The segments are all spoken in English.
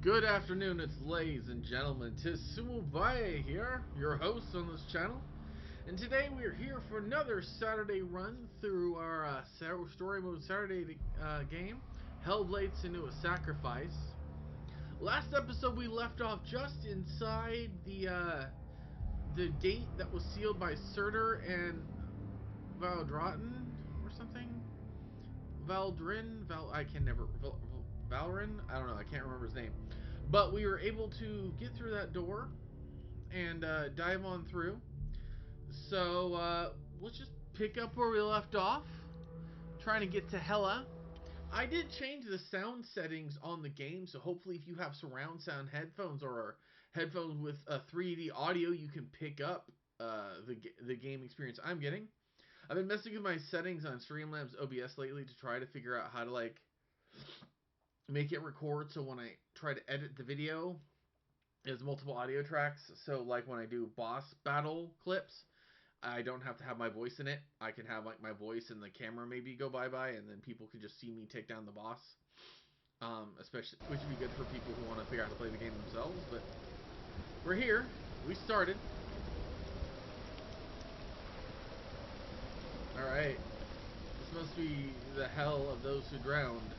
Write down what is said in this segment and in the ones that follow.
Good afternoon, it's ladies and gentlemen. Tis Simubaya here, your host on this channel. And today we are here for another Saturday run through our story mode Saturday game, Hellblade Senua Sacrifice. Last episode we left off just inside the gate that was sealed by Surtur and Valdraten or something. I can never Valrin? I don't know, I can't remember his name. But we were able to get through that door and dive on through. So let's just pick up where we left off. Trying to get to Hela. I did change the sound settings on the game, so hopefully if you have surround sound headphones or headphones with 3D audio, you can pick up the game experience I'm getting. I've been messing with my settings on Streamlabs OBS lately to try to figure out how to make it record so when I try to edit the video, there's multiple audio tracks. So like when I do boss battle clips, I don't have to have my voice in it. I can have my voice and the camera maybe go bye-bye, and then people can just see me take down the boss. Especially, which would be good for people who want to figure out how to play the game themselves. But we're here. We started. Alright. This must be the hell of those who drowned.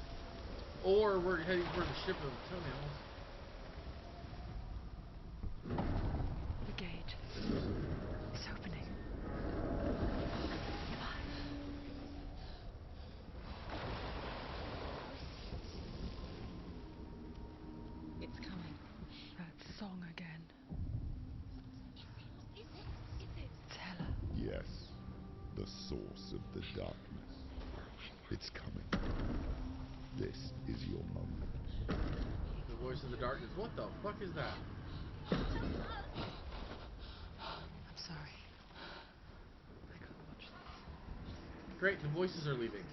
Or we're heading for the ship of toenails. The gate. It's opening. It's coming. That song again. It's Hela. Yes, the source of the darkness. It's coming. This is your moment. The voice of the darkness. What the fuck is that? I'm sorry. I can't watch this. Great, the voices are leaving.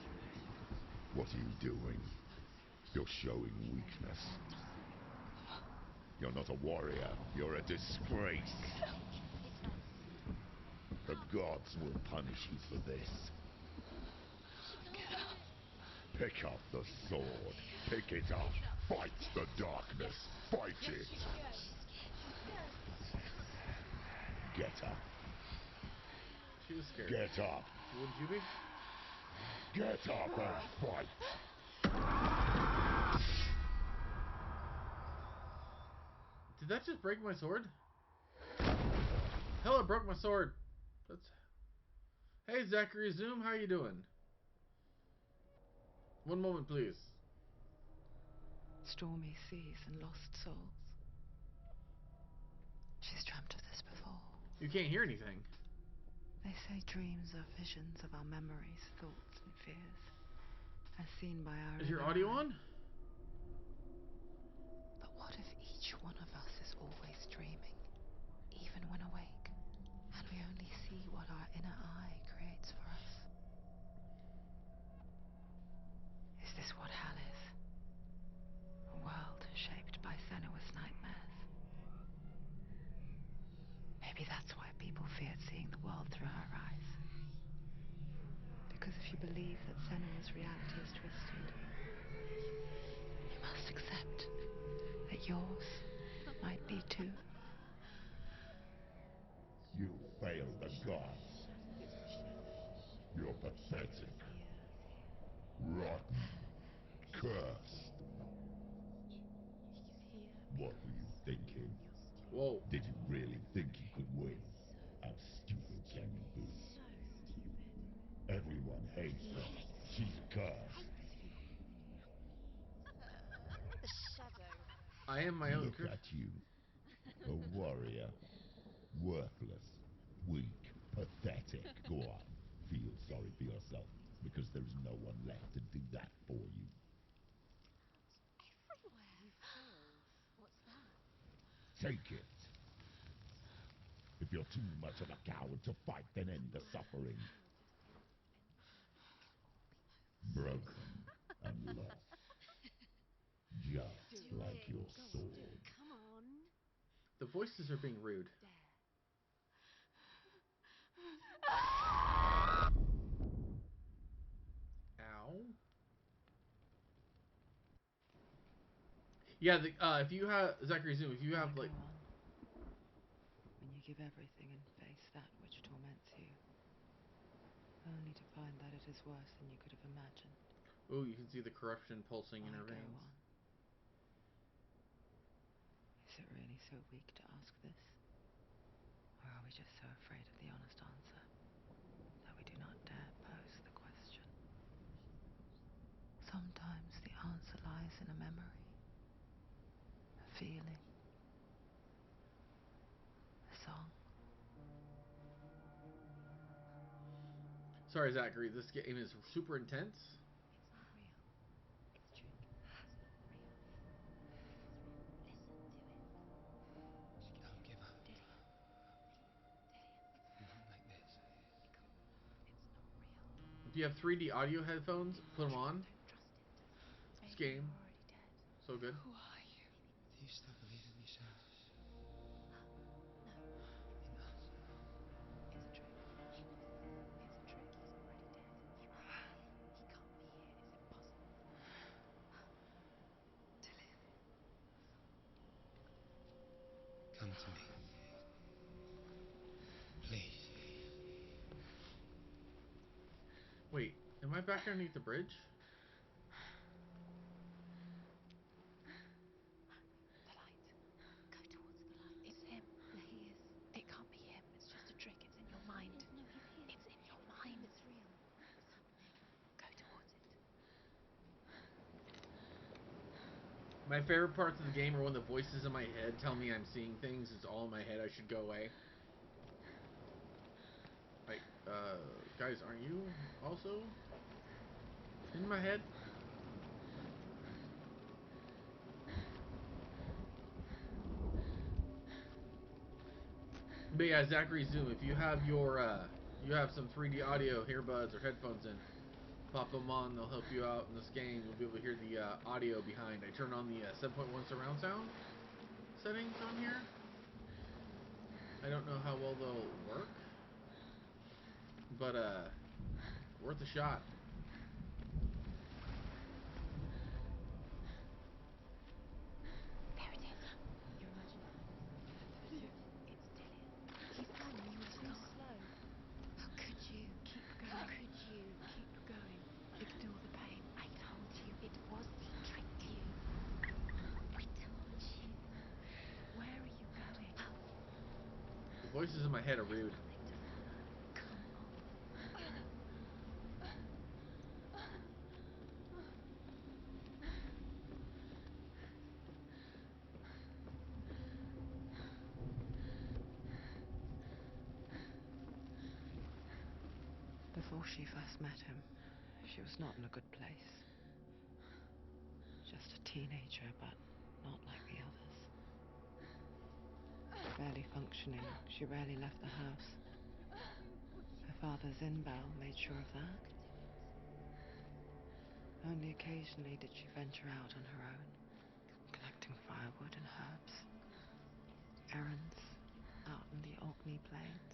What are you doing? You're showing weakness. You're not a warrior. You're a disgrace. The gods will punish you for this. Pick up the sword. Pick it up. Fight the darkness. Fight it. Get up. She was scared. Get up. Wouldn't you be? Get up and fight. Did that just break my sword? Hella broke my sword. That's... Hey Zachary Zoom, how you doing? One moment, please. Stormy seas and lost souls. She's dreamt of this before. You can't hear anything. They say dreams are visions of our memories, thoughts and fears, as seen by our Is your inner audio eye. on? But what if each one of us is always dreaming, even when awake, and we only see what our inner eye creates for us? Is this what hell is? A world shaped by Senua's nightmares. Maybe that's why people feared seeing the world through her eyes. Because if you believe that Senua's reality is twisted, you must accept that yours might be too. You failed the gods. You're pathetic. Rotten. Cursed. What were you thinking? Whoa. Did you really think you could win? How stupid can you be? Everyone hates her. She's cursed. The shadow. I am my own Look curse. at you. A warrior. Worthless. Weak. Pathetic. Go on. Feel sorry for yourself, because there is no one left to do that for you. Everywhere. You failed. What's that? Take it. If you're too much of a coward to fight, then end the suffering. Broken and lost. Just like your sword. Come on. The voices are being rude. There. Ow. Yeah, if you have Zachary Zoom, if you have Why like, go on when you give everything and face that which torments you, only to find that it is worse than you could have imagined? oh, you can see the corruption pulsing in Why her go veins. on? Is it really so weak to ask this? Or are we just so afraid of the honest answer that we do not dare pose the question? Sometimes the answer lies in a memory, a feeling, a song. Sorry, Zachary, this game is super intense. It's not real. It's a trick. It's not real. Listen to it. She can't give up. Dillion. Dillion. Not like this. It can't. It's not real. If you have 3D audio headphones, put them on. Don't trust it. This Maybe game, you're already dead. so good. Who are you? Do you still believe in yourself? No, In us? it's a trick. It's a trick. He's already dead. He can't be here. It's impossible. Dillion. Come to me. Please. Wait, am I back underneath the bridge? The light. Go towards the light. It's him. There he is. It can't be him. It's just a trick. It's in your mind. No, he's here. It's in your mind. It's real. What's happening? Go towards it. My favorite parts of the game are when the voices in my head tell me I'm seeing things. It's all in my head. I should go away. Like, guys, aren't you also in my head? But yeah, Zachary Zoom, if you have your, you have some 3D audio earbuds or headphones in, pop them on. They'll help you out in this game. You'll be able to hear the audio behind. I turned on the 7.1 surround sound settings on here. I don't know how well they'll work, but worth a shot. There it is. You're imagining it. It's Dillion. He's gone. You were too slow. How could you? Keep going. How could you? Keep going. Ignore the pain. I told you it was. He tricked you. I told you. Where are you going? The voices in my head are rude. Nothing to follow. Come on. Before she first met him, she was not in a good place. Just a teenager, but not like the others. Barely functioning, she rarely left the house. Her father's in-bell made sure of that. Only occasionally did she venture out on her own, collecting firewood and herbs. Errands out in the Orkney Plains.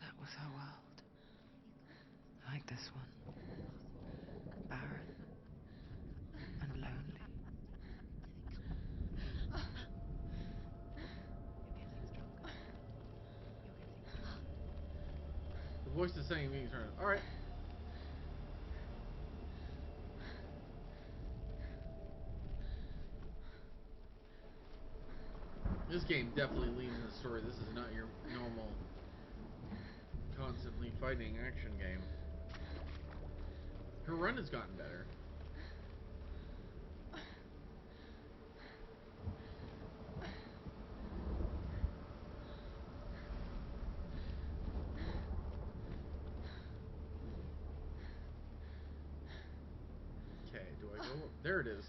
That was her world. Like this one. Barren and lonely. You're getting stronger. You're getting stronger. The voice is saying me turn. All right. This game definitely leans in the story. This is not your normal, constantly fighting action game. Her run has gotten better. Okay, do I go? There it is.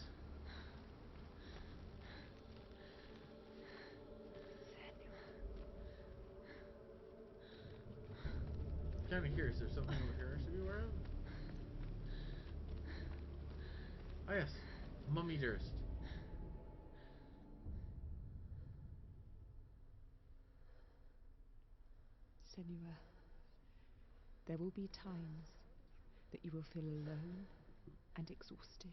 Kind of curious. There's something over here I should be aware of. Ah, yes, Mummy Dearest. Senua, there will be times that you will feel alone and exhausted.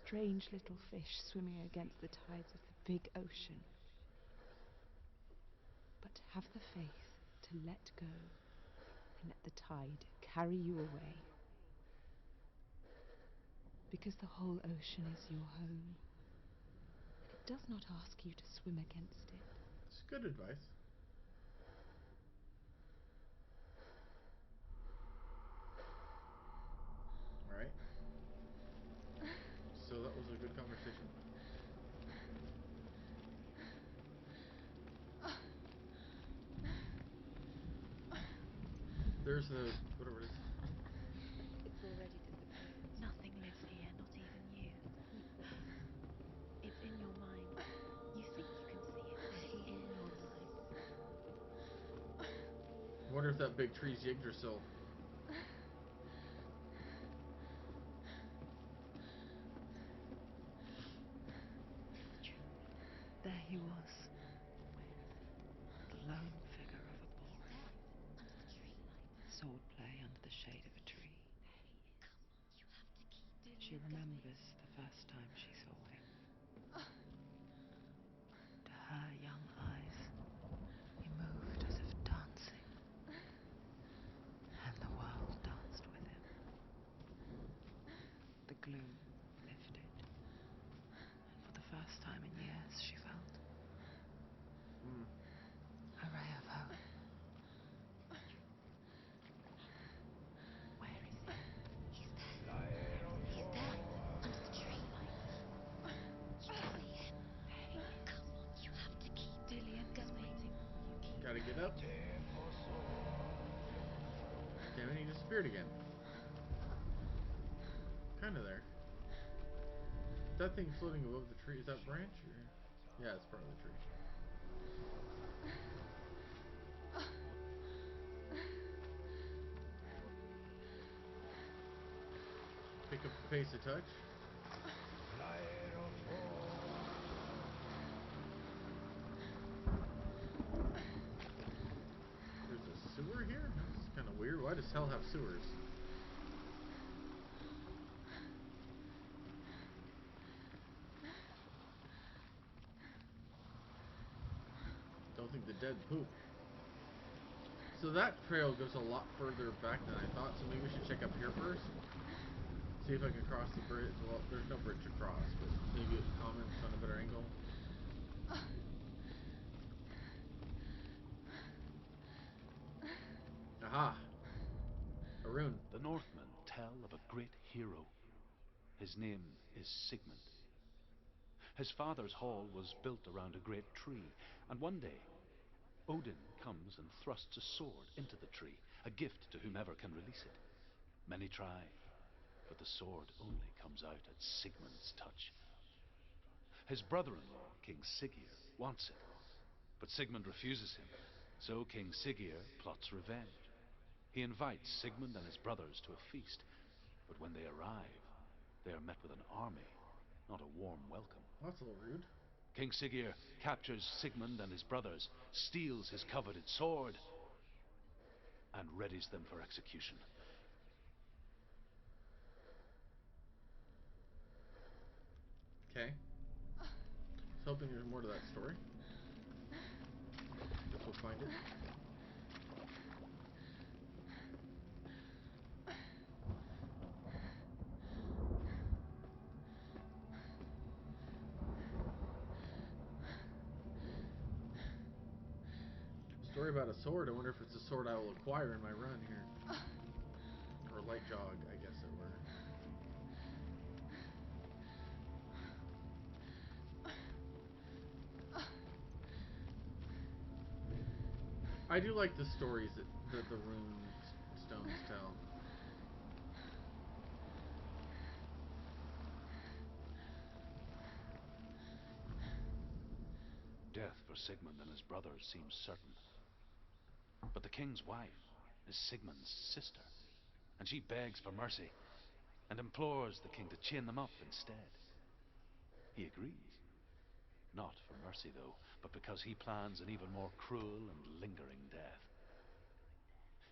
strange little fish swimming against the tides of the big ocean. But have the faith to let go and let the tide carry you away. Because the whole ocean is your home. And it does not ask you to swim against it. It's good advice. Alright. So that was a good conversation. There's the whatever it is. It's already disappeared. Nothing lives here, not even you. It's in your mind. You think you can see it, but it's in your mind. I wonder if that big tree's Yggdrasil. There he was, the lone figure of a boy. Dead, under the tree light. Swordplay under the shade of a tree. Come on, you have to keep She remembers the first time she saw him. To her young eyes, he moved as if dancing, and the world danced with him. The gloom lifted, and for the first time in years she felt a ray of hope. Where is he? He's there. He's there, under the tree light. You can see him. Come on, you have to keep Dillion is going. waiting for you. Gotta get up. Damn it, he disappeared again. Kinda there. That thing floating above the tree, is that branch? Or? Yeah, it's part of the tree. Pick up the pace a touch. There's a sewer here? That's kind of weird. Why does hell have sewers? Don't think the dead poop. So that trail goes a lot further back than I thought, so maybe we should check up here first. See if I can cross the bridge. Well, there's no bridge to cross, but maybe it comments on a better angle. Aha! A rune. The Northmen tell of a great hero. His name is Sigmund. His father's hall was built around a great tree, and one day, Odin comes and thrusts a sword into the tree, a gift to whomever can release it. Many try, but the sword only comes out at Sigmund's touch. His brother-in-law, King Siggeir, wants it, but Sigmund refuses him, so King Siggeir plots revenge. He invites Sigmund and his brothers to a feast, but when they arrive, they are met with an army, not a warm welcome. That's a little rude. King Siggeir captures Sigmund and his brothers, steals his coveted sword, and readies them for execution. Okay. I was hoping there's more to that story. Guess we'll find it. Story about a sword. I wonder if it's a sword I will acquire in my run here. Or light jog, I guess it were. I do like the stories that the rune stones tell. Death for Sigmund and his brothers seems certain. But the king's wife is Sigmund's sister, and she begs for mercy and implores the king to chain them up instead. He agrees. Not for mercy, though, but because he plans an even more cruel and lingering death.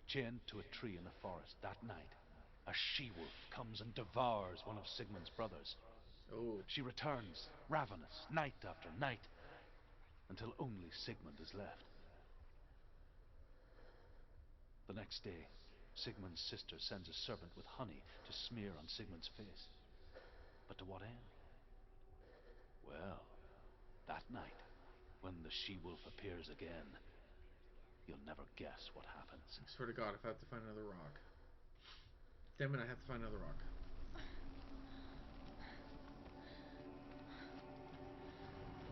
Chained to a tree in the forest that night, a she-wolf comes and devours one of Sigmund's brothers. Oh. She returns, ravenous, night after night, until only Sigmund is left. The next day, Sigmund's sister sends a servant with honey to smear on Sigmund's face. But to what end? Well, that night, when the she-wolf appears again, you'll never guess what happens. I swear to God, if I have to find another rock. Damn it, I have to find another rock.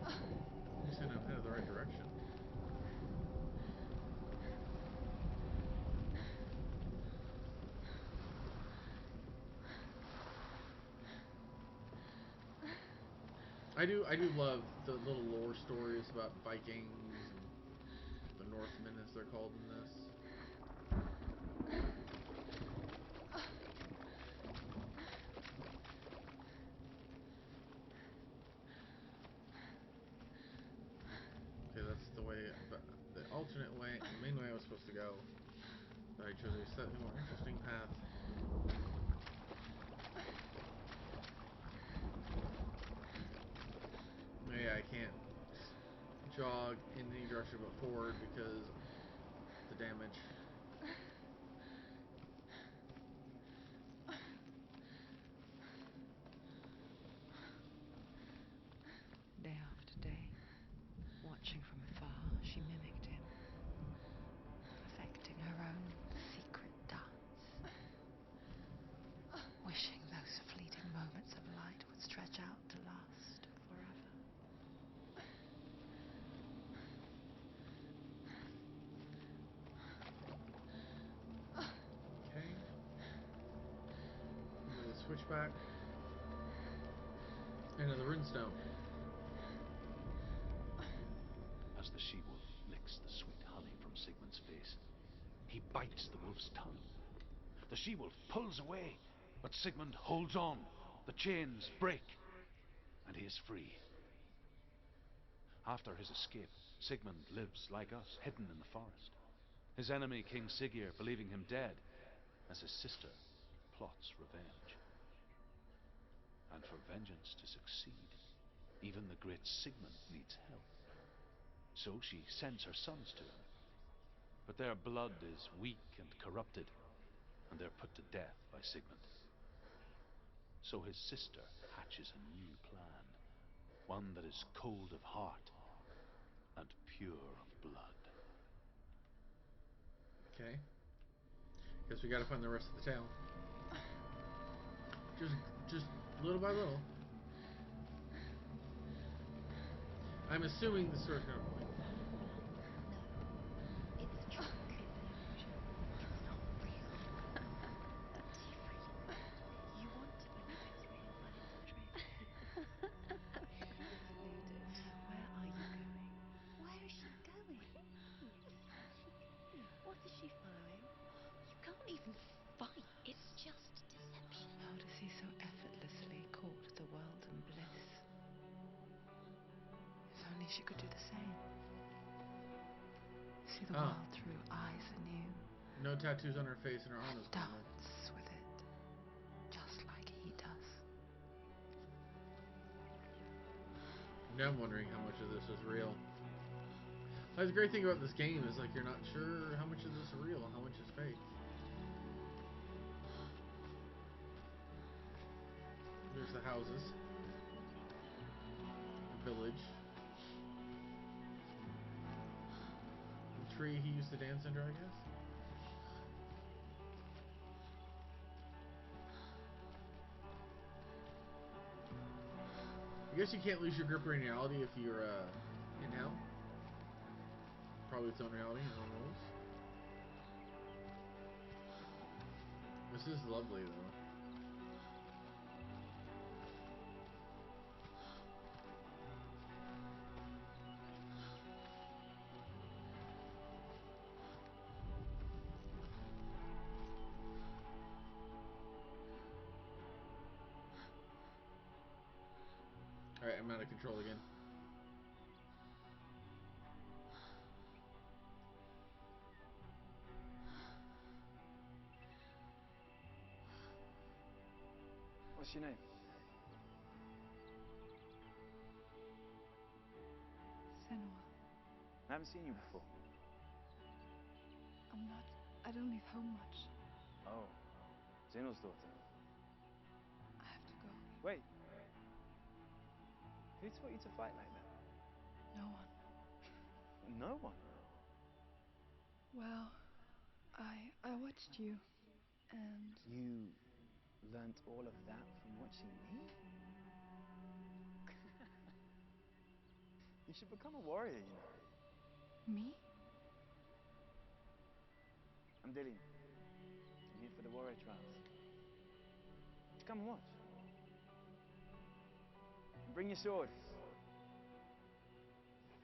I'm saying I'm headed the right direction. I do love the little lore stories about Vikings and the Northmen, as they're called in this. Okay, that's the way, the alternate way, the main way I was supposed to go. But I chose a slightly more interesting path. Yeah, I can't jog in any direction but forward because the damage. Day after day, watching from afar, she mimicked him, perfecting her own secret dance, wishing those fleeting moments of light would stretch out to last forever. Okay. Into the switchback. Into the runestone. As the she-wolf licks the sweet honey from Sigmund's face, he bites the wolf's tongue. The she-wolf pulls away, but Sigmund holds on. The chains break, and he is free. After his escape, Sigmund lives like us, hidden in the forest. His enemy, King Siggeir, believing him dead, as his sister plots revenge. And for vengeance to succeed, even the great Sigmund needs help. So she sends her sons to him. But their blood is weak and corrupted, and they're put to death by Sigmund. So his sister hatches a new plan, one that is cold of heart and pure of blood. Okay. Guess we gotta find the rest of the town. Just little by little. I'm assuming the story's gonna point. No, it's a trick. It's an illusion. It's not real. Do you really think that? You want to believe it's real, but it's a trick. It's deluded. Where are you going? Where is she going? What is she following? You can't even fight. It's just deception. How does he so effortlessly court the world and bliss? If only she could do the same. See the world through eyes anew. No tattoos on her face and her arm is gone. Dance with it, just like he does. Now I'm wondering how much of this is real. That's the great thing about this game is like you're not sure how much of this is real, how much is fake. There's the houses. Village. The tree he used to dance under, I guess. I guess you can't lose your grip on reality if you're in hell. Probably its own reality, its own rules. This is lovely though. Alright, I'm out of control again. What's your name? I haven't seen you before. I don't leave home much. Oh, Zeno's daughter. I have to go. Wait. Who taught you to fight like that? No one. No one? Well, I watched you, and You learnt all of that from watching me? You should become a warrior, you know. me? I'm Dillion. I'm here for the warrior trials. Come and watch. And bring your sword.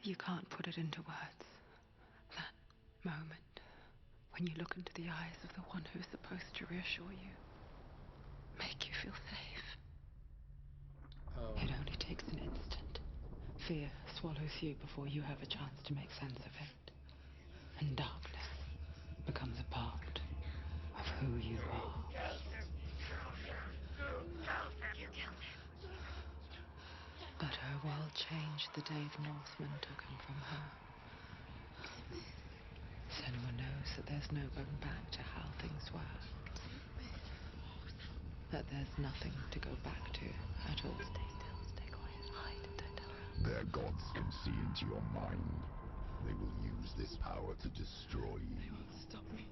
You can't put it into words. That moment when you look into the eyes of the one who's supposed to reassure you, make you feel safe. Oh. It only takes an instant. Fear swallows you before you have a chance to make sense of it. And darkness becomes a part of who you are. But her world changed the day the Northmen took him from her. Senua knows that there's no going back to how things were. That there's nothing to go back to at all. Stay still, stay quiet, hide, don't tell her. Their gods can see into your mind. They will use this power to destroy They you. won't stop me.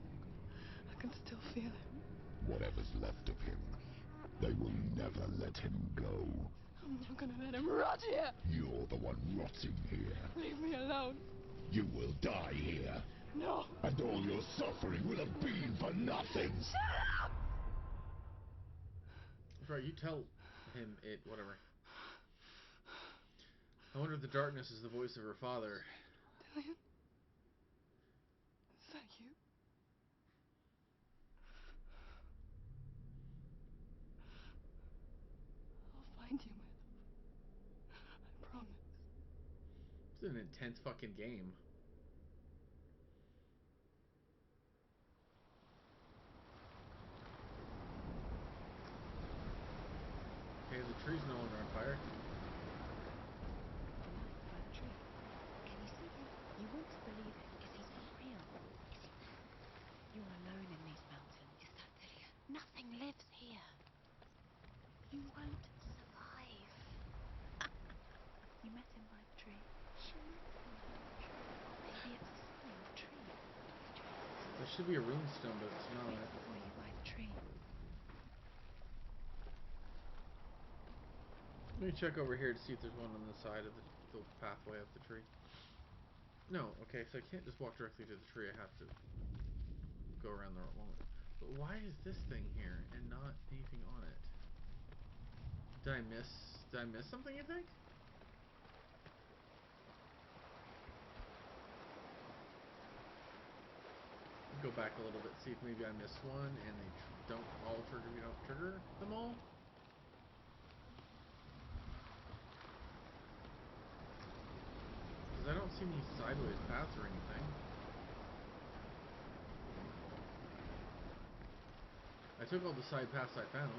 I can still feel him. Whatever's left of him, they will never let him go. I'm not gonna let him rot here. You're the one rotting here. Leave me alone. You will die here. No. And all your suffering will have been for nothing. Shut up! Right, you tell him it, whatever. I wonder if the darkness is the voice of her father. Dillion? Is that you? I'll find you, my love. I promise. It's an intense fucking game. Okay, the tree's no longer on fire. By the tree. Can you see him? You won't believe it. Is he not real? Is he mad? You're alone in these mountains. Is that Dillion? Nothing lives here. You won't survive. You met him by the tree. She met him by the tree. Maybe it's a sign, the tree. There should be a runestone, but it's not. Wait for you by the tree. Let me check over here to see if there's one on the side of the pathway up the tree. No, okay, so I can't just walk directly to the tree. I have to go around the wall. But why is this thing here and not anything on it? Did I miss something, you think? Go back a little bit, see if maybe I missed one and they don't all trigger. You don't trigger them all. Because I don't see any sideways paths or anything. I took all the side paths I found.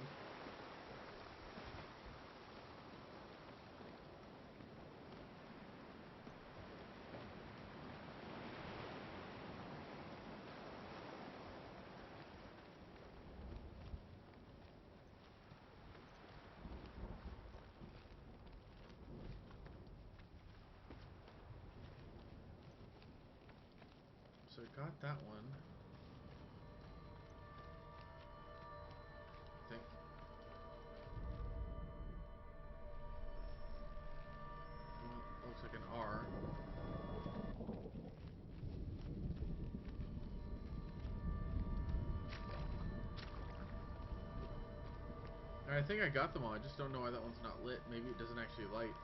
So I got that one. I think. Well, looks like an R. I think I got them all. I just don't know why that one's not lit. Maybe it doesn't actually light.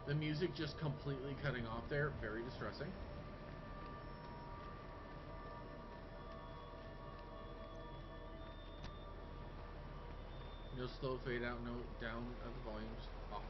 The music just completely cutting off there. Very distressing. No slow fade out, no down of the volume, just off.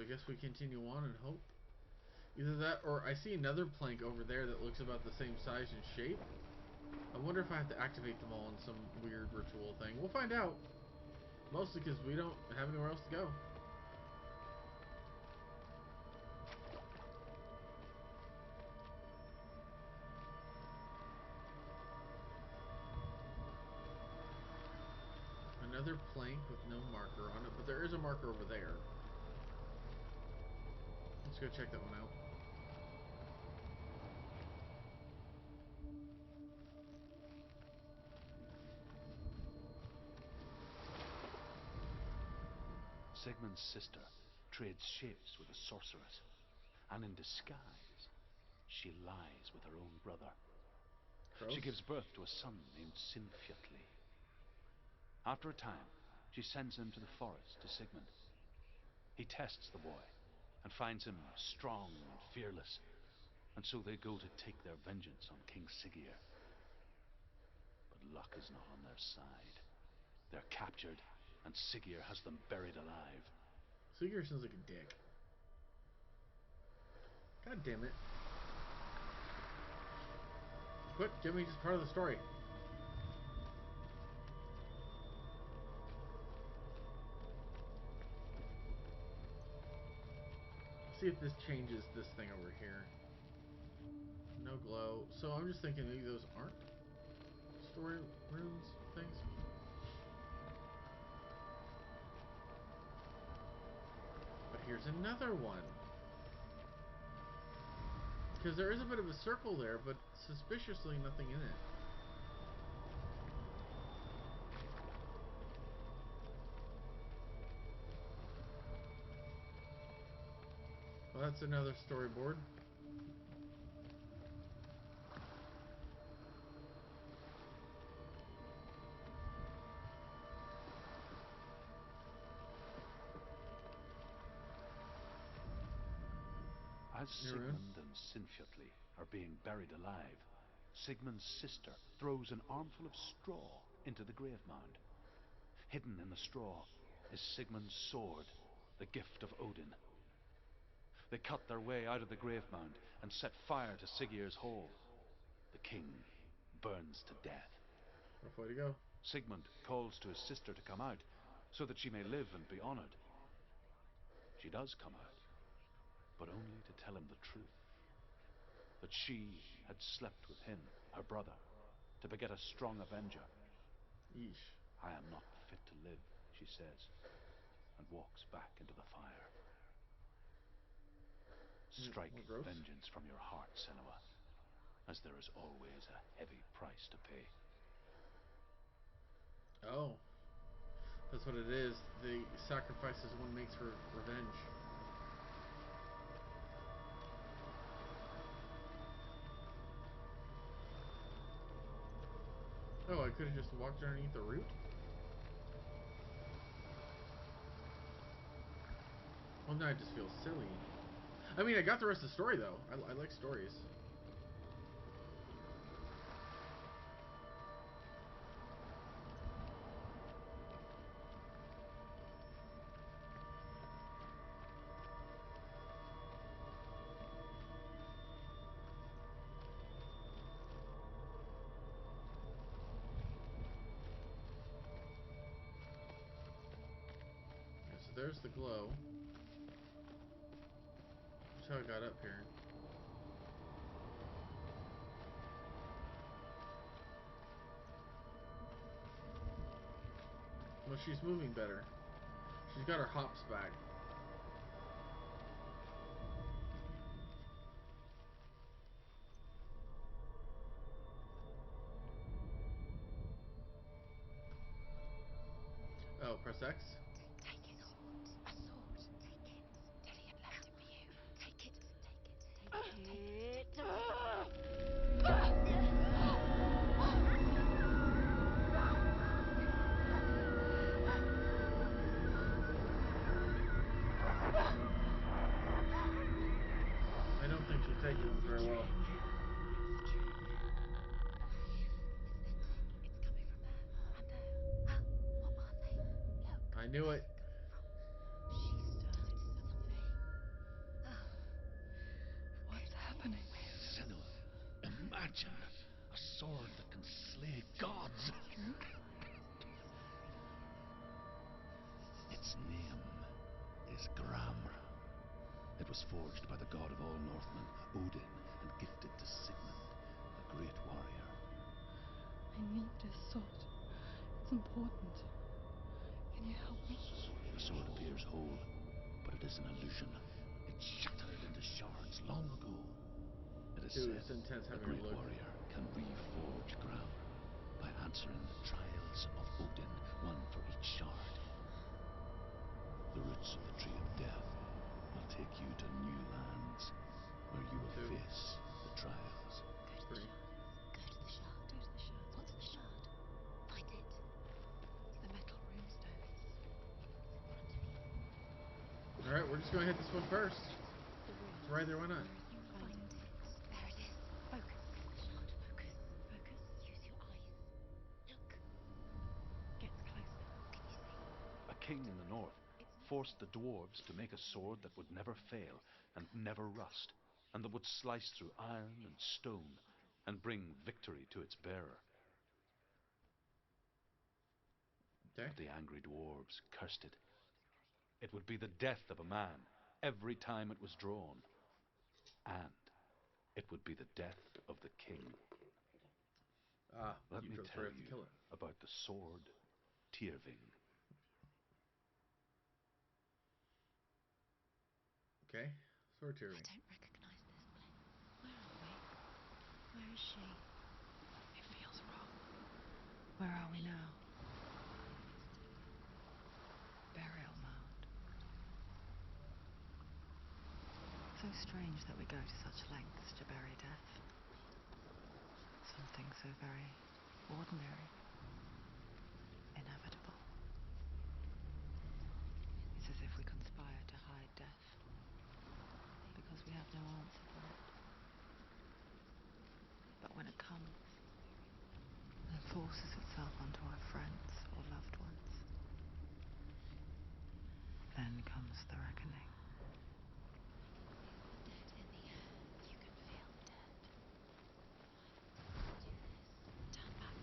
guess we continue on and hope. Either that, or I see another plank over there that looks about the same size and shape. I wonder if I have to activate them all in some weird ritual thing. We'll find out. Mostly because we don't have anywhere else to go. Another plank with no marker on it, but there is a marker over there. Let's go check that one out. Sigmund's sister trades shapes with a sorceress, and in disguise, she lies with her own brother. Gross. She gives birth to a son named Sinfjotli. After a time, she sends him to the forest to Sigmund. He tests the boy and finds him strong and fearless, and so they go to take their vengeance on King Siggeir. But luck is not on their side. They're captured, and Siggeir has them buried alive. Siggeir sounds like a dick. God damn it. Quit giving me just part of the story. See if this changes this thing over here. No glow. So I'm just thinking maybe those aren't story runes things. But here's another one. Because there is a bit of a circle there, but suspiciously nothing in it. Well, that's another storyboard. As Sigmund and Sinfjotli are being buried alive, Sigmund's sister throws an armful of straw into the grave mound. Hidden in the straw is Sigmund's sword, the gift of Odin. They cut their way out of the grave mound and set fire to Siggeir's hole. The king burns to death. Rough way to go. Sigmund calls to his sister to come out so that she may live and be honored. She does come out, but only to tell him the truth. That she had slept with him, her brother, to beget a strong avenger. Yeesh. I am not fit to live, she says, and walks back into the fire. Strike vengeance from your heart, Senua, as there is always a heavy price to pay. Oh. That's what it is. The sacrifices one makes for revenge. Oh, I could have just walked underneath the root? Well, now I just feel silly. I mean, I got the rest of the story, though. I like stories. Yeah, so there's the glow. That's how I got up here. Well, she's moving better. She's got her hops back. Oh, press X? Take it. A sword. Take it. Dillion left it for you. Take it. Take it. I don't think she's taking them very well. It's coming from there and there. What are they? Look. I knew it. She started something. Gramr. It was forged by the god of all Northmen, Odin, and gifted to Sigmund, a great warrior. I need this sword. It's important. Can you help me? The sword appears whole, but it is an illusion. It shattered into shards long ago. It is Dude, said it's intense a having a great look. warrior can reforge Gramr by answering the trials of Odin, one for each shard. The roots of the Tree of Death will take you to new lands where you will Dude. face the trials. Pretty. Go to the shard. Go to the shard. What's the shard? Find it. It's the metal runestone. Alright, we're just gonna hit this one first. The ring. It's right there, why not? You Find find it. it. There it is. Focus. Shard, focus. Focus. Use your eyes. Look. Gets closer. Can you see? A king in the north forced the dwarves to make a sword that would never fail and never rust, and that would slice through iron and stone and bring victory to its bearer. Okay. But the angry dwarves cursed it. It would be the death of a man every time it was drawn, and it would be the death of the king. Let you me chose tell right to you kill it. about the sword Tyrving. Okay. Sword I tearing. don't recognize this place. Where are we? Where is she? It feels wrong. Where are we now? Burial mound. So strange that we go to such lengths to bury death. Something so very ordinary, inevitable. It's as if we conspire to hide death, because we have no answer for it. But when it comes, and forces itself onto our friends or loved ones, then comes the reckoning. Dead in the air. You can feel the dead. Do this. Turn back.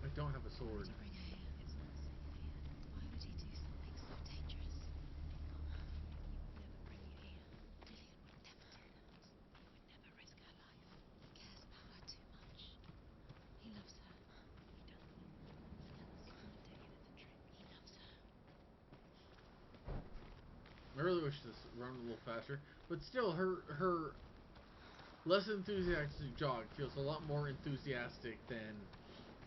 I don't have a Why sword. would you bring her here? It's not safe here. Why would he do something so dangerous? He would never bring you here. Dillion would never do that. He would never risk her life. He cares about her too much. He loves her. He does. He does. Dillion is a trick. He loves her. I really wish this run a little faster, but still, her less enthusiastic jog feels a lot more enthusiastic than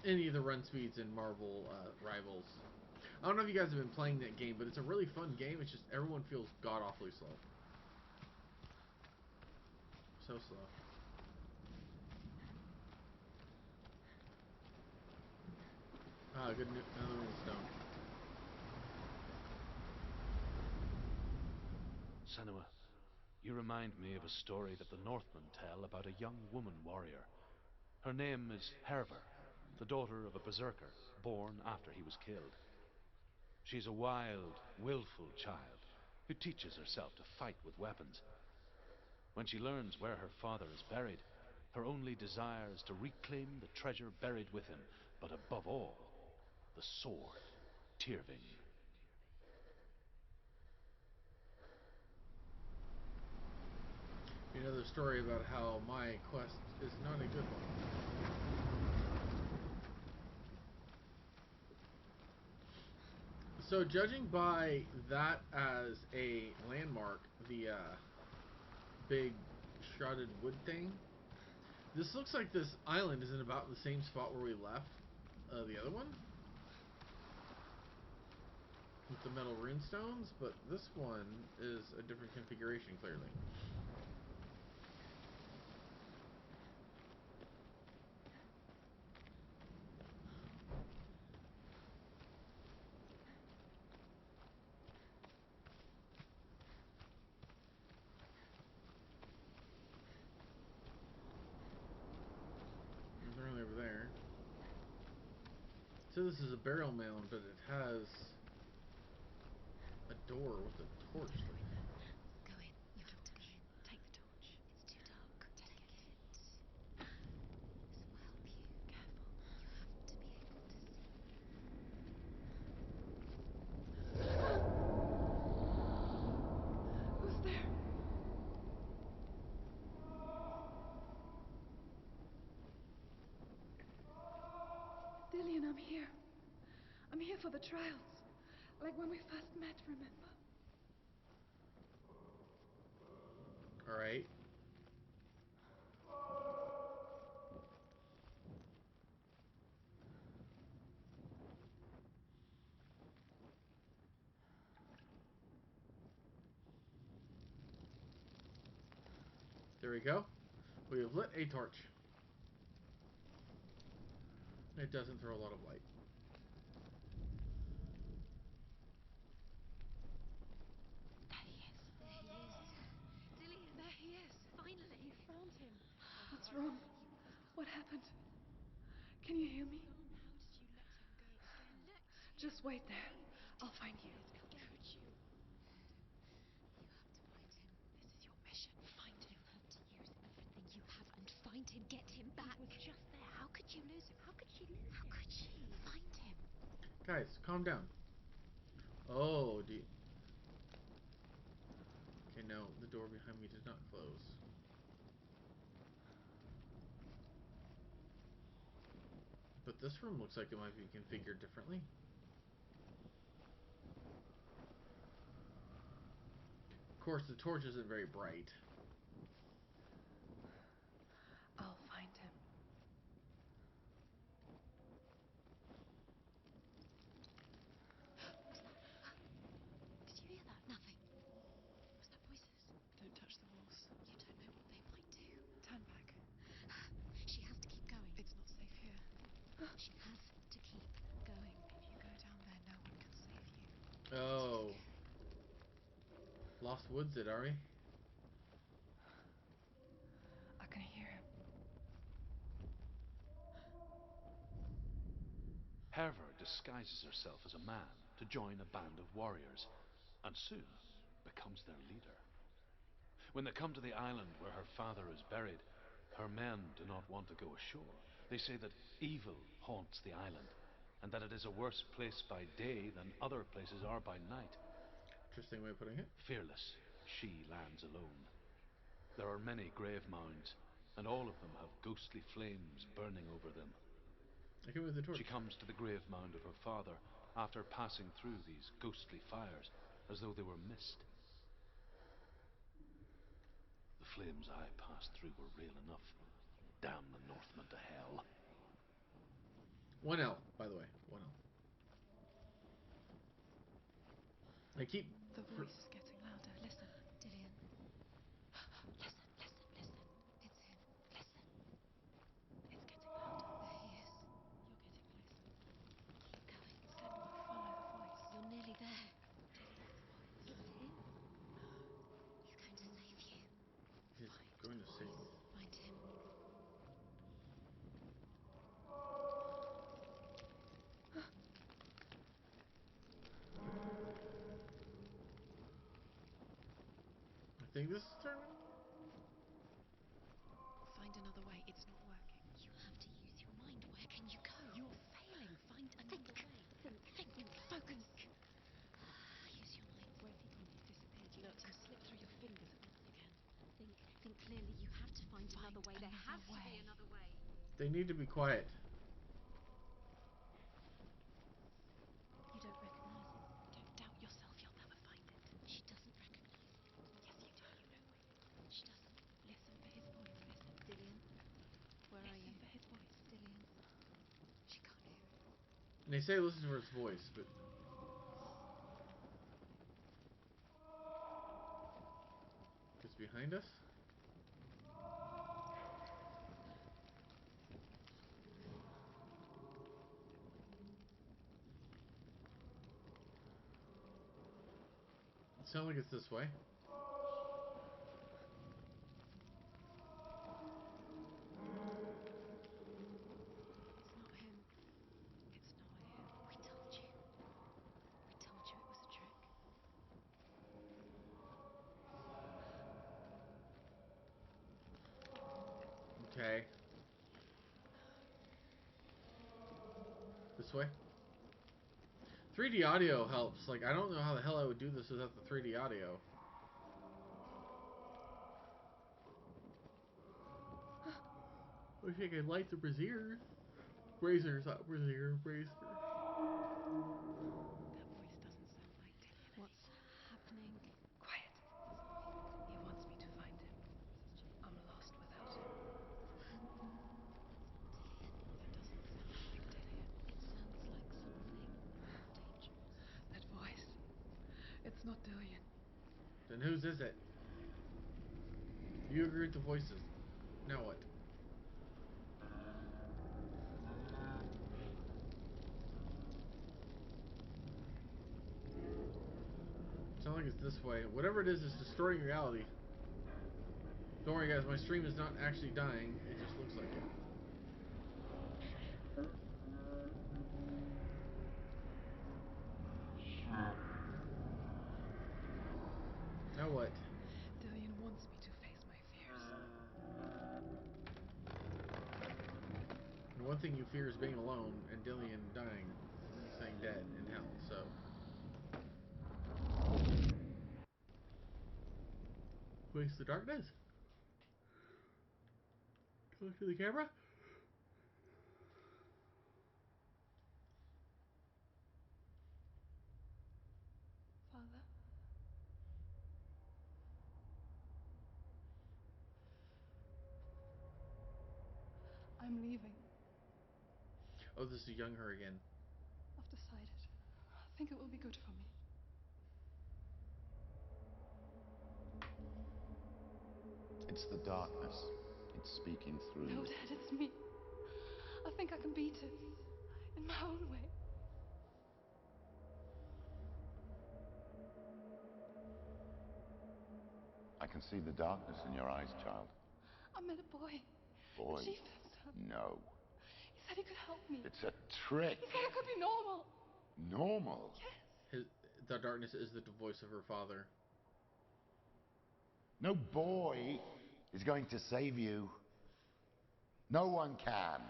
any of the run speeds in Marvel Rivals. I don't know if you guys have been playing that game, but it's a really fun game. It's just everyone feels god awfully slow. So slow. Good another stone. Senua, you remind me of a story that the Northmen tell about a young woman warrior. Her name is Hervor, the daughter of a berserker, born after he was killed. She's a wild, willful child who teaches herself to fight with weapons. When she learns where her father is buried, her only desire is to reclaim the treasure buried with him, but above all, the sword, Tyrving. Another story about how my quest is not a good one. So, judging by that as a landmark, the big shrouded wood thing, this looks like this island is in about the same spot where we left the other one, with the metal runestones, but this one is a different configuration, clearly. They're only over there. So this is a burial mound, but it has a door with a torch. Go in. You have to go in. Take the torch. It's too dark. Take it. This will help you. Careful. You have to be able to see. here. I'm here for the trials. Like when we first met, remember? Alright. There we go. We have lit a torch. It doesn't throw a lot of light. There he is. There he is. Dillion, there he is. Finally. You found him. What's wrong? What happened? Can you hear me? How did you let him go again? Just wait there. I'll find you. How could you? You have to find him. This is your mission. Find him. You have to use everything you have and find him. Get him back. He was just there. How could you lose him? How could she lose him? How could she? Find him. Guys, calm down. Oh, okay, no, the door behind me did not close. But this room looks like it might be configured differently. Of course, the torch isn't very bright. I'll find him. Did you hear that? Nothing. Was that voices? Don't touch the walls. You don't know what they might do. Turn back. She has to keep going. It's not safe here. She has to keep going. If you go down there, no one can save you. Oh. Lost Woods it, are we? I can hear him. Herver disguises herself as a man to join a band of warriors, and soon becomes their leader. When they come to the island where her father is buried, her men do not want to go ashore. They say that evil haunts the island, and that it is a worse place by day than other places are by night. Interesting way of putting it. Fearless, she lands alone. There are many grave mounds, and all of them have ghostly flames burning over them. I can move the torch. She comes to the grave mound of her father after passing through these ghostly fires as though they were mist. The flames I passed through were real enough. Damn the Northmen to hell. 1L, by the way. 1L. I keep... The voice is getting louder. Listen. Dillion. Listen, listen, listen. It's him. Listen. It's getting louder. There he is. You're getting closer. Keep going. Senua, follow the voice. You're nearly there. Dillion's voice. It's him. He's going to save you. He's going to save me. Find him. I think this is turning. Find another way. It's not working. You have to use your mind. Where can you go? You're failing. Find another way. Think. Focus. Use your mind. Where's he gone? He disappeared. You let him slip through your fingers once again. Think clearly. You have to find another way. There has to be another way. They need to be quiet. You don't recognize it. Don't doubt yourself. You'll never find it. She doesn't recognize it. Yes, you do. You know it. She doesn't. Listen for his voice. Listen. Dillion, where are you? Listen for his voice. Dillion. She can't hear it. And they say listen for his voice, but... It's behind us? It sounds like it's this way. It's not him. It's not him. We told you. We told you it was a trick. Okay. This way? 3D audio helps. Like, I don't know how the hell I would do this without the 3D audio. Wish I could light the brazier. Razor's up here, Razor. That voice doesn't sound like Dillion. What's happening? Quiet. He wants me to find him. I'm lost without him. That doesn't sound like Dillion. It sounds like something dangerous. That voice. It's not Dillion. Then whose is it? You agree with the voices. Now what? Sounds like it's this way. Whatever it is distorting reality. Don't worry, guys. My stream is not actually dying. It just looks like it. Now what? Dillion wants me to face my fears. And one thing you fear is being alone, and Dillion dying. He's saying dead in hell, so. Face the darkness. Look to the camera. Father? I'm leaving. Oh, this is young her again. I've decided. I think it will be good for me. It's the darkness. It's speaking through No, you. Dad, it's me. I think I can beat it. In my own way. I can see the darkness in your eyes, child. I met a boy. Boy. The chieftain. No. He said he could help me. It's a trick. He said I could be normal. Normal? Yes. The darkness is the voice of her father. No boy is going to save you. No one can.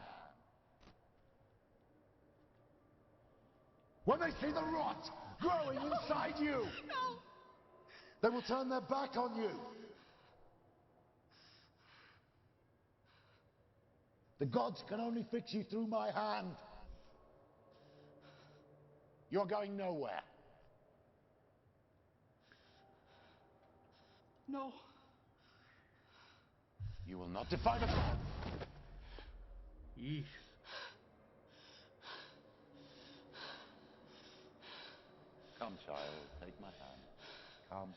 When they see the rot growing inside you, No. they will turn their back on you. The gods can only fix you through my hand. You're going nowhere. No. You will not defy the gods. Yeesh. Come, child, take my hand. Come.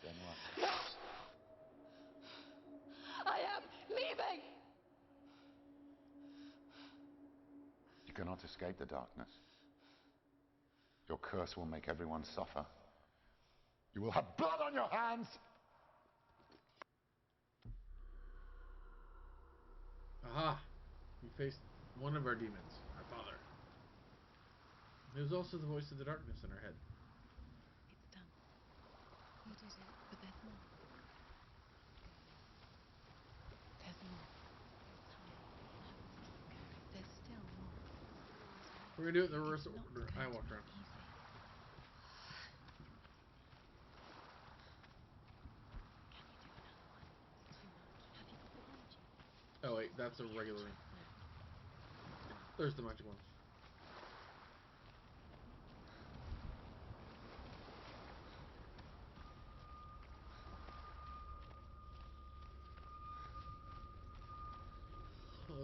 Senua. No. I am leaving. You cannot escape the darkness. Your curse will make everyone suffer. You will have blood on your hands. Aha! We faced one of our demons, our father. It was also the voice of the darkness in our head. It's done. You did it, but there's more. There's more. There's still more. We're gonna do it in the reverse It's not order. going I to walked be around. easy. Can you do another one? It's too much. Have you got behind you? Oh wait, that's a regular one. There's the magic one.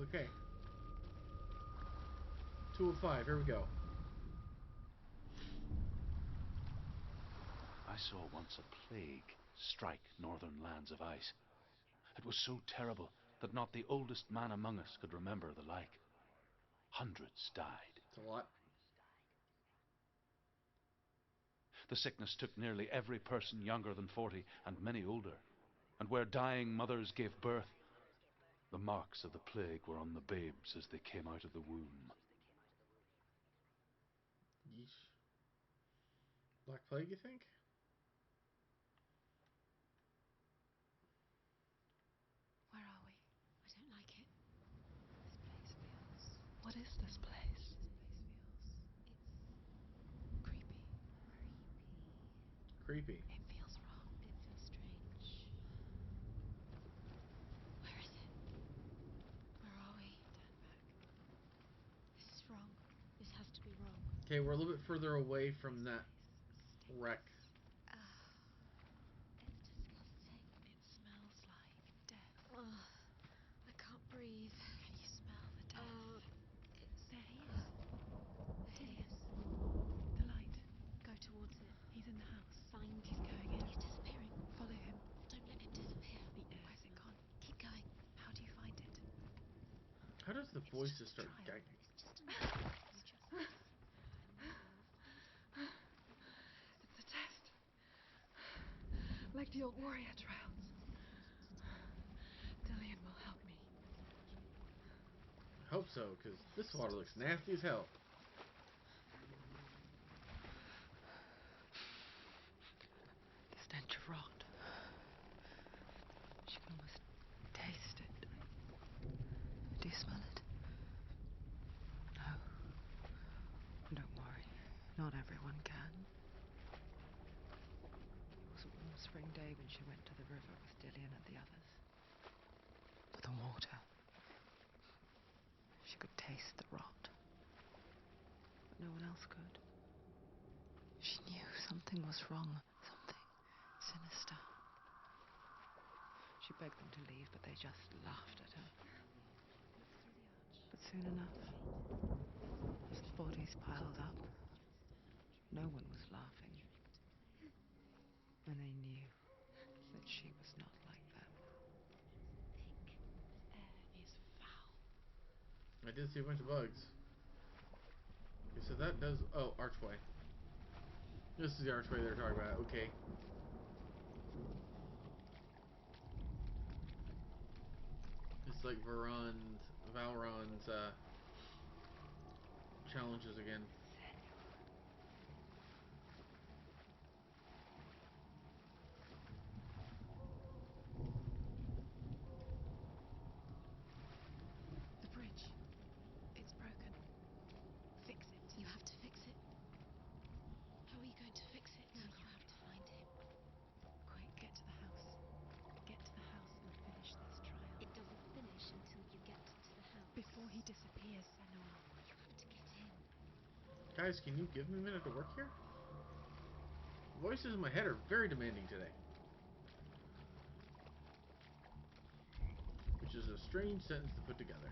Okay. 2 of 5, here we go. I saw once a plague strike northern lands of ice. It was so terrible that not the oldest man among us could remember the like. Hundreds died. It's a lot. The sickness took nearly every person younger than 40 and many older. And where dying mothers gave birth, the marks of the plague were on the babes as they came out of the womb. Yeesh. Black Plague, you think? Where are we? I don't like it. This place feels... What is this place? It's creepy. Creepy. It feels wrong. It feels strange. Where is it? Where are we? Turn back. Okay, we're a little bit further away from that wreck. It's disgusting. It smells like death. I can't breathe. Can you smell the death? There he is. There he is. The light. Go towards it. He's in the house. Find. He's going in. He's disappearing. Follow him. Don't let him disappear. The air. Where's it gone? Keep going. How do you find it? How does the voices start trial. gagging? It's just a you just I know you'll find it. It's a test. Like the old warrior trials. Dillion will help me. I hope so, because this water looks nasty as hell. The stench of rot. She can almost taste it. Do you smell it? No. Don't worry. Not everyone can. It was a warm spring day when she went to the river with Dillion and the others. The water. She could taste the rot. But no one else could. She knew something was wrong. Something sinister. She begged them to leave, but they just laughed at her. But soon enough, as the bodies piled up, no one was laughing. And they knew that she was not like them. The air is foul. I did see a bunch of bugs. Okay, so that does... Oh, archway. This is the archway they're talking about. Okay. It's like Valron's challenges again. The bridge. It's broken. Fix it. You have to fix it. How are you going to fix it? No, You have to find him. Quick, get to the house. Get to the house and finish this trial. It doesn't finish until you get to the house. Before he disappears, Senua. You have to get in. Guys, can you give me a minute to work here? Voices in my head are very demanding today. Which is a strange sentence to put together.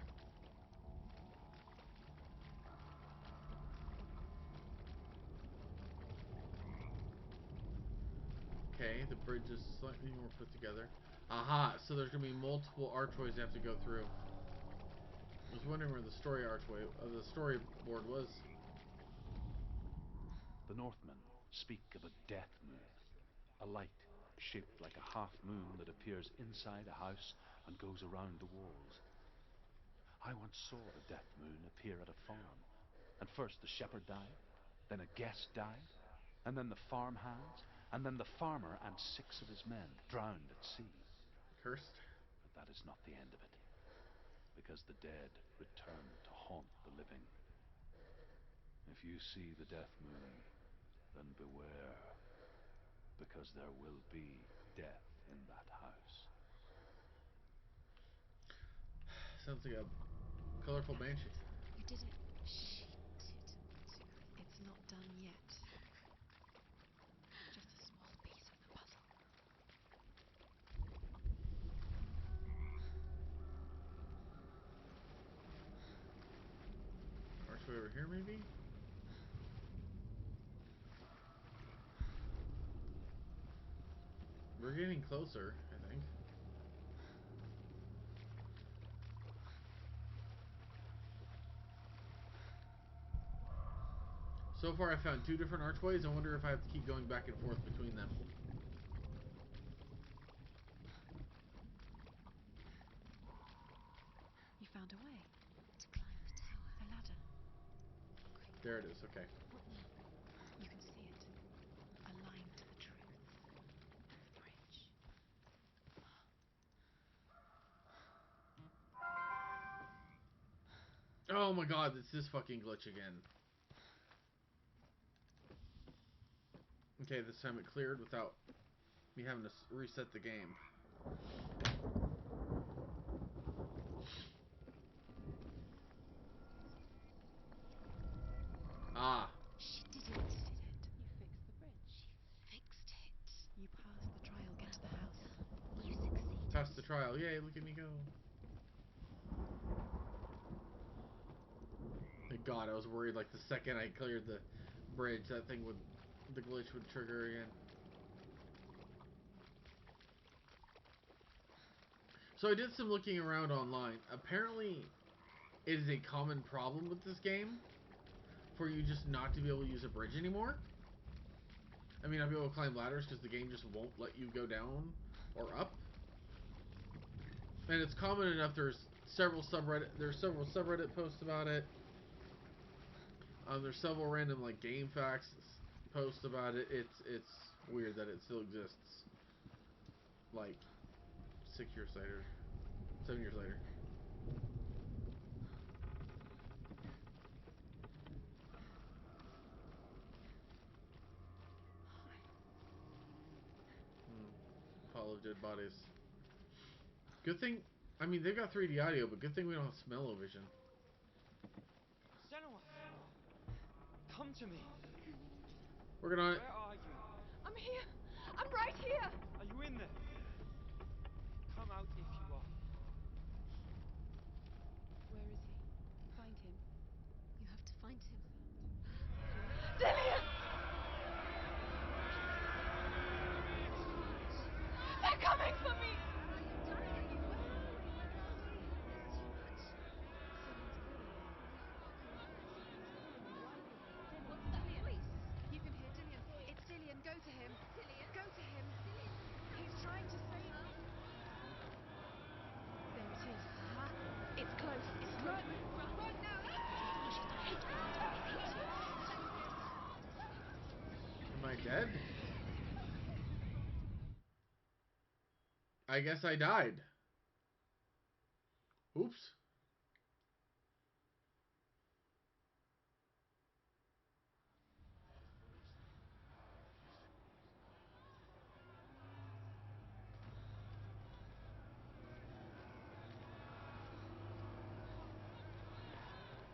Okay, the bridge is slightly more put together. Aha! So there's going to be multiple archways you have to go through. I was wondering where the story archway, the storyboard was. The Northmen speak of a death moon, a light shaped like a half moon that appears inside a house and goes around the walls. I once saw a death moon appear at a farm, and first the shepherd died, then a guest died, and then the farmhands, and then the farmer and 6 of his men drowned at sea. Cursed. But that is not the end of it, because the dead return to haunt the living. If you see the death moon, then beware, because there will be death in that house. Sounds like a colorful banshee. You did it. She did too. It's not done yet. Just a small piece of the puzzle. Archway over here, maybe? We're getting closer, I think. So far, I found 2 different archways. I wonder if I have to keep going back and forth between them. You found a way. To climb the tower. A ladder. There it is, okay. What now? You can see it. A line to the truth. The bridge. Oh my god, it's this fucking glitch again. Okay, this time it cleared without me having to reset the game. Ah, style. Yay, look at me go. Thank God, I was worried like the second I cleared the bridge, that thing would, the glitch would trigger again. So I did some looking around online. Apparently, it is a common problem with this game for you just not to be able to use a bridge anymore. I mean, not be able to climb ladders because the game just won't let you go down or up. And it's common enough. There's several subreddit posts about it. There's several random like game facts posts about it. It's weird that it still exists. Like 6 years later, 7 years later. Pile of dead bodies. Good thing. I mean, they've got 3D audio, but good thing we don't have smell-o-vision. Senua! Come to me! Working on it. Where are you? I'm here! I'm right here! Are you in there? Come out if you are. Where is he? Find him. You have to find him. Dillion! They're coming for me! What's that voice? You can hear Dillion. It's Dillion. Go to him. Dillion. Go to him. Dillion. He's trying to save me. There it is. It's close. It's close. Run now. Am I dead? I guess I died. Oops.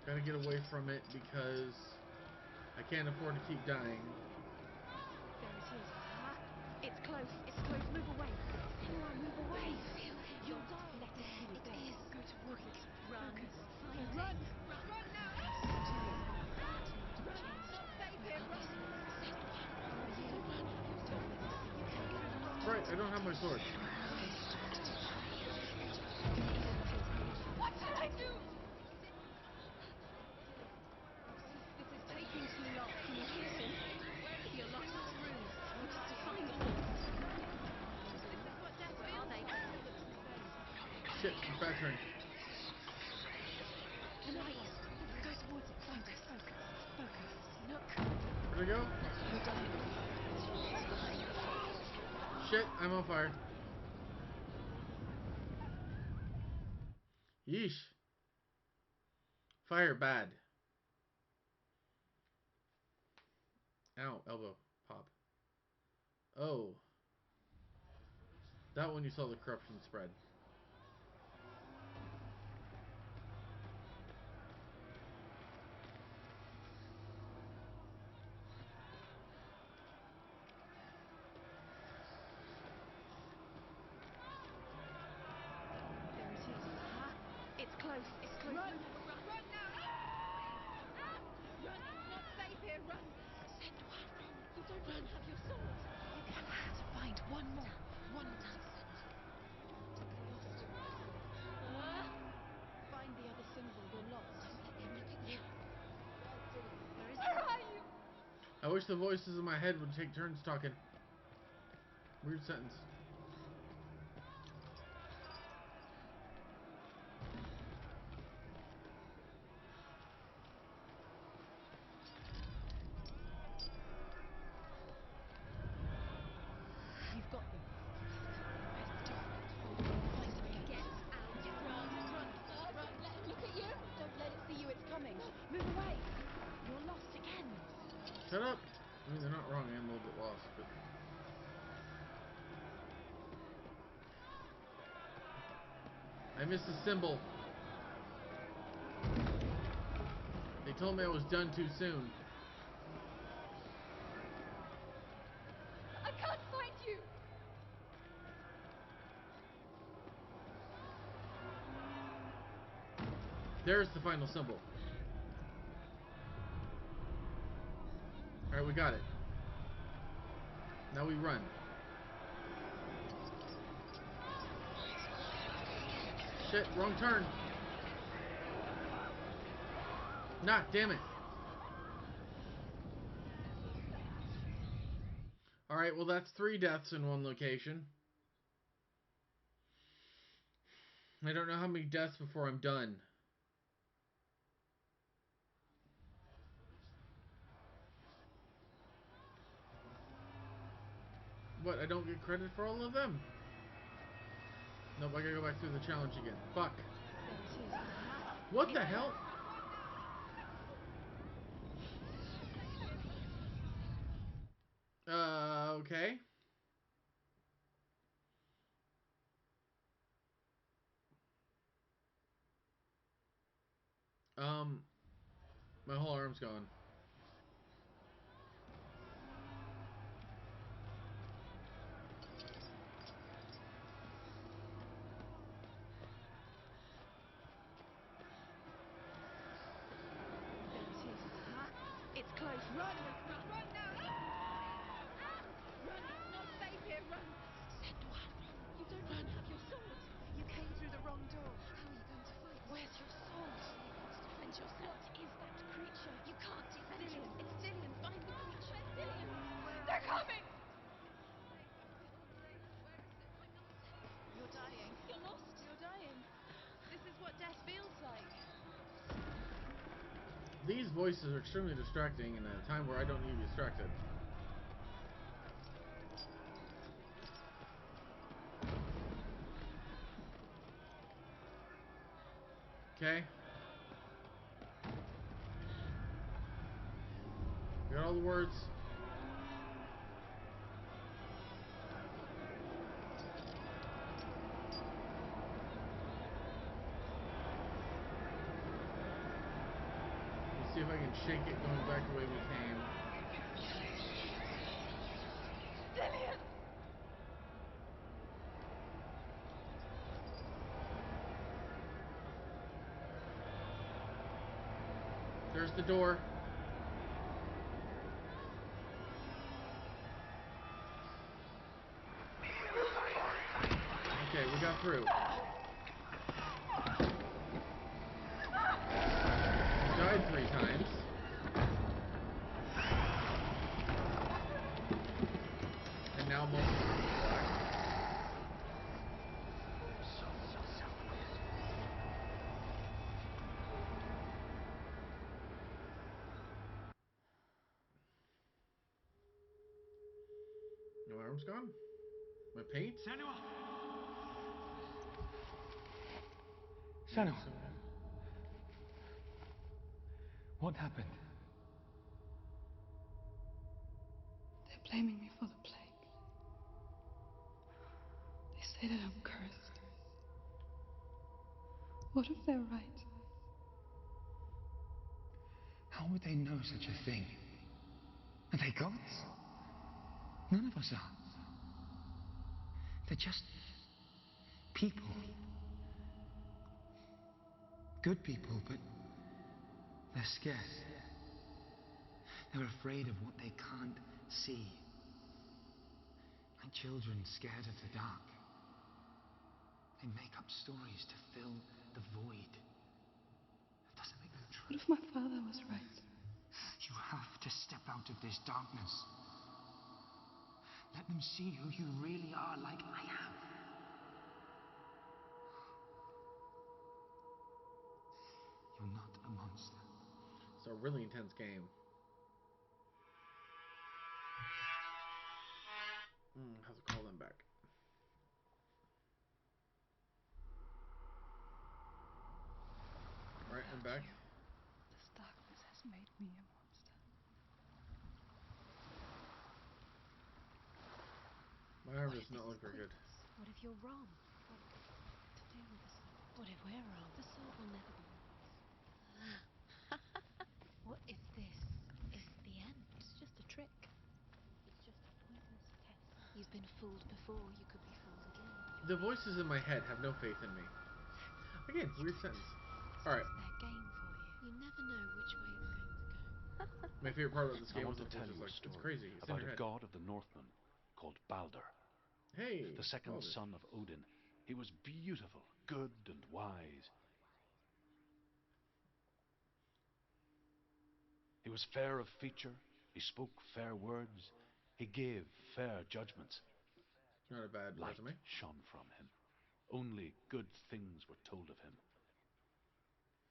Gotta get away from it because I can't afford to keep dying. There it is. It's close. It's close. Move away. Senua, move away. You'll die. Let it kill you dead. Go towards it. Run. Find run. Run now. Not safe here. Run. Right, I don't have my sword. What shall I do? This is taking too long. Can you hear him? You're lost through. We'll have to find them. This is what death feels. Where are they? Shit, bad turn. Right. Go towards it. Focus. Focus. Focus. Look. Where'd I go? You're dying. Shit, I'm on fire. Yeesh. Fire bad. Ow, elbow. Pop. Oh. That one you saw the corruption spread. There it is. It's close. It's close. Run. Run now. Run. It's not safe here. Run. Senua, run. You don't even have your sword. You can have to find one more. One more. Find the other symbol. You're lost. Don't let him look at you. Where are you? I wish the voices in my head would take turns talking. Weird sentence. You've got them. Where's the door? Find them again. Get out. Run. Run. Run. Don't let it look at you. Don't let it see you. It's coming. Move away. You're lost again. Shut up! I mean, they're not wrong. I am a little bit lost, but... I missed the symbol. They told me I was done too soon. I can't find you. There's the final symbol. Alright, we got it. Now we run. Shit, wrong turn. Nah, damn it. Alright, well that's 3 deaths in one location. I don't know how many deaths before I'm done. What, I don't get credit for all of them? Nope, I gotta go back through the challenge again. Fuck. What the hell? Okay. My whole arm's gone. It's close. Run! Run now! Run! It's not safe here. Run! Senua, you don't even have your sword. You came through the wrong door. How are you going to fight? Where's your sword? You're going to defend yourself. What is that creature? You can't defend Dillion. It's Dillion. Find the creature. Dillion! They're coming! You're dying. You're lost. You're dying. This is what death feels like. These voices are extremely distracting in a time where I don't need to be distracted. Okay. Got all the words. Let's see if I can shake it going back the way we came. Dillion! There's the door. Okay, we got through. Died 3 times. And now I'm almost back. My arm's gone? My paint? Senua! Senua! What happened? They're blaming me for the plague. They say that I'm cursed. What if they're right? How would they know such a thing? Are they gods? None of us are. They're just people. Good people, but they're scared. They're afraid of what they can't see. Like children scared of the dark. They make up stories to fill the void. That doesn't make them true. What if my father was right? You have to step out of this darkness. Let them see who you really are, like I am. You're not a monster. It's a really intense game. Have to call them back. Alright, I'm back. This darkness has made me a monster. My arm does not look very good. What if you're wrong? What to do with the sword? What if we're wrong? The sword will never be yours. What if this is the end? It's just a trick. It's just a pointless test. You've been fooled before. You could be fooled again. The voices in my head have no faith in me. Again, weird sentence. Alright. It's their My favorite part about this I game want was to tell just you a like, it's story crazy. It's in about your a head. god of the Northmen called Balder, Hey, the second Balder. son of Odin. He was beautiful, good, and wise. He was fair of feature. He spoke fair words. He gave fair judgments. Not a bad Light resume. shone from him. Only good things were told of him.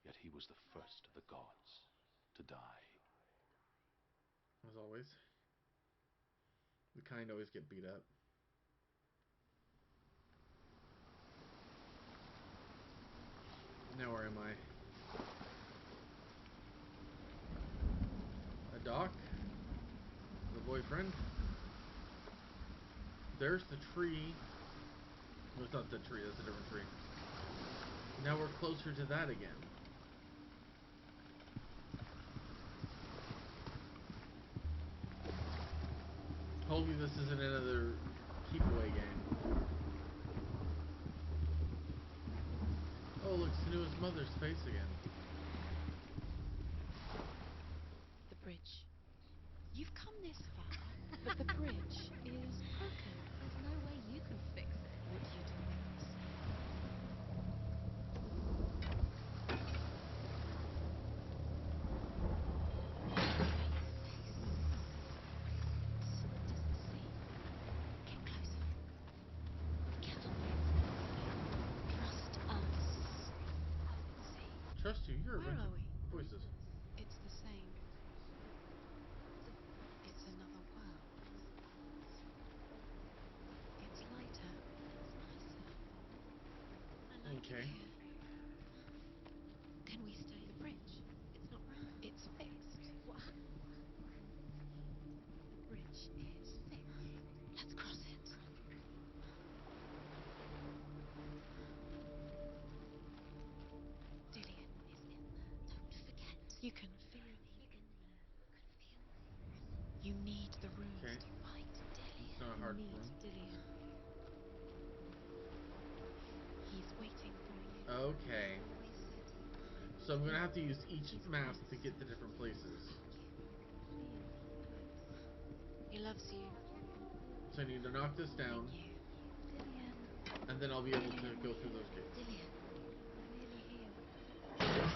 Yet he was the first of the gods to die. As always. The kind always get beat up. Now where am I? A dock? The boyfriend? There's the tree. No, it's not the tree, that's a different tree. Now we're closer to that again. Hopefully this isn't another keep away game. Oh look, Senua's mother's face again. The bridge. You've come this far, but the bridge is broken. There's no way you can fix it. What do you do next? Get closer. Get on. Trust us. See, Trust you, you're a where bunch are of we? voices. It's the same. It's another world. It's lighter. It's nicer. I like Okay. it here. Can we stay? The bridge. It's not broken. It's fixed. What happened? The bridge is fixed. Let's cross it. Dillion is in there. Don't forget. You can feel him in there. You need the runes Okay. to fight Dillion. It's not a hard You need room. Dillion. He's waiting for you. Okay. So I'm gonna have to use each map to get to different places. He loves you. So I need to knock this down, And you. Dillion. and then I'll be able to go through those gates. Dillion. We're nearly here.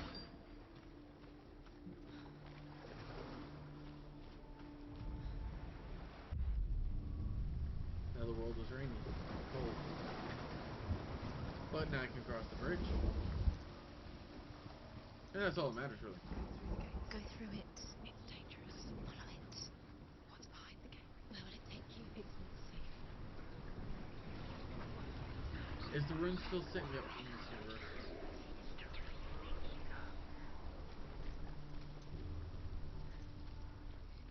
Now the world is rainy, cold. But now I can cross the bridge. And that's all that matters, really. Go through it. It's dangerous. Follow it. What's behind the gate? Where will it take you? It's not safe. Is the rune still sitting? Yep, you can see the rune.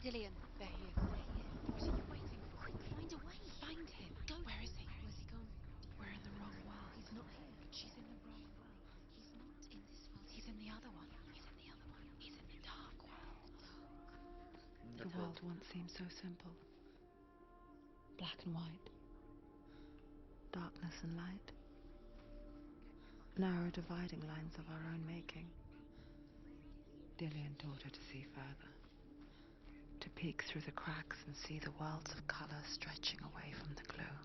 Dillion, they're here. What are you waiting for? Quick, find a way. Find him. Go. Where is he? Where's he gone? We're in the wrong world. He's not here. She's in the wrong world. He's not in this world. He's in the other one. He's in the other one. He's in the dark world. The world once seemed so simple. Black and white. Darkness and light. Narrow dividing lines of our own making. Dillion taught her to see further. To peek through the cracks and see the worlds of color stretching away from the gloom.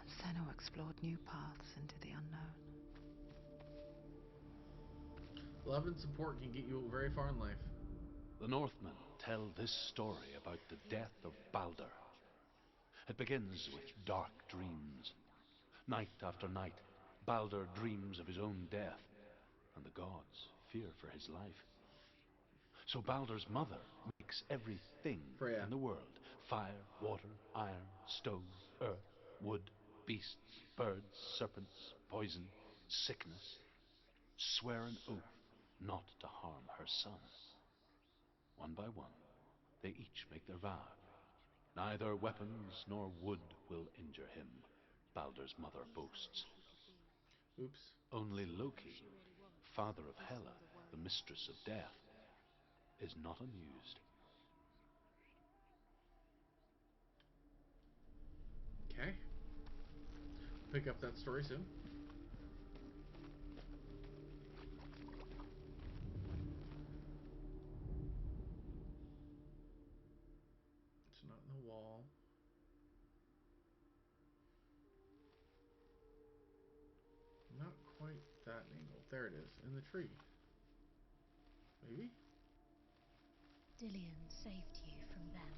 And Senua explored new paths into the unknown. Love and support can get you very far in life. The Northmen tell this story about the death of Balder. It begins with dark dreams. Night after night, Balder dreams of his own death, and the gods fear for his life. So Balder's mother makes everything Freya. in the world: fire, water, iron, stone, earth, wood, beasts, birds, serpents, poison, sickness, swear an oath not to harm her son. One by one, they each make their vow. Neither weapons nor wood will injure him, Balder's mother boasts. Oops. Only Loki, father of Hela, the mistress of death, is not amused. Okay. Pick up that story soon. that angle? There it is, in the tree. Maybe? Dillion saved you from them.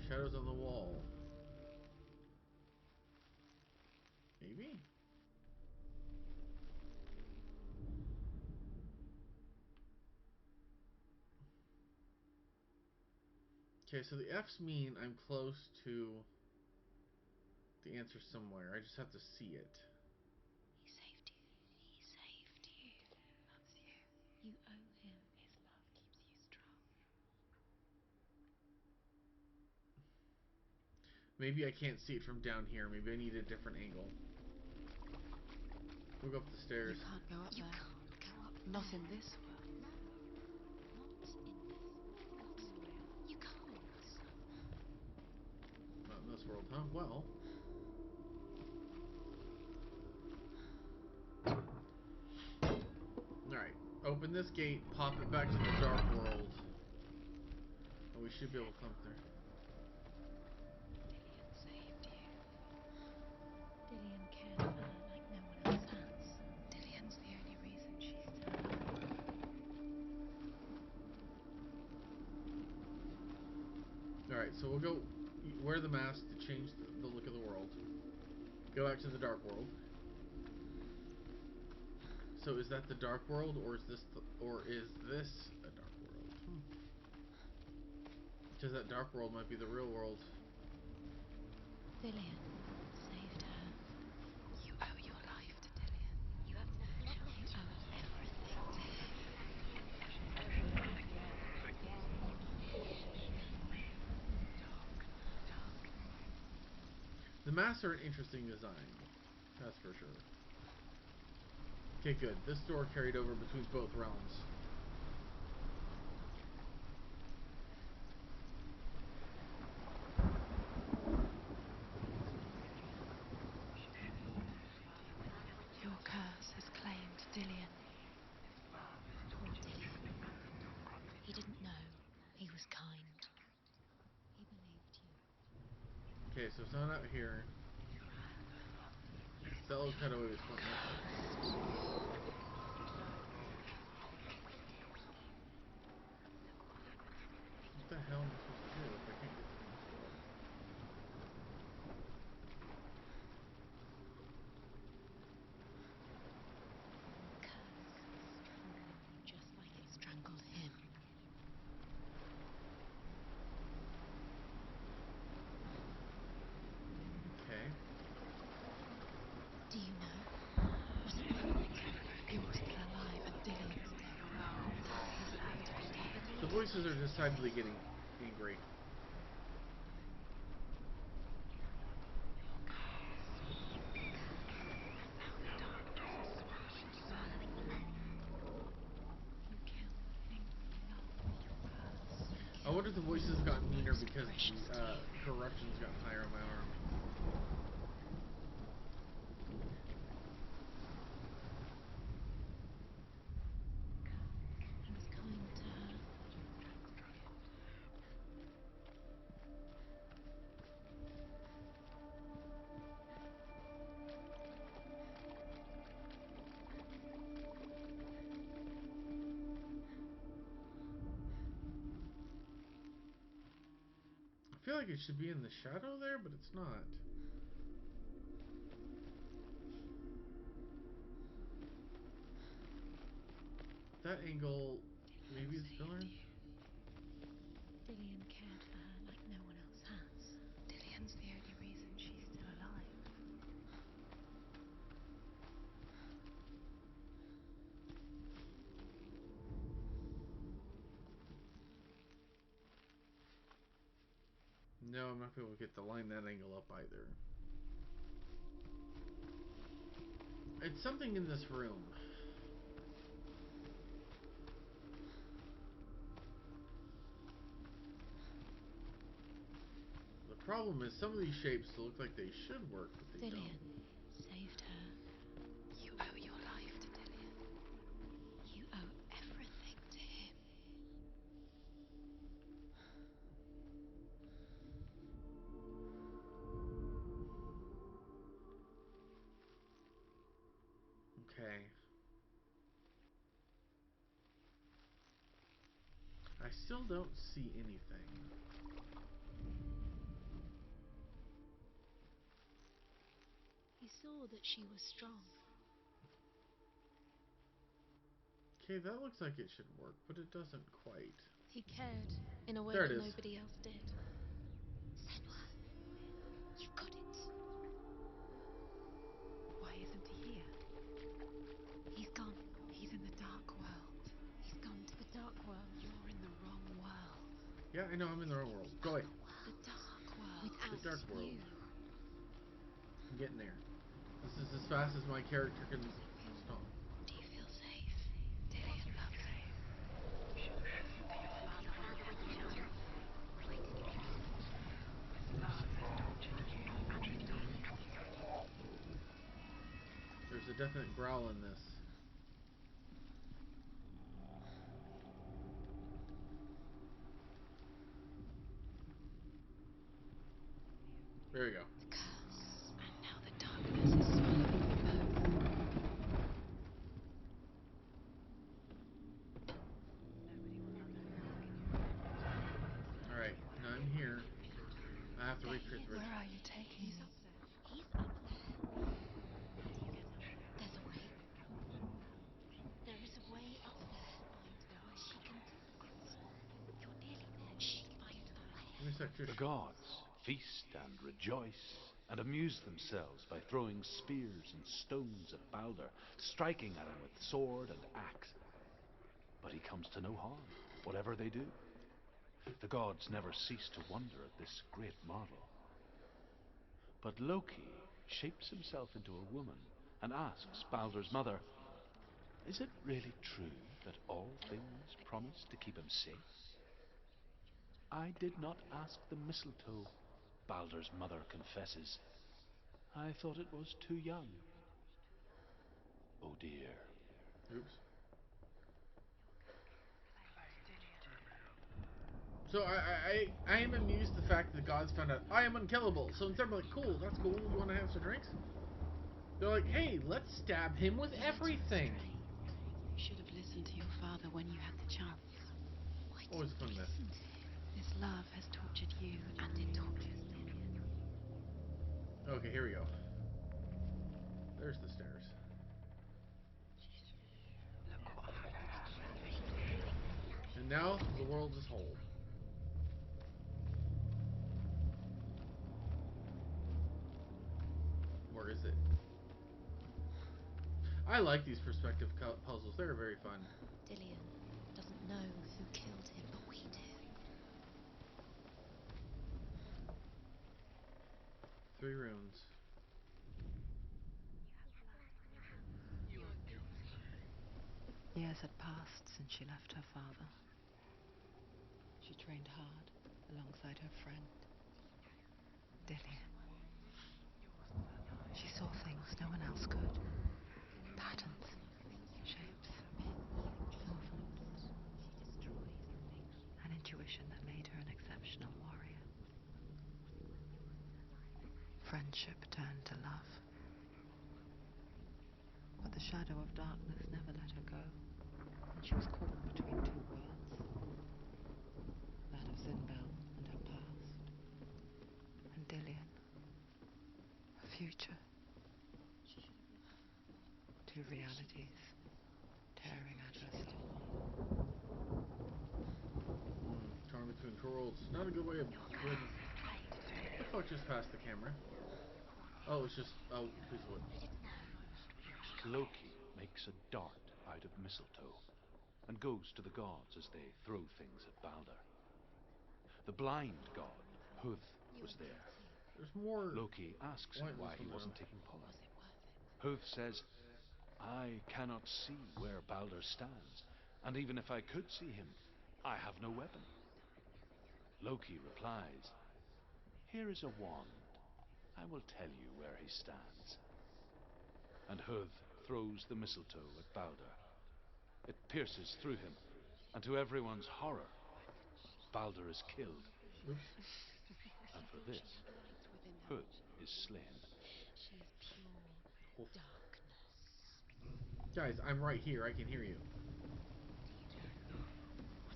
Shadows on the wall. Maybe? Okay, so the F's mean I'm close to the answer somewhere. I just have to see it. He saved you. He saved you. He loves you. You owe him. His love keeps you strong. Maybe I can't see it from down here. Maybe I need a different angle. We'll go up the stairs. You can't go up You there. can't go up Not there. in this world. No. Not in this world. You can't. Not in this world, huh? Well. Alright. Open this gate, pop it back to the dark world. And we should be able to come through. Dillion saved you. Dillion cared for her like no one else has. Dillion's the only reason she's still alive. Alright, so we'll go wear the mask to change the look of the world. Go back to the dark world. So is that the dark world, or is this a dark world? Because that dark world might be the real world. Dillion saved her. You owe your life to Dillion. You have nothing left. You owe everything to him. The masks are an interesting design. That's for sure. Okay, good. This door carried over between both realms. Your curse has claimed Dillion. Poor Dillion. He didn't know. He was kind. He believed you. Okay, so it's not out here. That little cutaway was pointing that way. What the hell am I supposed to do if I can't get to this world? The curse is strangling you just like it strangled him. Okay. Do you know? Was it like You're still alive and Dillion's still alive. He's allowed to be dead. The voices are decidedly getting angry. you kill things you love? Your curse. I wonder if the voices have gotten meaner because the corruption's gotten higher on my arm. He was kind to her. I feel like it should be in the shadow there, but it's not. That angle, maybe it's filler? Dillion cared for her like no one else has. Dillion's the only reason she's still alive. No, I'm not going to be able to get the line that angle up either. It's something in this room. The problem is some of these shapes look like they should work, but they Dillion don't. saved her. You owe your life to Dillion. You owe everything to him. Okay. I still don't see anything. He saw that she was strong. Okay, that looks like it should work, but it doesn't quite. He cared in a way There it that is. nobody else did. Senua, you've got it. Why isn't he here? He's gone. He's in the dark world. He's gone to the dark world. You're in the wrong world. Yeah, I know I'm in the wrong world. Go away. The dark world. The Without dark world. you. I'm getting there. This is as fast as my character can stomp. Do you feel safe? Dillion loves you. You should have listened to your father when you had the chance. His love has tortured you and it tortured you. There's a definite growl in this. There we go. The curse. And now the darkness is swallowing you both. Alright, now I'm here. I have to recreate the Where ritual. are you taking He's me? up there. He's up there. There's a way. There is a way up there. Find the way. She can do it. You're nearly there. She find the way. Give me a sec, The Trish. gods feast and rejoice and amuse themselves by throwing spears and stones at Balder, striking at him with sword and axe. But he comes to no harm, whatever they do. The gods never cease to wonder at this great marvel. But Loki shapes himself into a woman and asks Balder's mother, "Is it really true that all things promise to keep him safe?" "I did not ask the mistletoe," Balder's mother confesses. "I thought it was too young." Oh dear. Oops. So I am amused at the fact that the gods found out I am unkillable. So instead of like, cool, that's cool, you want to have some drinks? They're like, hey, let's stab him with everything. You should have listened to your father when you had the chance. Why Always didn't fun you myth. listen to him? This love has tortured you and it tortures Dillion. Okay, here we go. There's the stairs. Look what happens to you. And now the world is whole. Where is it? I like these perspective puzzles. They're very fun. Dillion doesn't know who killed him, but we do. 3 runes. Years had passed since she left her father. She trained hard alongside her friend, Dillion. She saw things no one else could. Patterns, shapes, movements. An intuition that made her an exceptional warrior. Friendship turned to love. But the shadow of darkness never let her go, and she was caught between 2 worlds. That of Zinbel and her past, and Dillion, her future. 2 realities, tearing at her still. Torn between 2 worlds. Not a good way of good. Oh, it just passed the camera. Oh, it's just piece of wood. Loki makes a dart out of mistletoe and goes to the gods as they throw things at Balder. The blind god, Huth, was there. There's more. Loki asks him why he wasn't taking part. Was it worth it? Huth says, "I cannot see where Balder stands, and even if I could see him, I have no weapon." Loki replies, "Here is a wand. I will tell you where he stands." And Huth throws the mistletoe at Balder. It pierces through him, and to everyone's horror, Balder is killed. Oops. And for this, Huth is slain. She is pure Oof. darkness. Guys, I'm right here. I can hear you.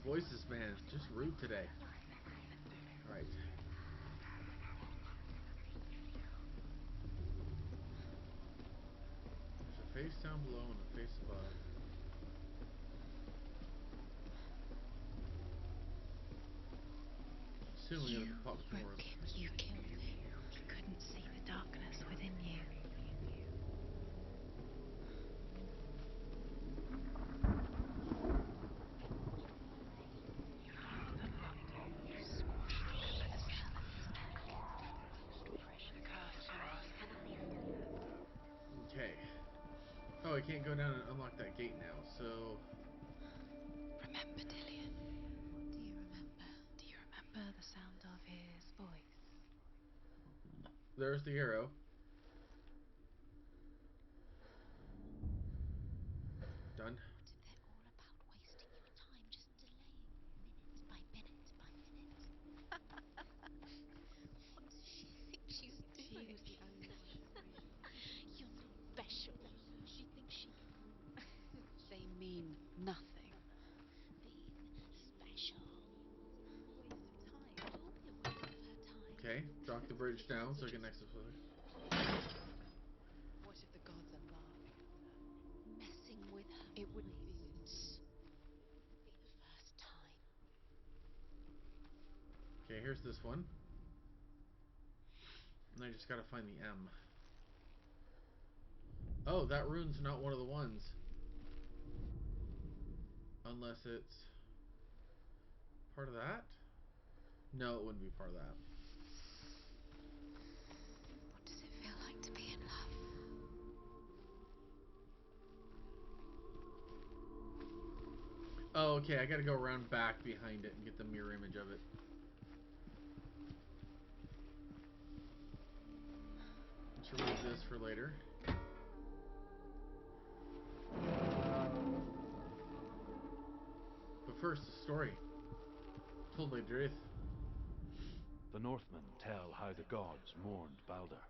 Voices, man. Just rude today. Alright. There's a face down below and a face above. Assuming You it'll pop some more. broke him. You killed him. He couldn't see the darkness within you. Okay. Oh, I can't go down and unlock that gate now, so... Remember, Dillion? What do you remember? Do you remember the sound of his voice? There's the arrow. Done. What if they're all about wasting your time, just delaying minute by minute by minute? What does she think she's doing? She was the only one free. You're not special. She thinks she can rule. They mean nothing. Being special. A waste of time. You'll be a waste of her time. Okay, drop the bridge down so I can exit further. What if the gods are laughing at her? Messing with her. It wouldn't be minds. Be the first time. Okay, here's this one. And I just gotta find the M. Oh, that rune's not one of the ones. Unless it's part of that? No, it wouldn't be part of that. What does it feel like to be in love? Oh, okay, I gotta go around back behind it and get the mirror image of it. Let's remove this for later. But first, the story. Told by Drith. The Northmen tell how the gods mourned Balder.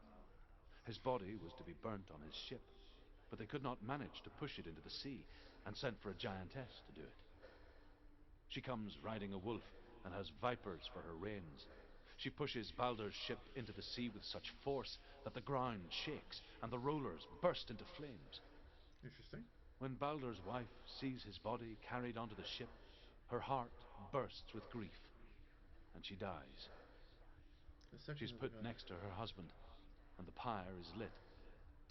His body was to be burnt on his ship, but they could not manage to push it into the sea, and sent for a giantess to do it. She comes riding a wolf and has vipers for her reins. She pushes Balder's ship into the sea with such force that the ground shakes and the rollers burst into flames. Interesting. When Balder's wife sees his body carried onto the ship, her heart bursts with grief, and she dies. She's put next to her husband, and the pyre is lit,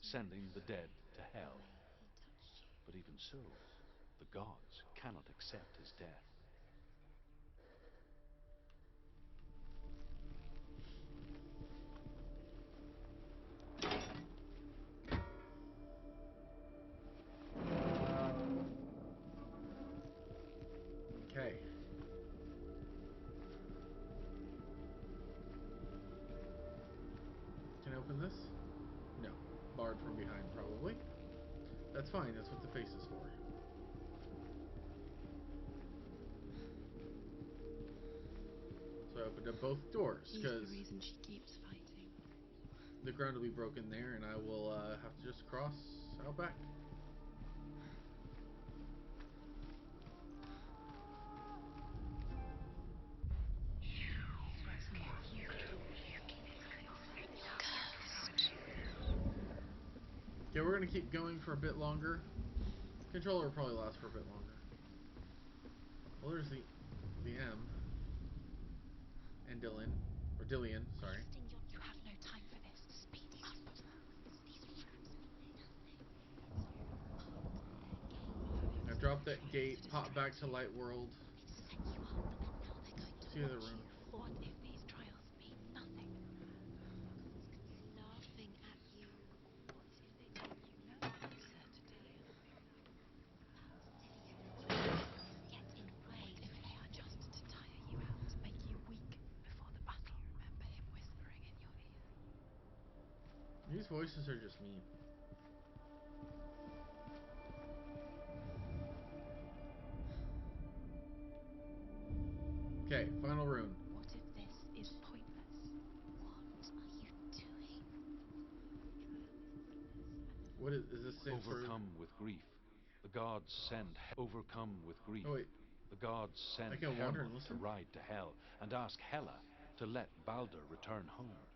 sending the dead to hell. But even so, the gods cannot accept his death. Okay. Can I open this? No. Barred from behind, probably. That's fine, that's what the face is for. So I opened up both doors, He's the because reason she keeps fighting. the ground will be broken there, and I will have to just cross out back. Okay, we're going to keep going for a bit longer. Controller will probably last for a bit longer. Well, there's the M. And Dillion. Or Dillion, sorry. You have no time for this. Speed up. These fruits mean nothing. I dropped that gate, pop back to Light World. Set you up, and now they're going to See the watch room. you. What if these trials mean nothing? Laughing at you. What if they make you nervous? Said to Dillion. Get in the way. What if they are just to tire you out, to make you weak before the battle? Remember him whispering in your ear. These voices are just mean. Okay, final rune. What if this is pointless? What are you doing? What is this same sort of... Overcome with grief, The gods send overcome with grief. Oh wait, The gods send I can wander and Hermod to listen? ride to hell and ask Hela to let Balder return home.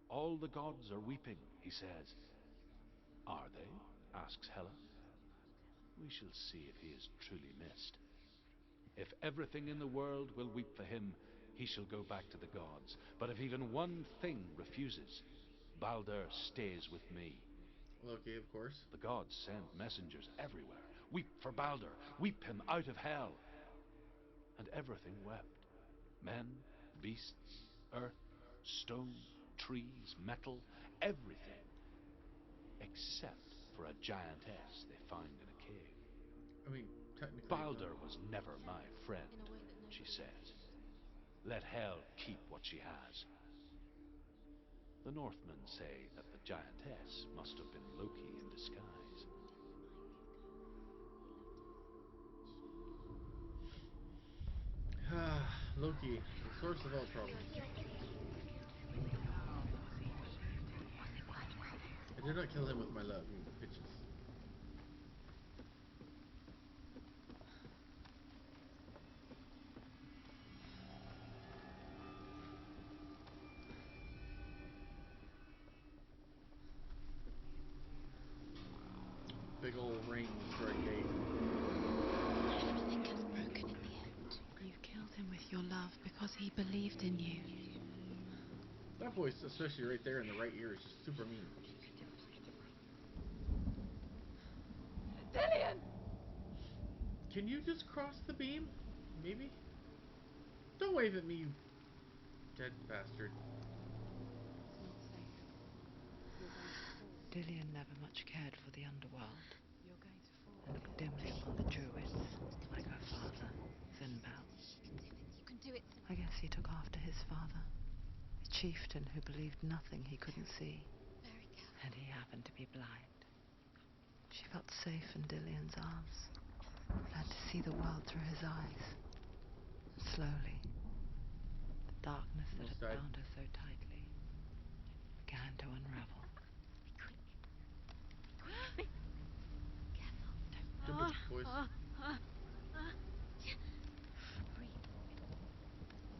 All the gods are weeping, he says. Are they? Asks Hela. We shall see if he is truly missed. If everything in the world will weep for him, he shall go back to the gods. But if even one thing refuses, Balder stays with me. Loki, of course. The gods send messengers everywhere. Weep for Balder. Weep him out of hell. And everything wept. Men, beasts, earth, stone, trees, metal, everything. Except for a giantess they find in a cave. I mean, technically. Balder was never my friend, she says. Let hell keep what she has. The Northmen say that the giantess must have been Loki in disguise. Loki, the source of all trouble. I did not kill him with my love, you bitches. Big old ring for a gate. Everything gets broken in the end. You killed him with your love because he believed in you. That voice, especially right there in the right ear, is just super mean. Dillion! Can you just cross the beam? Maybe? Don't wave at me, you dead bastard. It's not safe. You're going to fall. Dillion never much cared for the underworld. You're going to fall. And looked dimly upon the Druids, like her father, Finbal. You can do it. I guess he took after his father, a chieftain who believed nothing he couldn't see. Very careful. And he happened to be blind. She felt safe in Dillion's arms, glad to see the world through his eyes. And slowly, the darkness that Almost had died. bound her so tightly began to unravel. Jump it, boys.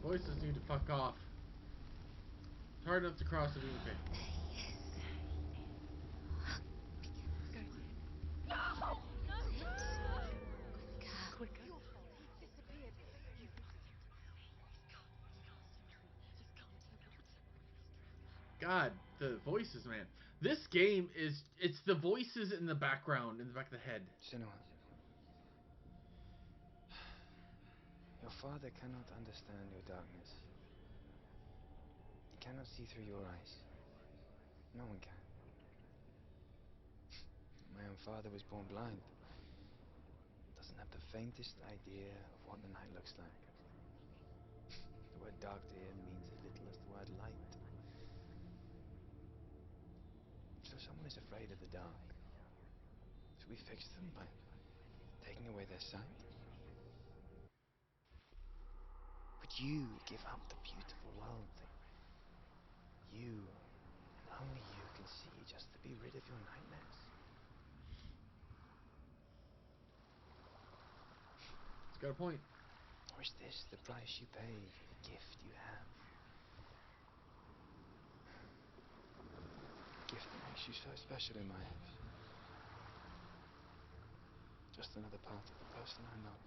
Voices need to fuck off. It's hard enough to cross a beam. Okay. Go to him. Quicker. He's disappeared. You've lost him. Just can't tell what. God, the voices, man. This game it's the voices in the background, in the back of the head. Senua, your father cannot understand your darkness. He cannot see through your eyes. No one can. My own father was born blind. Doesn't have the faintest idea of what the night looks like. The word dark to him means as little as the word light. So someone is afraid of the dark. Should we fix them by taking away their sight? Would you give up the beautiful world that you and only you can see just to be rid of your nightmares? It's got a point. Or is this the price you pay for the gift you have? The gift that makes you so special in my eyes. Just another part of the person I love.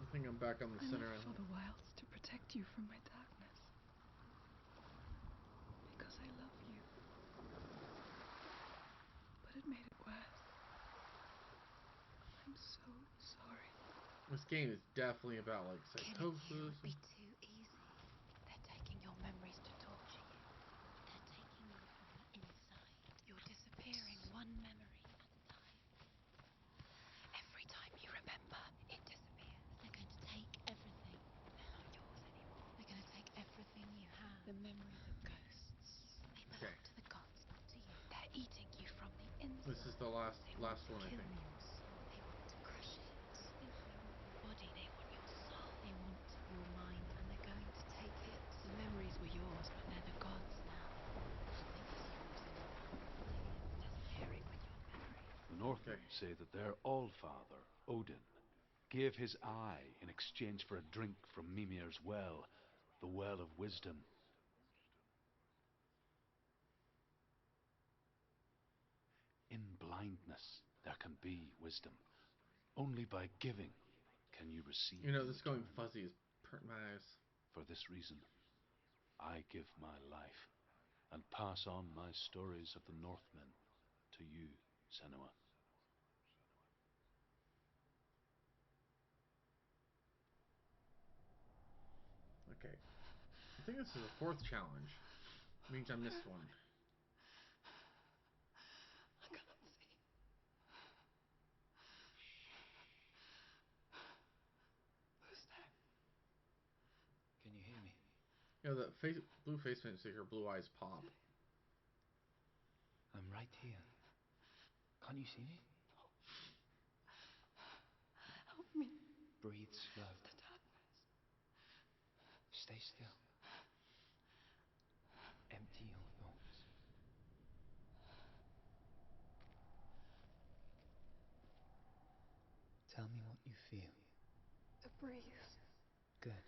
I think I'm back on the I center live for island. the wilds to protect you from my darkness. Because I love you. But it made it worse. I'm so sorry. This game is definitely about like Killing you psychosis. would be too easy. They're taking your memories to torture you. They're taking you from the inside. You're disappearing one memory at a time. Every time you remember, it disappears. They're going to take everything. They're not yours anymore. They're going to take everything you have. The memories of ghosts. They belong to the gods, not to you. They're eating you from the inside. This is the last one, I Kill think. your soul. They want to crush it. They want your body. They want your soul. They want your mind, and they're going to take it. The memories were yours, but they're the gods now. say that their all-father, Odin, gave his eye in exchange for a drink from Mimir's well, the Well of Wisdom. In blindness, there can be wisdom. Only by giving can you receive. You know, this in going return. fuzzy is hurting my eyes. For this reason, I give my life and pass on my stories of the Northmen to you, Senua. Okay. I think this is the 4th challenge. Means I missed one. I can't see. Who's there? Can you hear me? You know, the blue face paint sticker, blue eyes pop. I'm right here. Can't you see me? Help me. Breathe slow. The darkness. Stay still. Empty your thoughts. Tell me what you feel. The breeze. Good.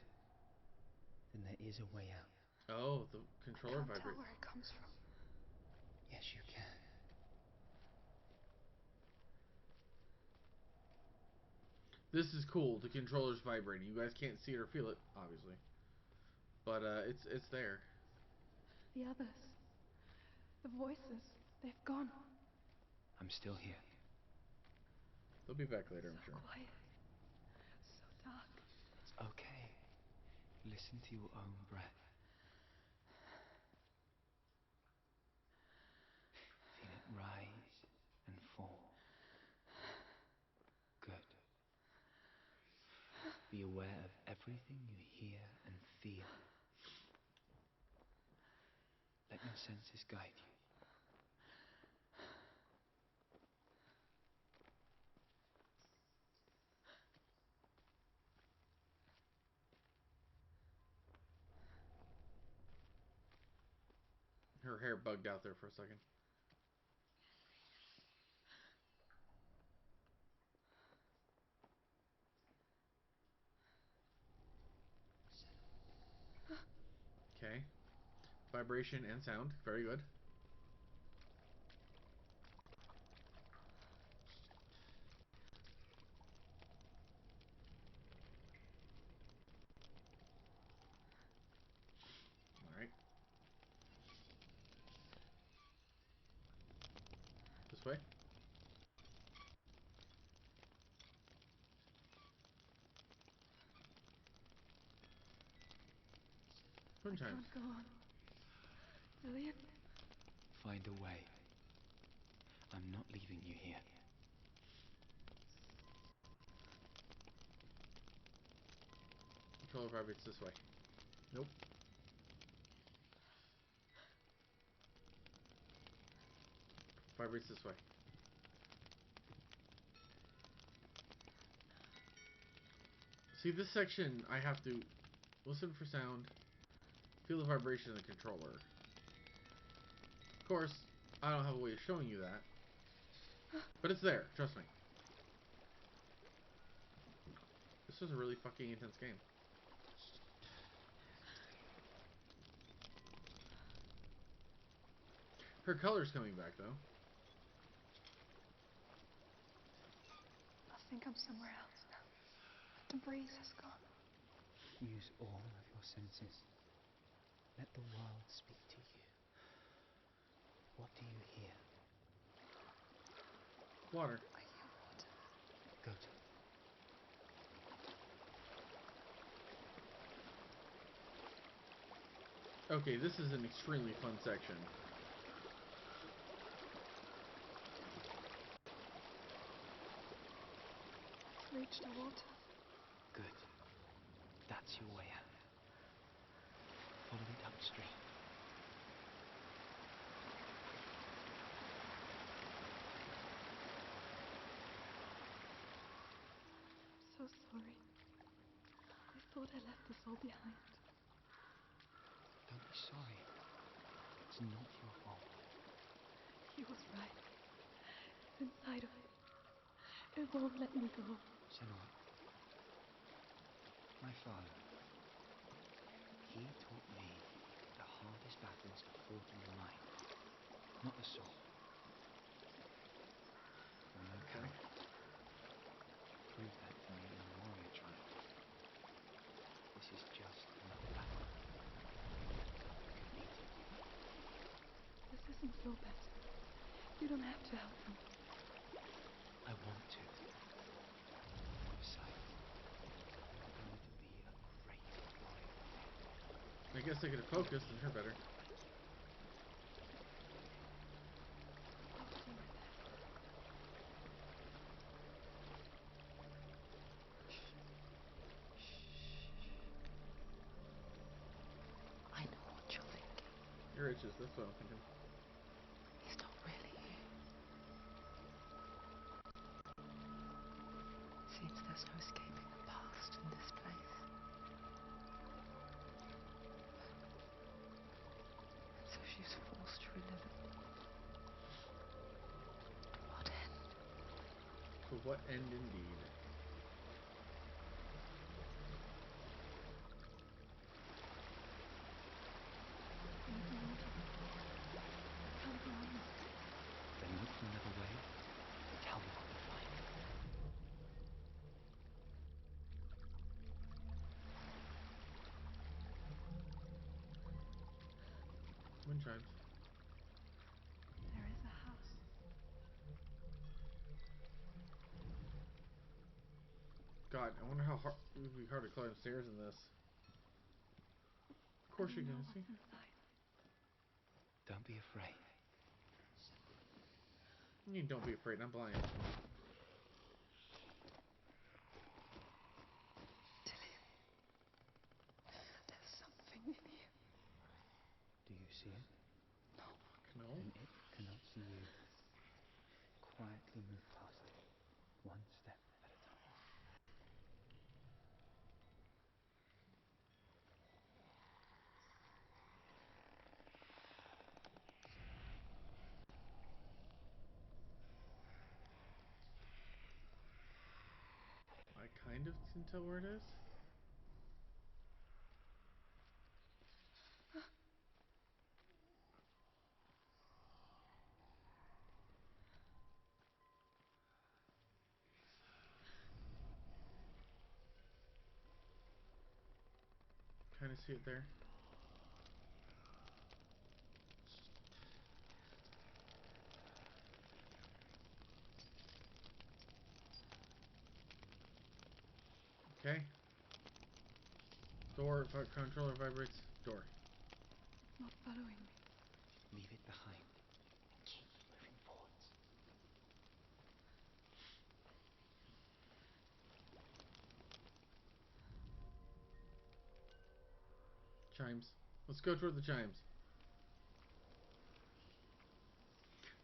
Then there is a way out. Oh, the controller I can't tell vibrates. where it comes from. Yes, you can. This is cool. The controller's vibrating. You guys can't see it or feel it, obviously. But it's there. The others. The voices. They've gone. I'm still here. They'll be back later, I'm So sure. quiet. So dark. It's okay. Listen to your own breath. Feel it rise and fall. Good. Be aware of everything you hear and feel. Let your senses guide you. Her hair bugged out there for a second. Okay. Vibration and sound. Very good. Alright. This way. Fun I times. can't go on. Dillion? Find a way. I'm not leaving you here. Controller vibrates this way. Nope. Vibrates this way. See, this section, I have to listen for sound, feel the vibration of the controller. Of course, I don't have a way of showing you that. But it's there, trust me. This was a really fucking intense game. Her color's coming back, though. I think I'm somewhere else now. The breeze has gone. Use all of your senses. Let the world speak to you. What do you hear? Water. I hear water. Good. Okay, this is an extremely fun section. Reach the water. Good. That's your way out. Follow it upstream. So sorry. I thought I left this all behind. Don't be sorry. It's not your fault. He was right. It's inside of me. It won't let me go. Senua, my father, he taught me the hardest battles are fought in the mind, not the soul. I'm no coward. Prove that to me in the warrior trial. This is just another battle. This isn't your bet. You don't have to help me. I want to. Besides, I'm going to be a great warrior. I guess I could have focused and her better. I know what you're thinking. Your itches, that's what I'm thinking. He's not really here. Seems there's no escaping the past in this place. And so she's forced to relive it. To what end? To what end, indeed? Then look for another way. Tell me what you find. Wind chimes. There is a house. God, I wonder how hard it would be hard to climb stairs in this. Of course I you're know gonna what's see. inside. Don't be afraid. You don't be afraid, I'm blind. Dillion, there's something in you. Do you see it? No. No. Then it cannot see you. Quietly move past it, one step at a time. I kind of can tell where it is. Kind of see it there. Okay. Door, controller vibrates. Door. It's not following me. Leave it behind. Keep moving forwards. Chimes. Let's go toward the chimes.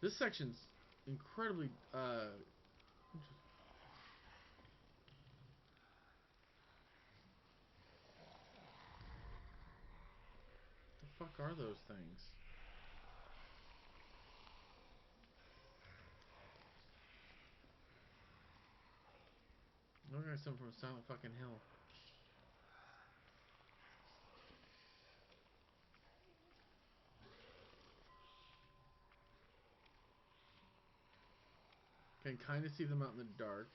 This section's incredibly the fuck are those things? Look like something from Silent fucking Hill. Can kind of see them out in the dark.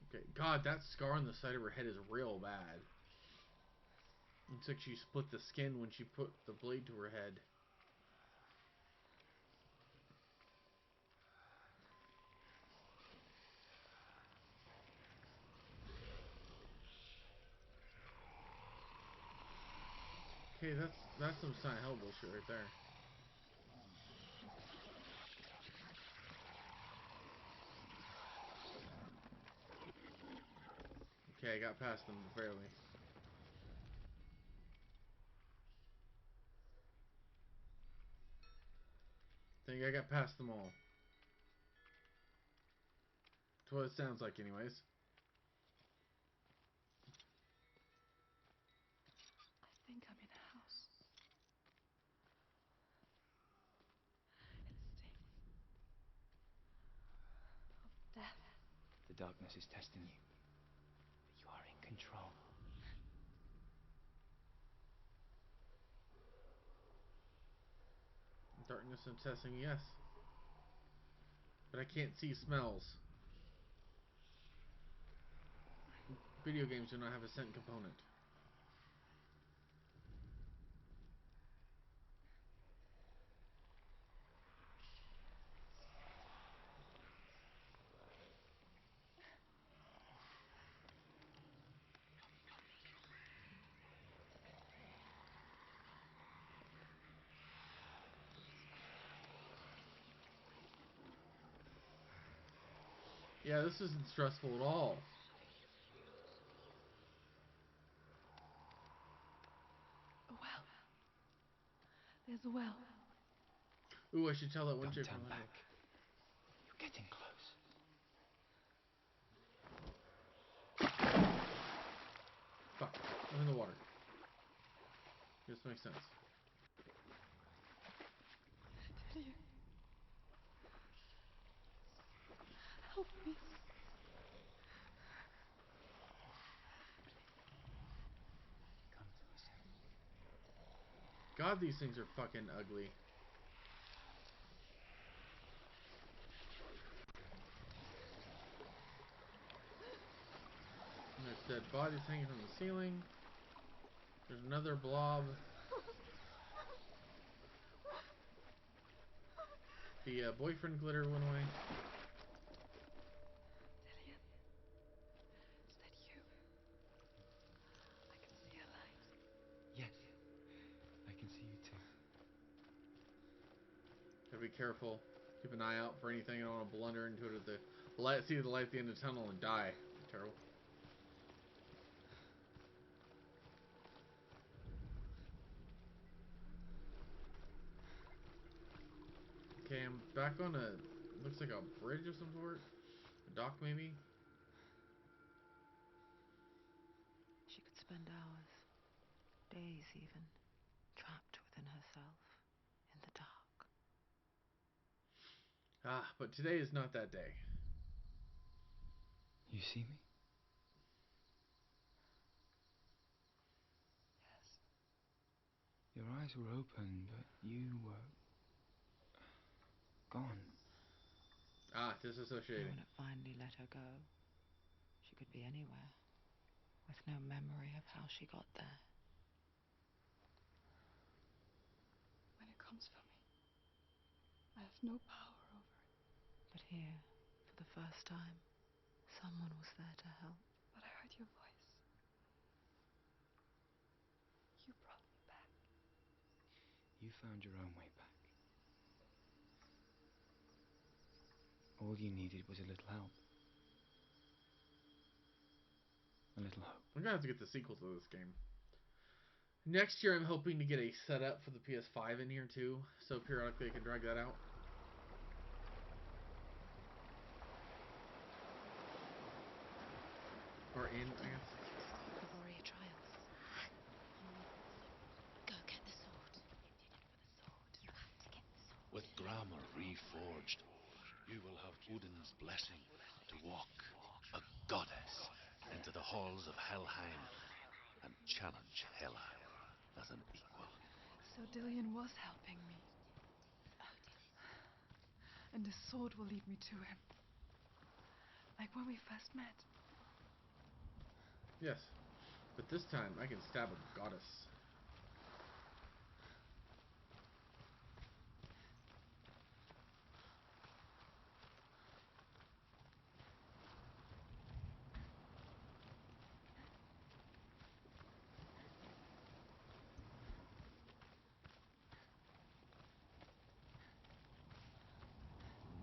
Okay, God, that scar on the side of her head is real bad. Looks like she split the skin when she put the blade to her head. Okay, that's some Silent Hill bullshit right there. Okay, I got past them barely. Think I got past them all. That's what it sounds like anyways. darkness is testing you. But you are in control. Darkness and testing, yes. But I can't see smells. Video games do not have a scent component. Yeah, this isn't stressful at all. A well. There's a well. Ooh, I should tell that one Don't chick turn from back. You're getting close. Fuck, I'm in the water. This makes sense. Dillion. Help me. Come closer. God, these things are fucking ugly. And there's dead bodies hanging from the ceiling. There's another blob. The boyfriend glitter went away. Dillion. Is that you? I can see a light. Yes. I can see you too. Gotta be careful. Keep an eye out for anything. I don't want to blunder into it at the light. See the light at the end of the tunnel and die. Terrible. Okay, I'm back on a, looks like a bridge of some sort. A dock, maybe? She could spend hours, days even, trapped within herself, in the dark. Ah, but today is not that day. You see me? Yes. Your eyes were open, but you were gone. Ah, And disassociating. when it finally let her go, she could be anywhere, with no memory of how she got there. When it comes for me, I have no power over it. But here, for the first time, someone was there to help. But I heard your voice. You brought me back. You found your own way back. All you needed was a little help. A little hope. I'm gonna have to get the sequel to this game. Next year, I'm hoping to get a setup for the PS5 in here too, so periodically I can drag that out. Or in, I guess. The warrior trials. Go get the sword. You have to get the sword. With grammar reforged, you will have Odin's blessing to walk, a goddess, into the halls of Helheim and challenge Hela as an equal. So Dillion was helping me. And the sword will lead me to him. Like when we first met. Yes. But this time, I can stab a goddess.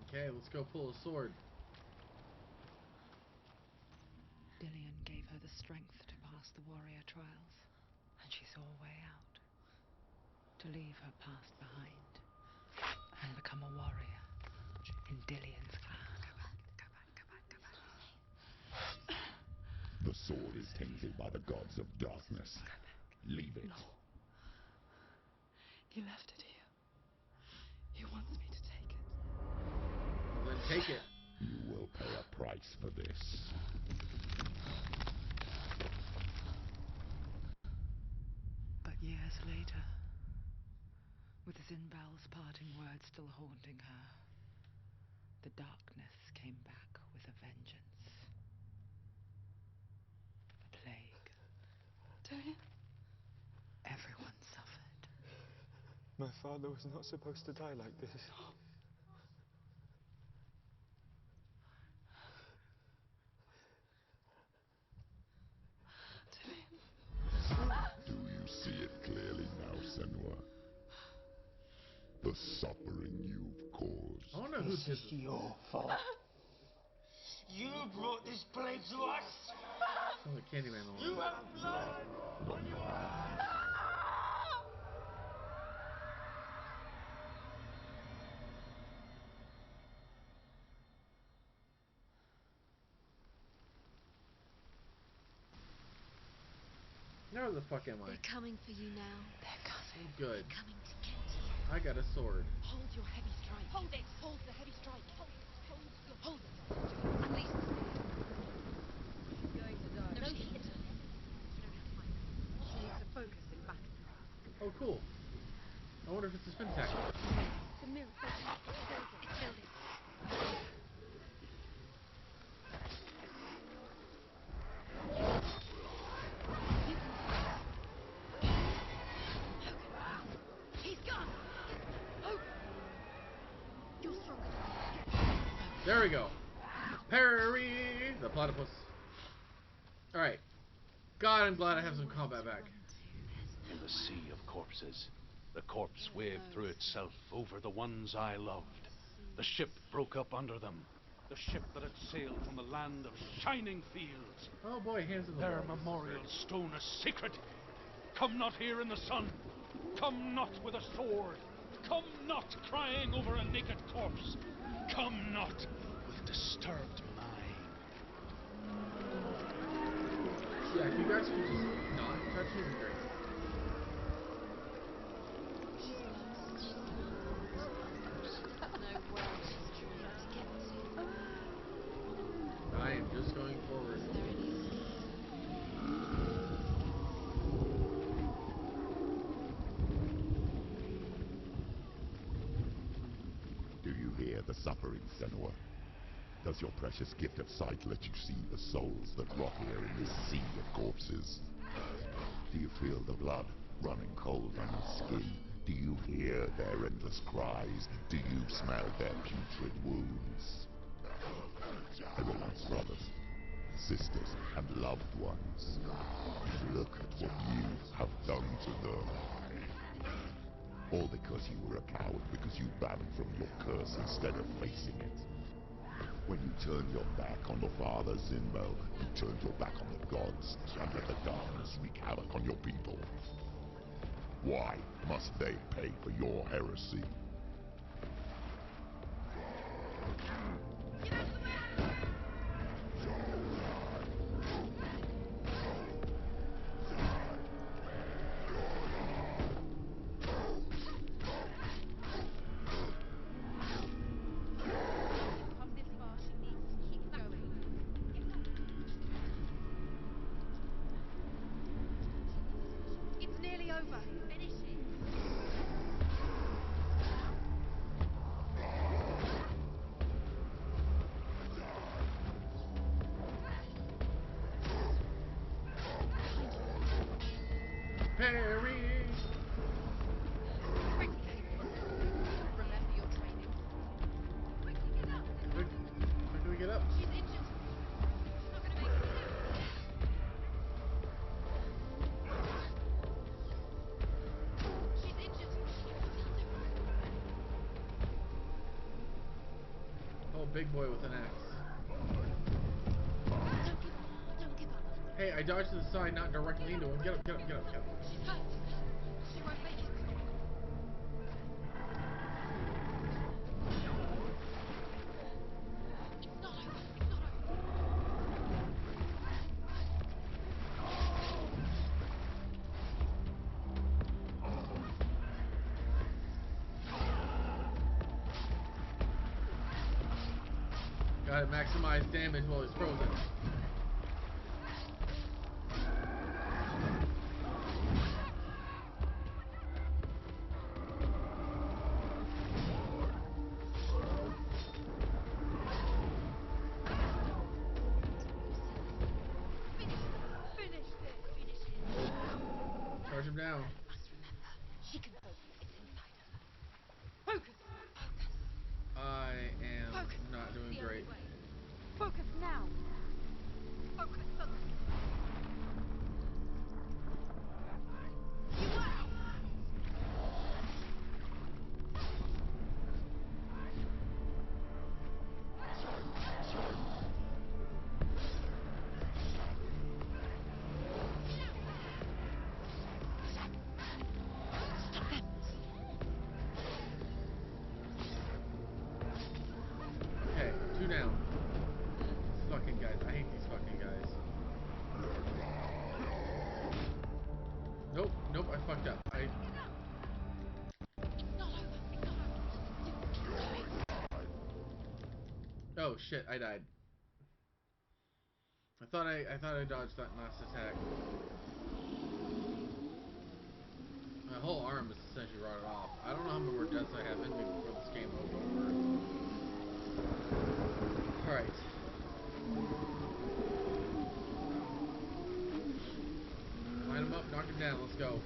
Okay, let's go pull a sword. Dillion gave her the strength to pass the warrior trials, and she saw a way out. To leave her past behind, and become a warrior in Dillion's clan. Go back. The sword is tainted by the gods of darkness. Leave it. No. He left it here. He wants me to take it. Then take it. You will pay a price for this. But years later, with Zinbal's parting words still haunting her, the darkness came back with a vengeance. The plague. Dillion? Everyone suffered. My father was not supposed to die like this. Do you see it clearly now, Senua? The suffering you've caused. I wonder who This this is your fault. You brought this plague to us. Sounds like Candyman. You have blood on your hands. Where the fuck am I? They're coming for you now. They're coming. Good. They're coming to get you. I got a sword. Hold your heavy strike. Hold it. Hold the heavy strike. Hold it. Unleash the spear. She's going to die. No, she isn't. You don't have time. She needs to focus in battle. Oh, cool. I wonder if it's a spin tactic. The mill. It's building. He's gone. Oh. You're stronger. There we go. Parry the platypus. Alright. God, I'm glad I have some combat back. In the sea of corpses, the corpse waved through itself over the ones I loved. The ship broke up under them. The ship that had sailed from the land of shining fields. Oh boy, hands in the Their wall. memorial stone is sacred. Come not here in the sun. Come not with a sword. Come not crying over a naked corpse. Come not with disturbed mind. Yeah, if you guys could just not touch me, it'd be great. No where she's trying to get to. I am just going forward. Is there any escape? Do you hear the suffering, Senua? Does your precious gift of sight let you see the souls that rot here in this sea of corpses? Do you feel the blood running cold on your skin? Do you hear their endless cries? Do you smell their putrid wounds? They were once brothers, sisters, and loved ones. Look at what you have done to them. All because you were a coward, because you ran from your curse instead of facing it. When you turned your back on the Father Zinbo, you turned your back on the gods and let the darkness wreak havoc on your people. Why must they pay for your heresy? Come this far, she needs to keep going. It's nearly over. Finish it. Parry! Quickly. Remember your training. Quickly get up. Quickly get up. She's injured. She's not going to make it through. She's injured. Oh, big boy with an axe. Don't give up. Hey, I dodged to the side, not directly into him. Get up, get up, get up, get up. She's hurt. She won't make it. It's not over. It's not over. Gotta maximize damage while he's frozen. Charge him down. Must remember, she can focus. It's inside her. Focus! Focus. I am Focus. not doing The great. only way. Focus now. Focus, focus. You out! Okay, 2 down. These fucking guys. I hate these fucking guys. Nope, nope, I fucked up. It's not over. It's not over. Just keep going. Oh shit, I died. I thought I dodged that last attack. My whole arm is essentially rotted off. I don't know how many more deaths I have in me before this game is over. Alright. Line him up, knock him down, let's go.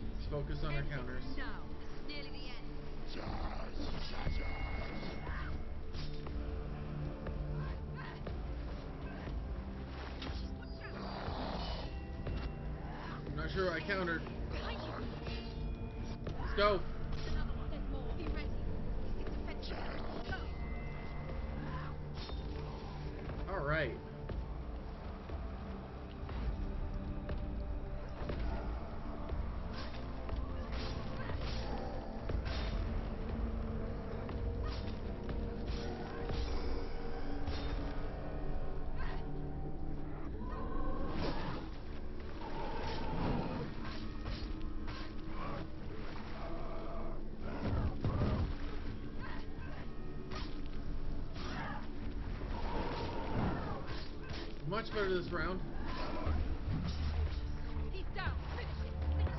Let's focus on our counters. No, this is nearly the end. I'm not sure I countered. Behind you. Let's go. Another one. There's more. Be ready. It's defensive. Go. Alright. Much better this round. He's down. Finish it. Finish it.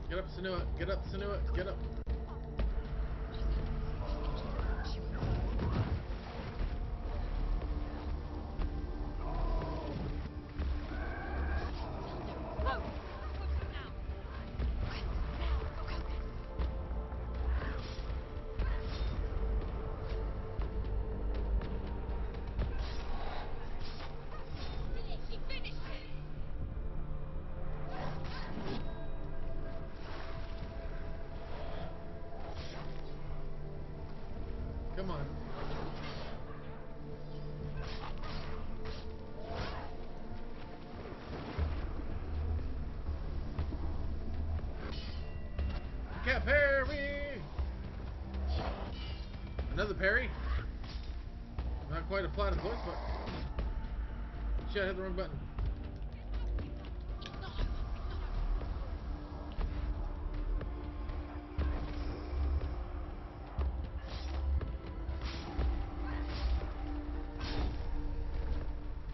Get up, Senua. Get up, Senua. Get up. Whoa. Focus now. Okay. Now. Focus. He finished it. Come on. Can't parry! Another parry? Not quite a platypus, but... Shit, I hit the wrong button.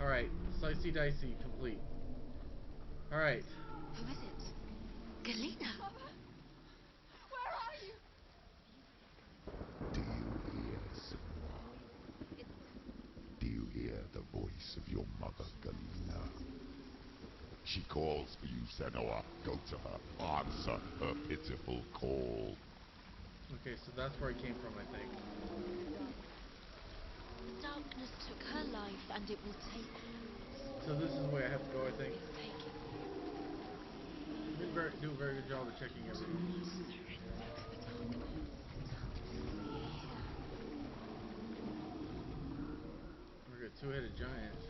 Alright, slicey dicey complete. Alright. Who is it? Galena. Where are you? Do you hear, Senua? Do you hear the voice of your mother, Galena? She calls for you, Senua. Go to her. Answer her pitiful call. Okay, so that's where it came from, I think. The darkness took her life, and it will take yours. So this is the way I have to go, I think. It's taking You do a very good job of checking everything. the darkness. The darkness is here. We're a two-headed giant.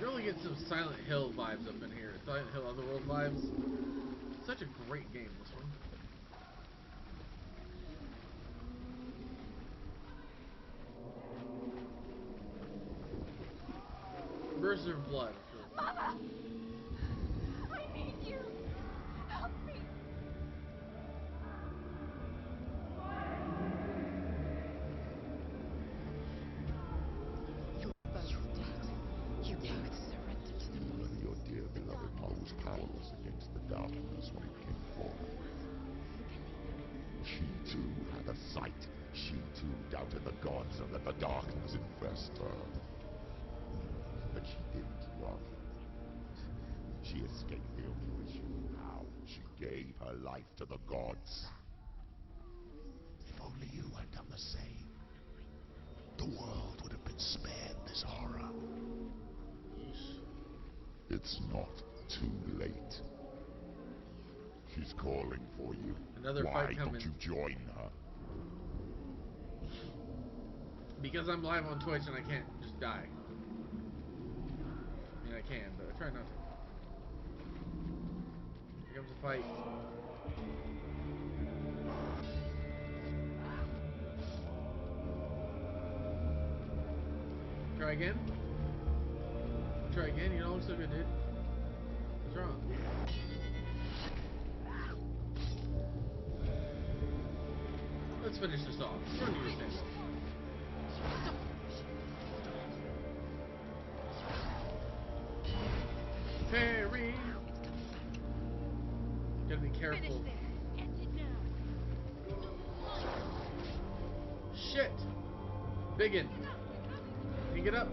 Really get some Silent Hill vibes up in here. Silent Hill Otherworld vibes. Such a great game, this one. Verses of Blood. Mother! I need you! Help me! You're both dead. You both surrendered to the Even your dear beloved mother was powerless against the darkness when it came for her. She too had a sight. She too doubted the gods and let the darkness infest her. But she didn't run. She escaped the only way she knew how. She gave her life to the gods. If only you had done the same, the world would have been spared this horror. It's not too late. She's calling for you. Another Why fight coming. don't you join her? Because I'm live on Twitch and I can't just die. I mean, I can, but I try not to. Here comes a fight. Try again? Try again? You don't look so good, dude. What's wrong? Let's finish this off. Run to your stand. Parry! Gotta be careful. Shit! Biggin! Can you get up?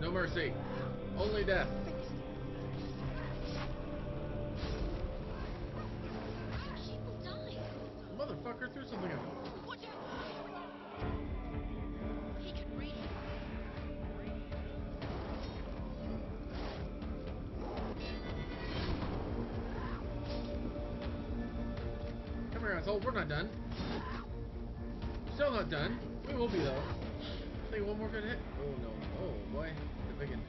No mercy. Only death. Motherfucker threw something at me. He can read. Come here, asshole. We're not done. Still not done. We will be, though. I think one more good hit. Oh, no. Oh, boy. The biggin.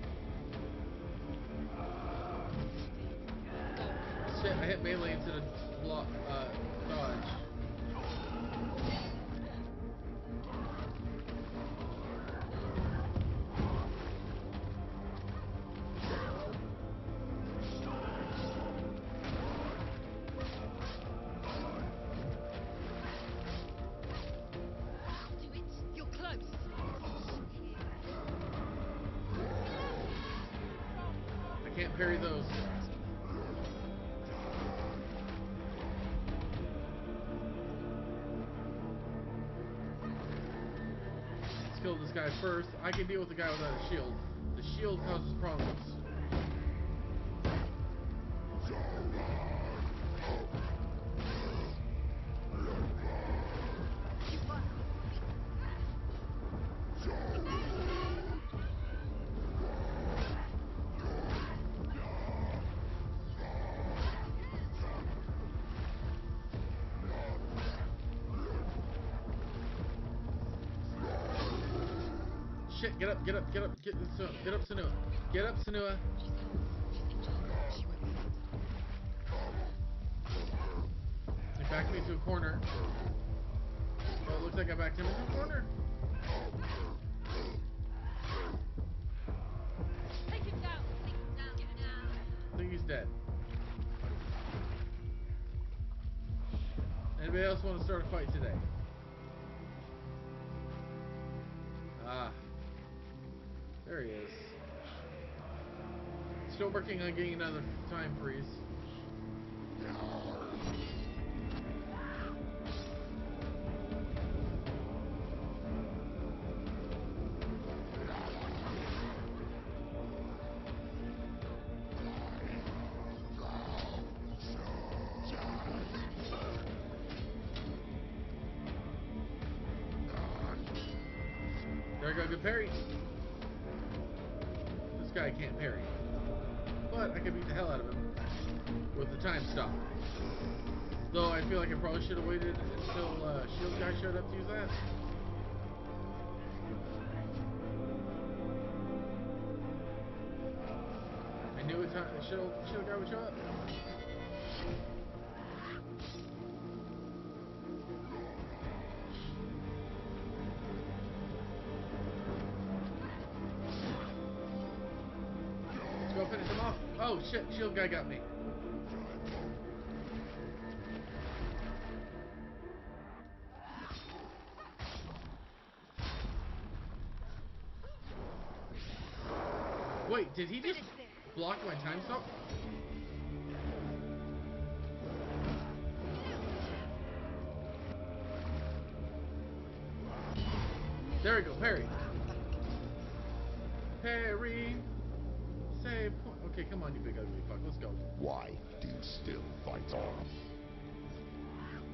Shit, I hit melee instead of block, dodge. You're close. I can't parry those. Let's kill this guy first. I can deal with the guy without a shield. The shield causes problems. Shit, get up, get up, get up, get up, Senua. Get up, Senua. He backed me into a corner. Oh, it looks like I backed him into a corner. Take him down. Take him down. Get him down. I think he's dead. Anybody else want to start a fight today? Ah. There he is. Still working on getting another time freeze. There I go, good parry. This guy can't parry. I could beat the hell out of him with the time stop. Though I feel like I probably should have waited until Shield Guy showed up to use that. I knew the Shield Guy would show up. Let's go finish him off. Oh shit, Shield Guy got me. Wait, did he just block my time stop? There we go, parry. Parry. Save point. Okay, come on, you big ugly fuck. Let's go. Why do you still fight on?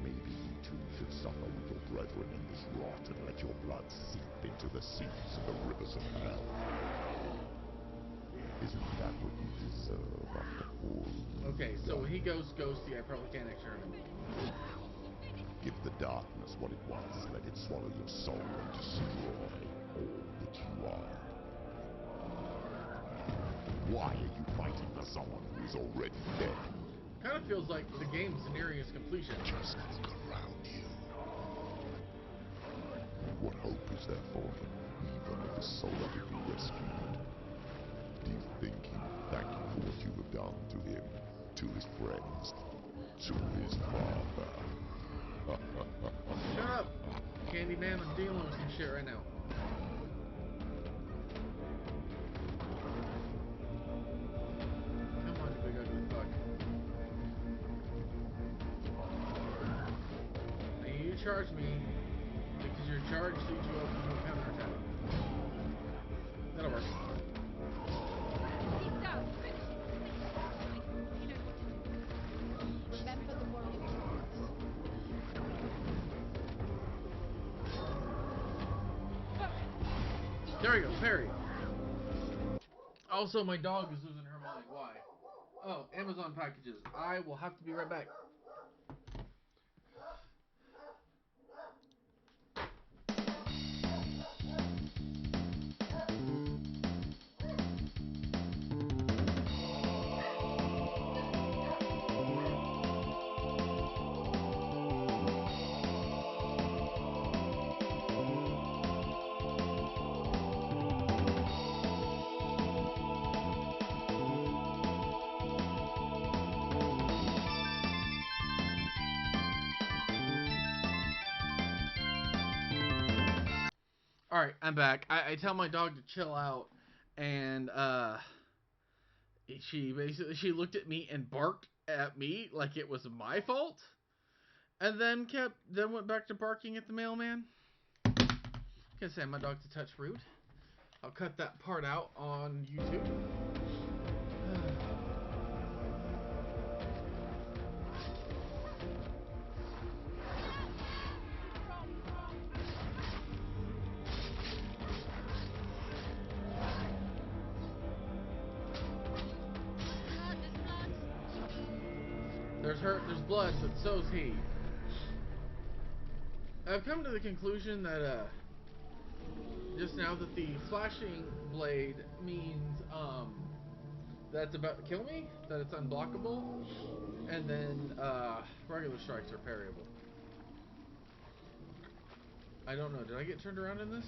Maybe you too should suffer with your brethren in this rot and let your blood seep into the seas of the rivers of hell. Isn't that what you deserve after all? Okay, so when he goes ghosty, I probably can't turn him. Give the darkness what it wants. Let it swallow your soul and destroy all that you are. Why are you fighting for someone who is already dead? Kind of feels like the game's nearing its completion. Just look around you. What hope is there for him, even if his soul ever be rescued? Do you think he will thank you for what you have done to him, to his friends, to his father? Shut up, Candyman. I'm dealing with some shit right now. Come on, you big ugly fuck. And you charge me because your charge leads you up to a counterattack. That'll work. He's down. Finish him. You know what to do. Remember the warrior trance. There we go, parry. Also, my dog is losing her mind. Why? Oh, Amazon packages. I will have to be right back. Alright, I'm back. I tell my dog to chill out, and she looked at me and barked at me like it was my fault, and then went back to barking at the mailman. Can't say my dog's a touch rude. I'll cut that part out on YouTube. There's blood, but so's he. I've come to the conclusion that just now that the flashing blade means that it's about to kill me, that it's unblockable, and then regular strikes are parryable. I don't know. Did I get turned around in this?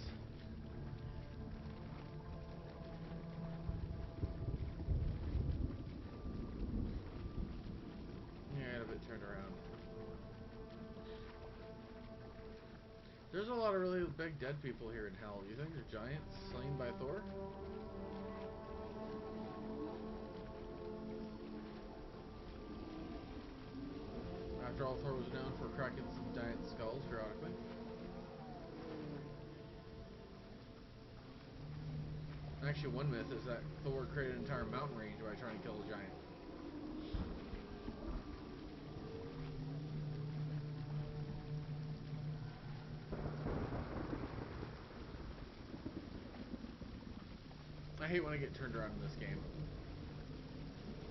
Yeah, I got a bit turned around. There's a lot of really big dead people here in hell. Do you think they're giants slain by Thor? After all, Thor was known for cracking some giant skulls periodically. Actually, one myth is that Thor created an entire mountain range by trying to kill a giant. I hate when I get turned around in this game.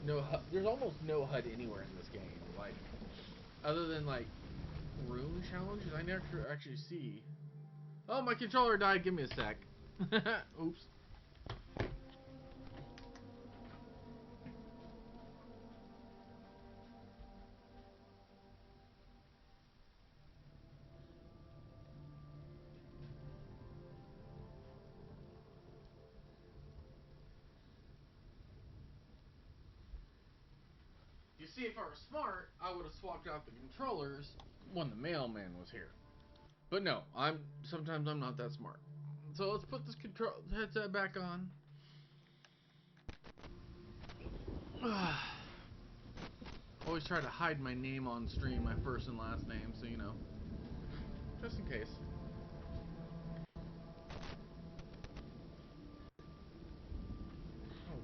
no HUD. There's almost no HUD anywhere in this game. Like, other than like room challenges, I never actually see. Oh, my controller died. Give me a sec. Oops. You see, if I were smart, I would have swapped out the controllers when the mailman was here. But no, sometimes I'm not that smart. So let's put this headset back on. Always try to hide my name on stream, my first and last name, so you know, just in case.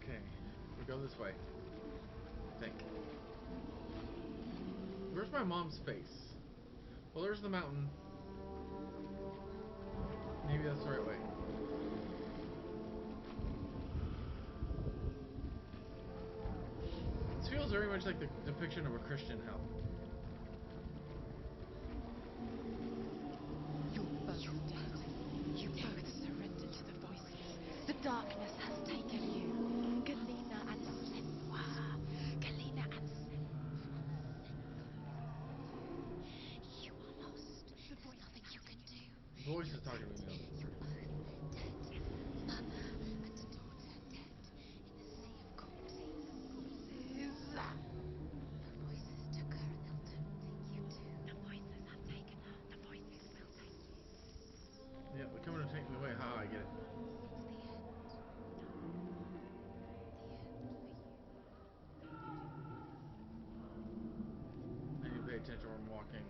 Okay, we go this way. I think. Where's my mom's face? Well, there's the mountain. Maybe that's the right way. This feels very much like the depiction of a Christian hell. You're both dead. You both surrendered to the voices. The darkness has taken you. Galina and Senua. Galina and Senua. You are lost. There's nothing you can do. The voice is talking to me on this. You're both dead. Mother and daughter dead in the sea of corpses. The voices took her and they'll take you too. The voices have taken her. The voices will take you. Yeah, they're coming to take me away. Haha, I get it. It's the end. I need to pay attention when I'm walking.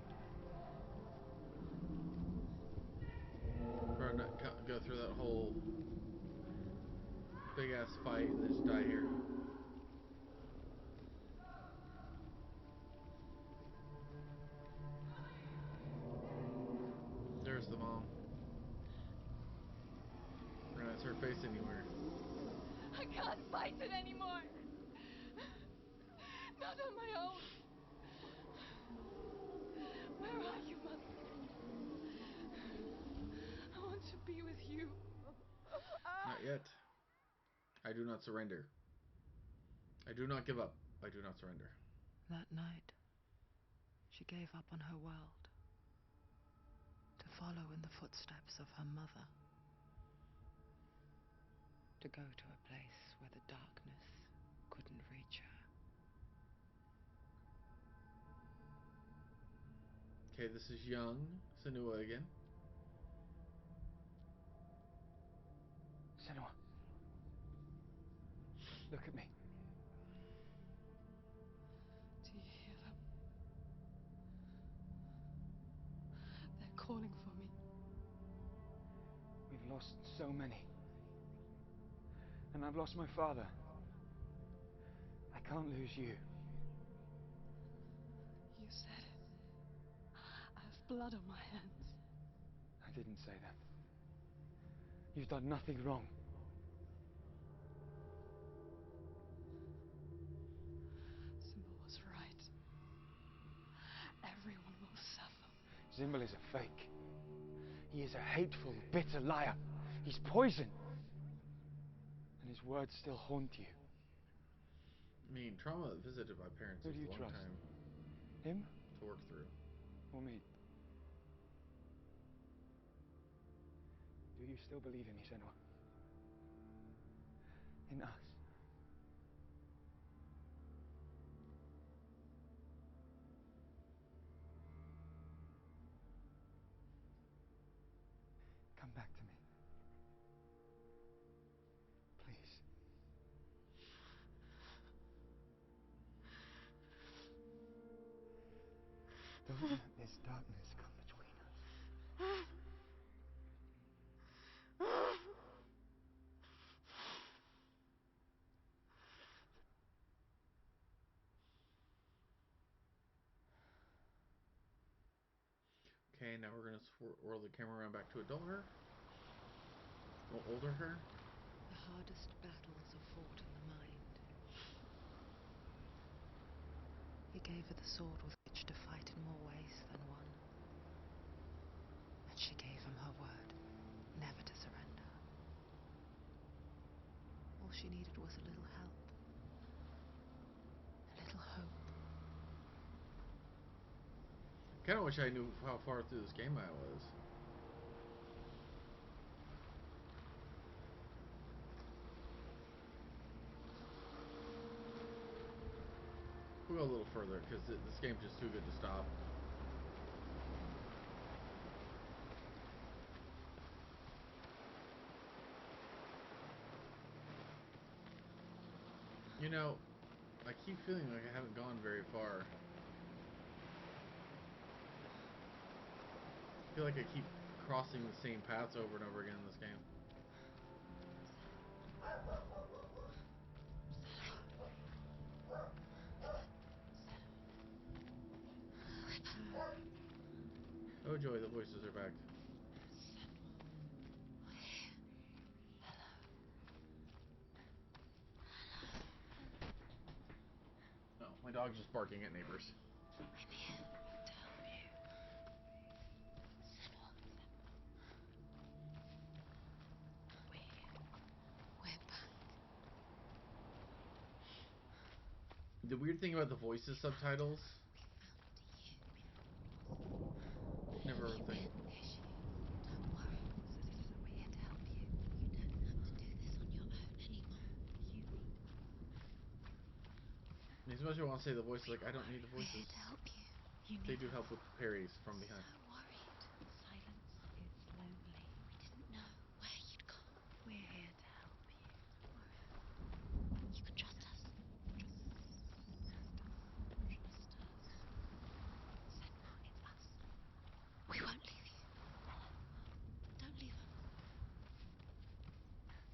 Or not go through that whole big ass fight and just die here. There's the mom. That's her face anywhere. I can't fight it anymore. Not on my own. Where are you, Mother? I want to be with you. Not yet. I do not surrender. I do not give up. I do not surrender. That night, she gave up on her world to follow in the footsteps of her mother, to go to a place where the darkness couldn't reach her. Okay, this is young Senua again. Senua. Look at me. Do you hear them? They're calling for me. We've lost so many. And I've lost my father. I can't lose you. You said it. I have blood on my hands. I didn't say that. You've done nothing wrong. Symbol was right. Everyone will suffer. Symbol is a fake. He is a hateful, bitter liar. He's poison. And his words still haunt you. I mean, trauma visited my parents Who is do you a long trust? time Him to work through. or me? Do you still believe in me, Senua? In us? Come back to me. Please. Don't let this darkness come between us. Okay, now we're going to whirl the camera around back to adult her. Well, older her. The hardest battles are fought in the mind. gave her the sword with which to fight in more ways than one. And she gave him her word, never to surrender. All she needed was a little help. A little hope. Kind of wish I knew how far through this game I was. We'll go a little further because this game's just too good to stop. You know, I keep feeling like I haven't gone very far. I feel like I keep crossing the same paths over and over again in this game. Oh joy, the voices are back. Oh, my dog's just barking at neighbors. I'm here to help you. Senua. We're back. The weird thing about the voices subtitles. Never a thing. Don't worry. We're here to help you. You don't have to do this on your own anymore. As much as I want to say the voices, like I don't need the We're voices. here to help you. They do help with parries from behind. So worried. Silence is lonely. We didn't know where you'd gone. We're here to help you. Don't worry. You can trust us. Trust us. Senua, it's us. We won't leave you. Don't leave us.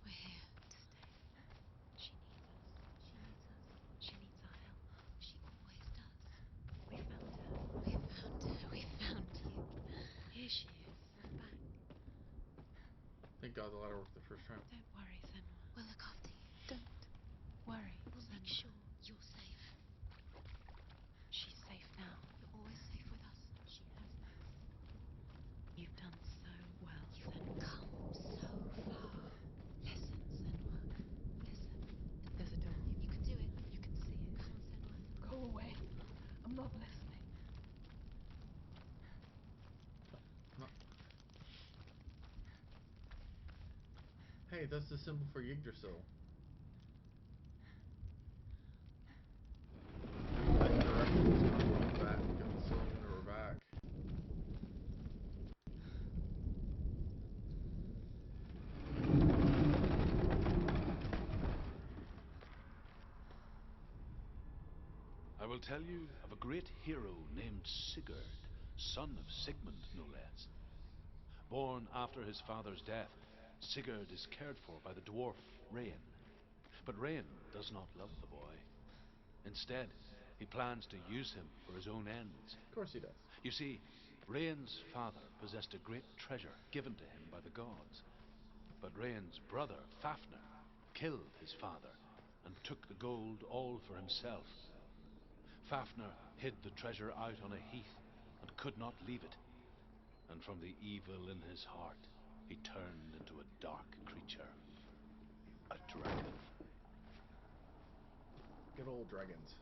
We're here to stay. She needs us. She needs us. She needs our help. She always does. We found her. We found her. We found you. Here she is. We're back. Thank God the ladder worked the first time. Don't worry, Senua. We'll look after you. Don't worry. We'll make sure you're safe. She's safe now. You're always safe with us. She has us. You've done so well. You've come so far. Listen, Senua. Listen. There's a door. You can do it. You can see it. Come on, Senua. Go away. I'm not listening. No. Hey, that's the symbol for Yggdrasil. That interruption is going back because it's showing that we're back. I will tell you of a great hero named Sigurd, son of Sigmund, no less. Born after his father's death, Sigurd is cared for by the dwarf Rain. But Rain does not love the boy. Instead, he plans to use him for his own ends. Of course he does. You see, Rain's father possessed a great treasure given to him by the gods. But Rain's brother, Fafnir, killed his father and took the gold all for himself. Fafnir hid the treasure out on a heath and could not leave it. And from the evil in his heart, he turned into a dark creature. A dragon. Good old dragons.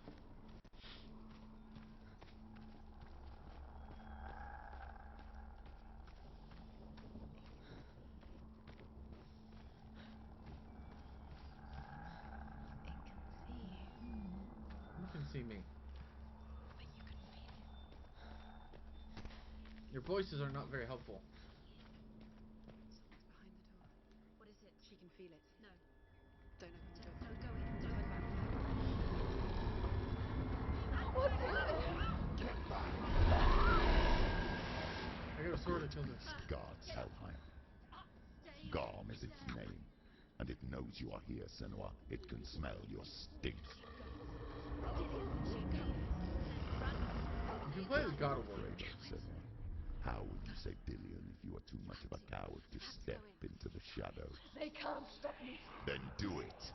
It can see you. You can see me. But you can feel it. Your voices are not very helpful. Someone's behind the door. What is it? She can feel it. No. Don't open the door. No, go in. Don't Turn back. Get back! I got a sword that kills her. Beast guards Helheim. Garm is its name, and it knows you are here, Senua. It can smell your stink. You can play as God of War. Afraid of Senua. How would you say Dillion if you are too much of a coward to step into the shadows? They can't stop me. Then do it!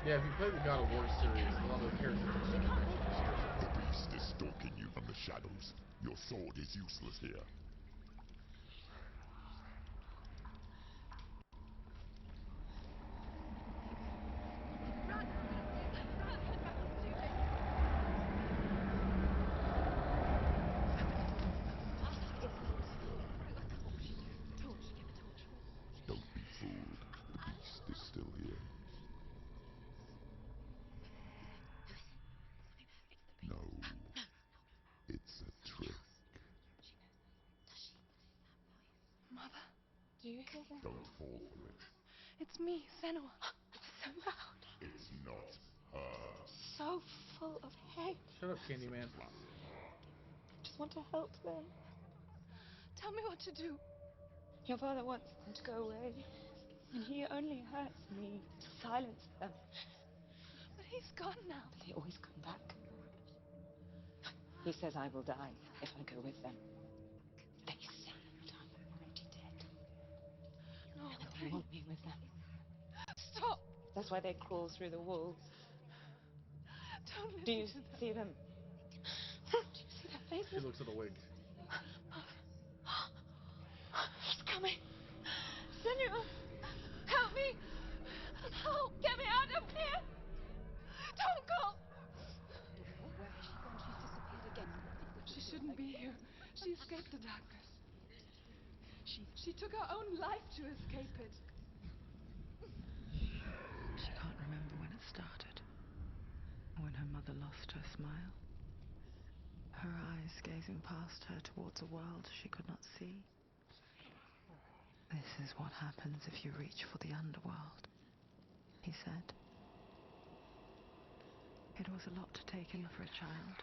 Yeah, if you play the God of War series, a lot of the characters are super weird. The beast is stalking you from the shadows. Your sword is useless here. Don't be fooled. The beast is still here. No, it's a trick. Mother, do you hear that? Don't fall for it. It's me, Senua. It's so loud. It's not her. So full of hate. Shut up, Candyman. I just want to help them. Tell me what to do. Your father wants them to go away. And he only hurts me to silence them. But he's gone now. But they always come back. He says I will die if I go with them. They say that I'm already dead. No, and they want me with them. Stop! That's why they crawl through the walls. Don't listen. Do you see them? Do you see their faces? She looks at the wig. He's coming. Senua, help me. Help, get me out of here. Don't go. Where has she gone? She's disappeared again. She shouldn't be here. She escaped the darkness. She took her own life to escape it. She can't remember when it started. When her mother lost her smile. Her eyes gazing past her towards a world she could not see. This is what happens if you reach for the underworld, he said. It was a lot to take in for a child.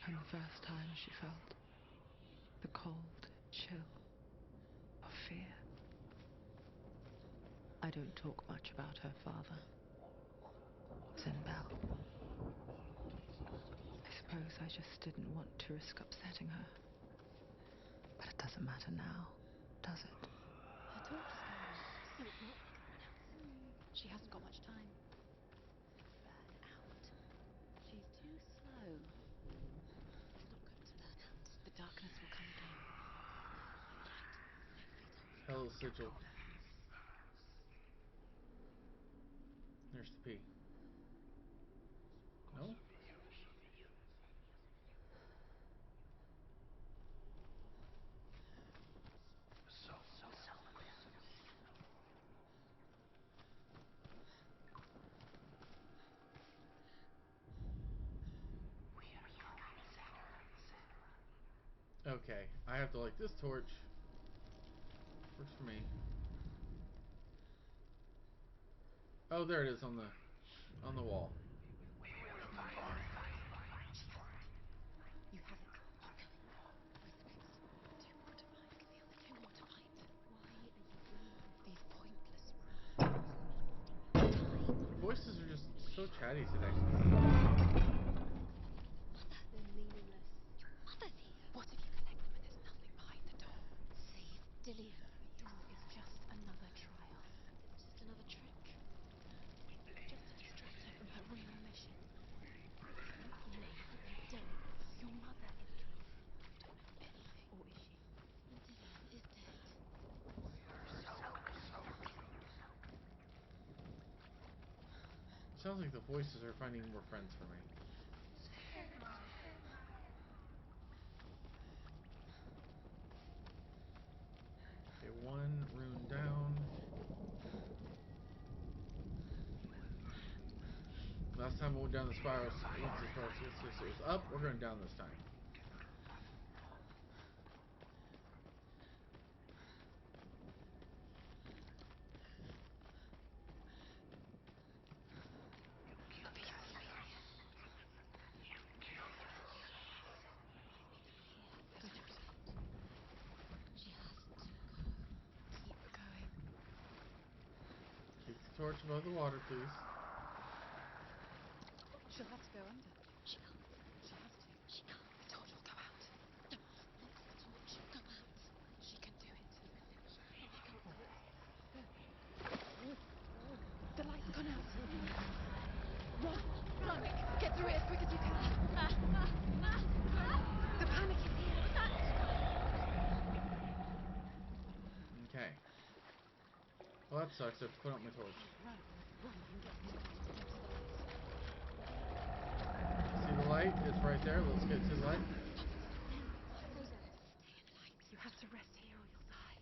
And the first time she felt the cold chill of fear. I don't talk much about her father, Zinbel. I suppose I just didn't want to risk upsetting her. But it doesn't matter now, does it? Her torch is going. No, not now. She hasn't got much time. Burn out. She's too slow. It's not going to burn out. The darkness will come again. Hell's sigil. There's the P. No? Okay, I have to light this torch. Works for me. Oh, there it is on the wall. You have it. Keep going. Do more to fight. Do more to fight. Why are you doing these pointless rules? Your voices are just so chatty today. They're meaningless. Your mother's here. What if you collect them and there's nothing behind the door? Save Dillion. The door is just another trial. It's just another trick. Just to distract her from her real mission. No, you don't. Your mother is killed. You don't know anything. Or is she? Dillion is dead. Sounds like the voices are finding more friends for me. Okay, one rune down. Last time we went down the spiral, it was up. We're going down this time. Keep the torch above the water, please. She'll have to go under. She can't. She has to. She can't. The torch will go out. No, let the torch go out. She can do it. She can't do it. The light's gone out. Well, that sucks. I have to put out my torch. Run and get to the See the light? It's right there. Let's get to the light. Rosa, stay in light. You have to rest here or you'll die.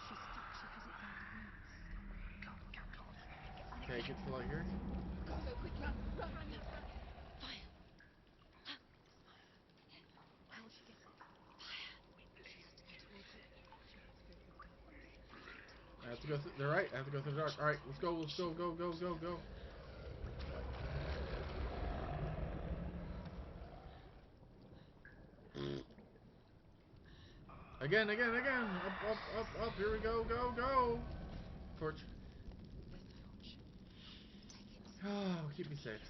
She's stuck. She hasn't found the rooms. Okay, get to the light here. Go quickly. Run. Fire. How will she get it? Fire. She has to go towards it. She has to go through the dark. I have to go through. They're right. I have to go through the dark. All right, let's go. Let's go. Go. Go. Go. Go. Again. Up. Here we go. Go. Torch. Where's the torch? Take it. Oh, keep me safe.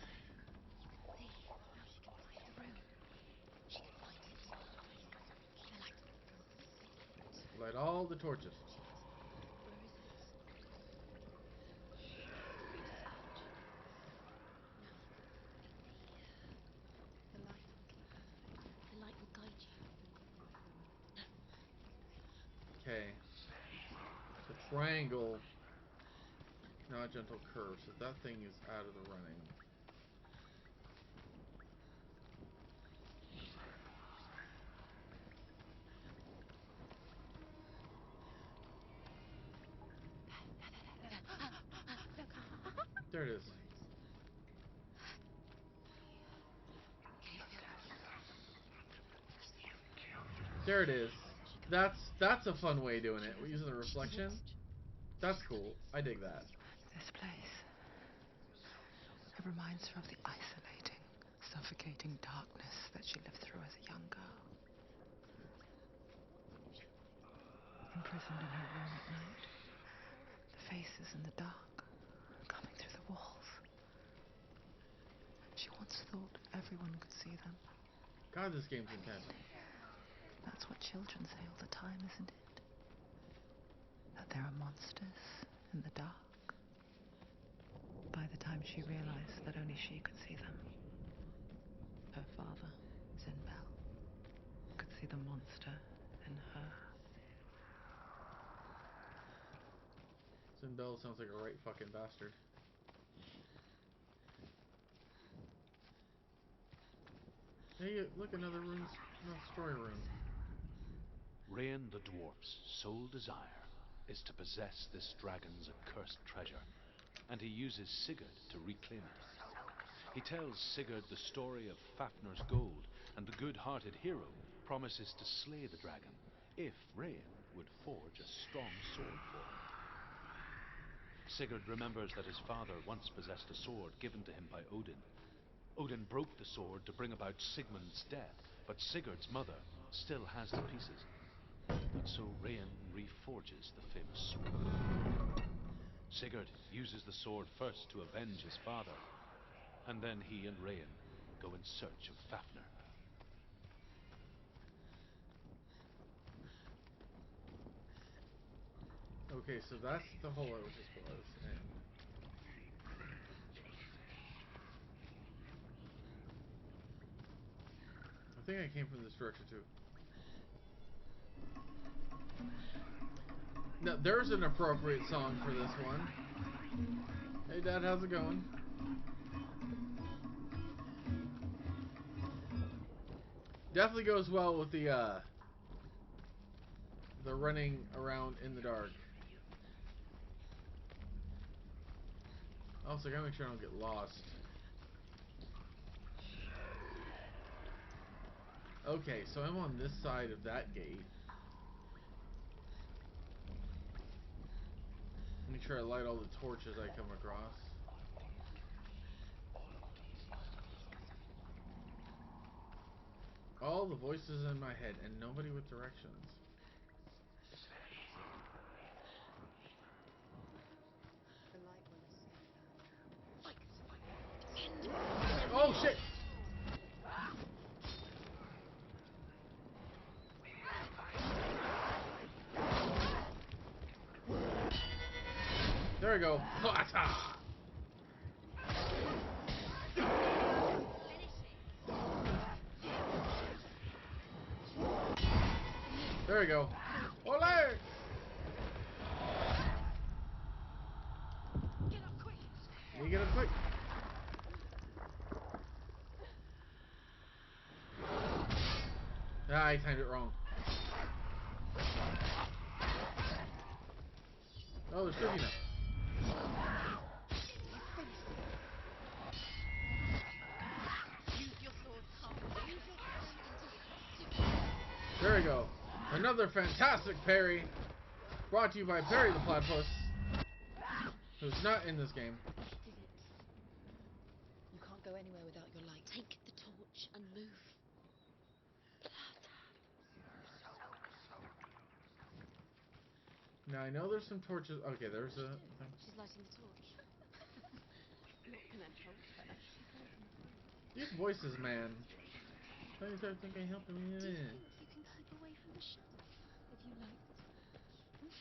See, now she can find the room. She can find it. The light. Go. Light all the torches. Where is it? The light will keep her. The light will guide you. Okay. The triangle. Now a gentle curve. So that thing is out of the running. There it is. There it is. That's a fun way of doing it. We're using the reflection. That's cool. I dig that. This place. It reminds her of the isolating, suffocating darkness that she lived through as a young girl. Imprisoned in her room at night. The faces in the dark, coming through the walls. She once thought everyone could see them. God, this game's intense. That's what children say all the time, isn't it? That there are monsters in the dark. By the time she realized that only she could see them, her father, Zinbel, could see the monster in her. Zinbel sounds like a right fucking bastard. Hey, look, another room, another story room. Rain the dwarf's sole desire is to possess this dragon's accursed treasure, and he uses Sigurd to reclaim it. He tells Sigurd the story of Fafnir's gold, and the good-hearted hero promises to slay the dragon if Rain would forge a strong sword for him. Sigurd remembers that his father once possessed a sword given to him by Odin. Odin broke the sword to bring about Sigmund's death, but Sigurd's mother still has the pieces. And so Rain reforges the famous sword. Sigurd uses the sword first to avenge his father, and then he and Rain go in search of Fafnir. Okay, so that's the hole I was just in. I think I came from this direction too. Now, there's an appropriate song for this one. Hey Dad, how's it going? Definitely goes well with the running around in the dark. Also, I gotta make sure I don't get lost. Okay, so I'm on this side of that gate. Make sure I light all the torches I come across. All the voices in my head and nobody with directions. The light will escape. Oh shit! There we go. There we go. Ole! you get up quick. Ah, I timed it wrong. Oh, there's cookie now. There we go. Another fantastic parry. Brought to you by Perry the Platypus, who's not in this game. Did it? You can't go anywhere without your light. Take the torch and move. Now I know there's some torches. Okay, there's a thing. She's lighting the torch. Not gonna help her. She's lighting the torch. These voices, man. I think I help me. Do you think you can keep away from the shadows if you light the torch?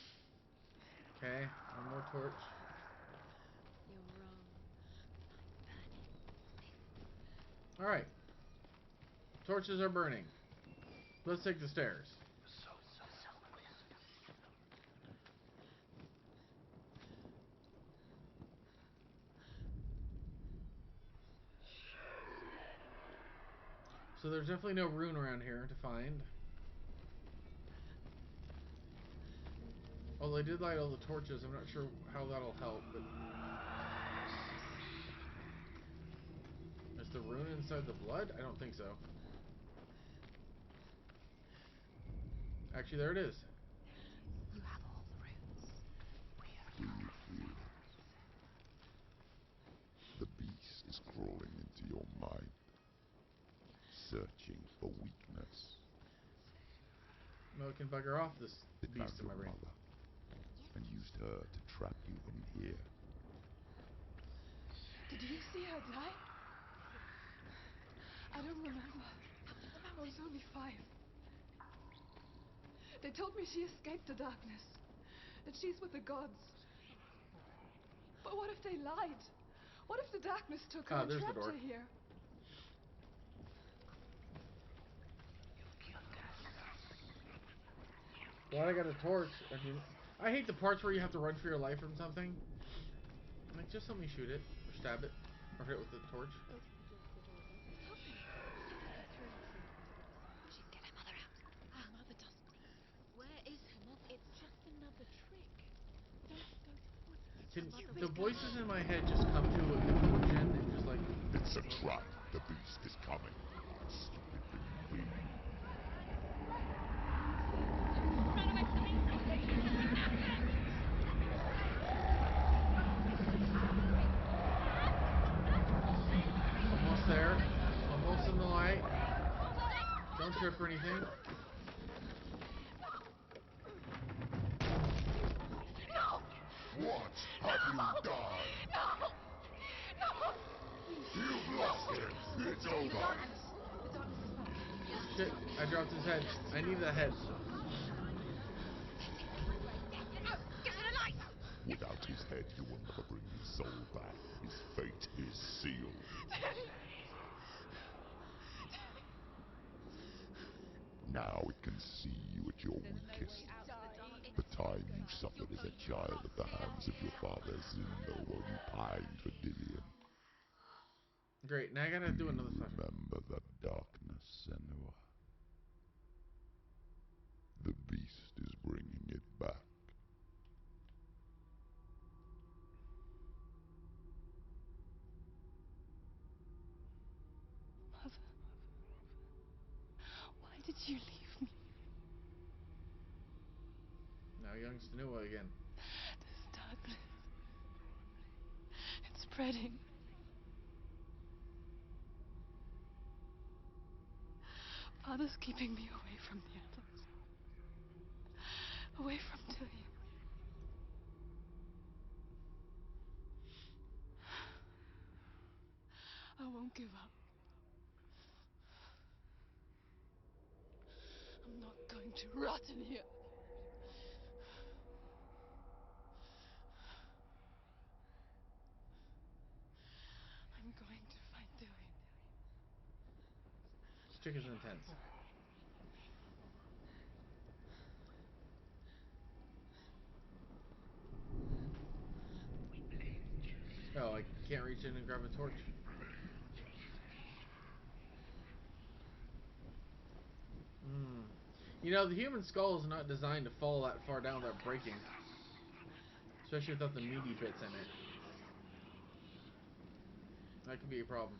Okay, one more torch. You're wrong. Alright. Torches are burning. Let's take the stairs. So there's definitely no rune around here to find. Although I did light all the torches, I'm not sure how that'll help, but... Is the rune inside the blood? I don't think so. Actually, there it is. You have all the runes. Do you feel it? The beast is crawling into your mind, searching for weakness. No, it can bugger off this It found beast in my your brain. mother and used her to trap you in here. Did you see her die? I don't remember. I was only 5. They told me she escaped the darkness, that she's with the gods. But what if they lied? What if the darkness took her and there's the trapped door. her here? Glad I got a torch. I hate the parts where you have to run for your life from something. Like, just let me shoot it, or stab it, or hit it with the torch. Open the door. The door's open. Help me. Go through and see what the middle is like. She can get her mother out. Her mother doesn't need you. Where is her mother? It's just another trick. What is her mother? The voices in my head just come to a conclusion and just like... It's a trap. The beast is coming. Stupid thing you be. Almost there. Almost in the light. Don't trip or anything. What have you done? No! You've lost him. It's over. The darkness is back. Shit, I dropped his head. I need that head. Without his head, you will never bring his soul back. His fate is sealed. Now it can see you at your weakest. The time you suffered as a child at the hands of your father Zindo while you pined for Dillion. Great, now I gotta do another special. Remember the darkness, Senua. The beast is bringing it back. Mother, why did you leave me? Now young Senua again. This darkness. It's spreading. Father's keeping me away from the others. Away from Dillion. I won't give up. I'm not going to rot in here. I'm going to find Dillion. This chick is intense. Oh, Can't reach in and grab a torch. You know, the human skull is not designed to fall that far down without breaking. Especially without the meaty bits in it. That could be a problem.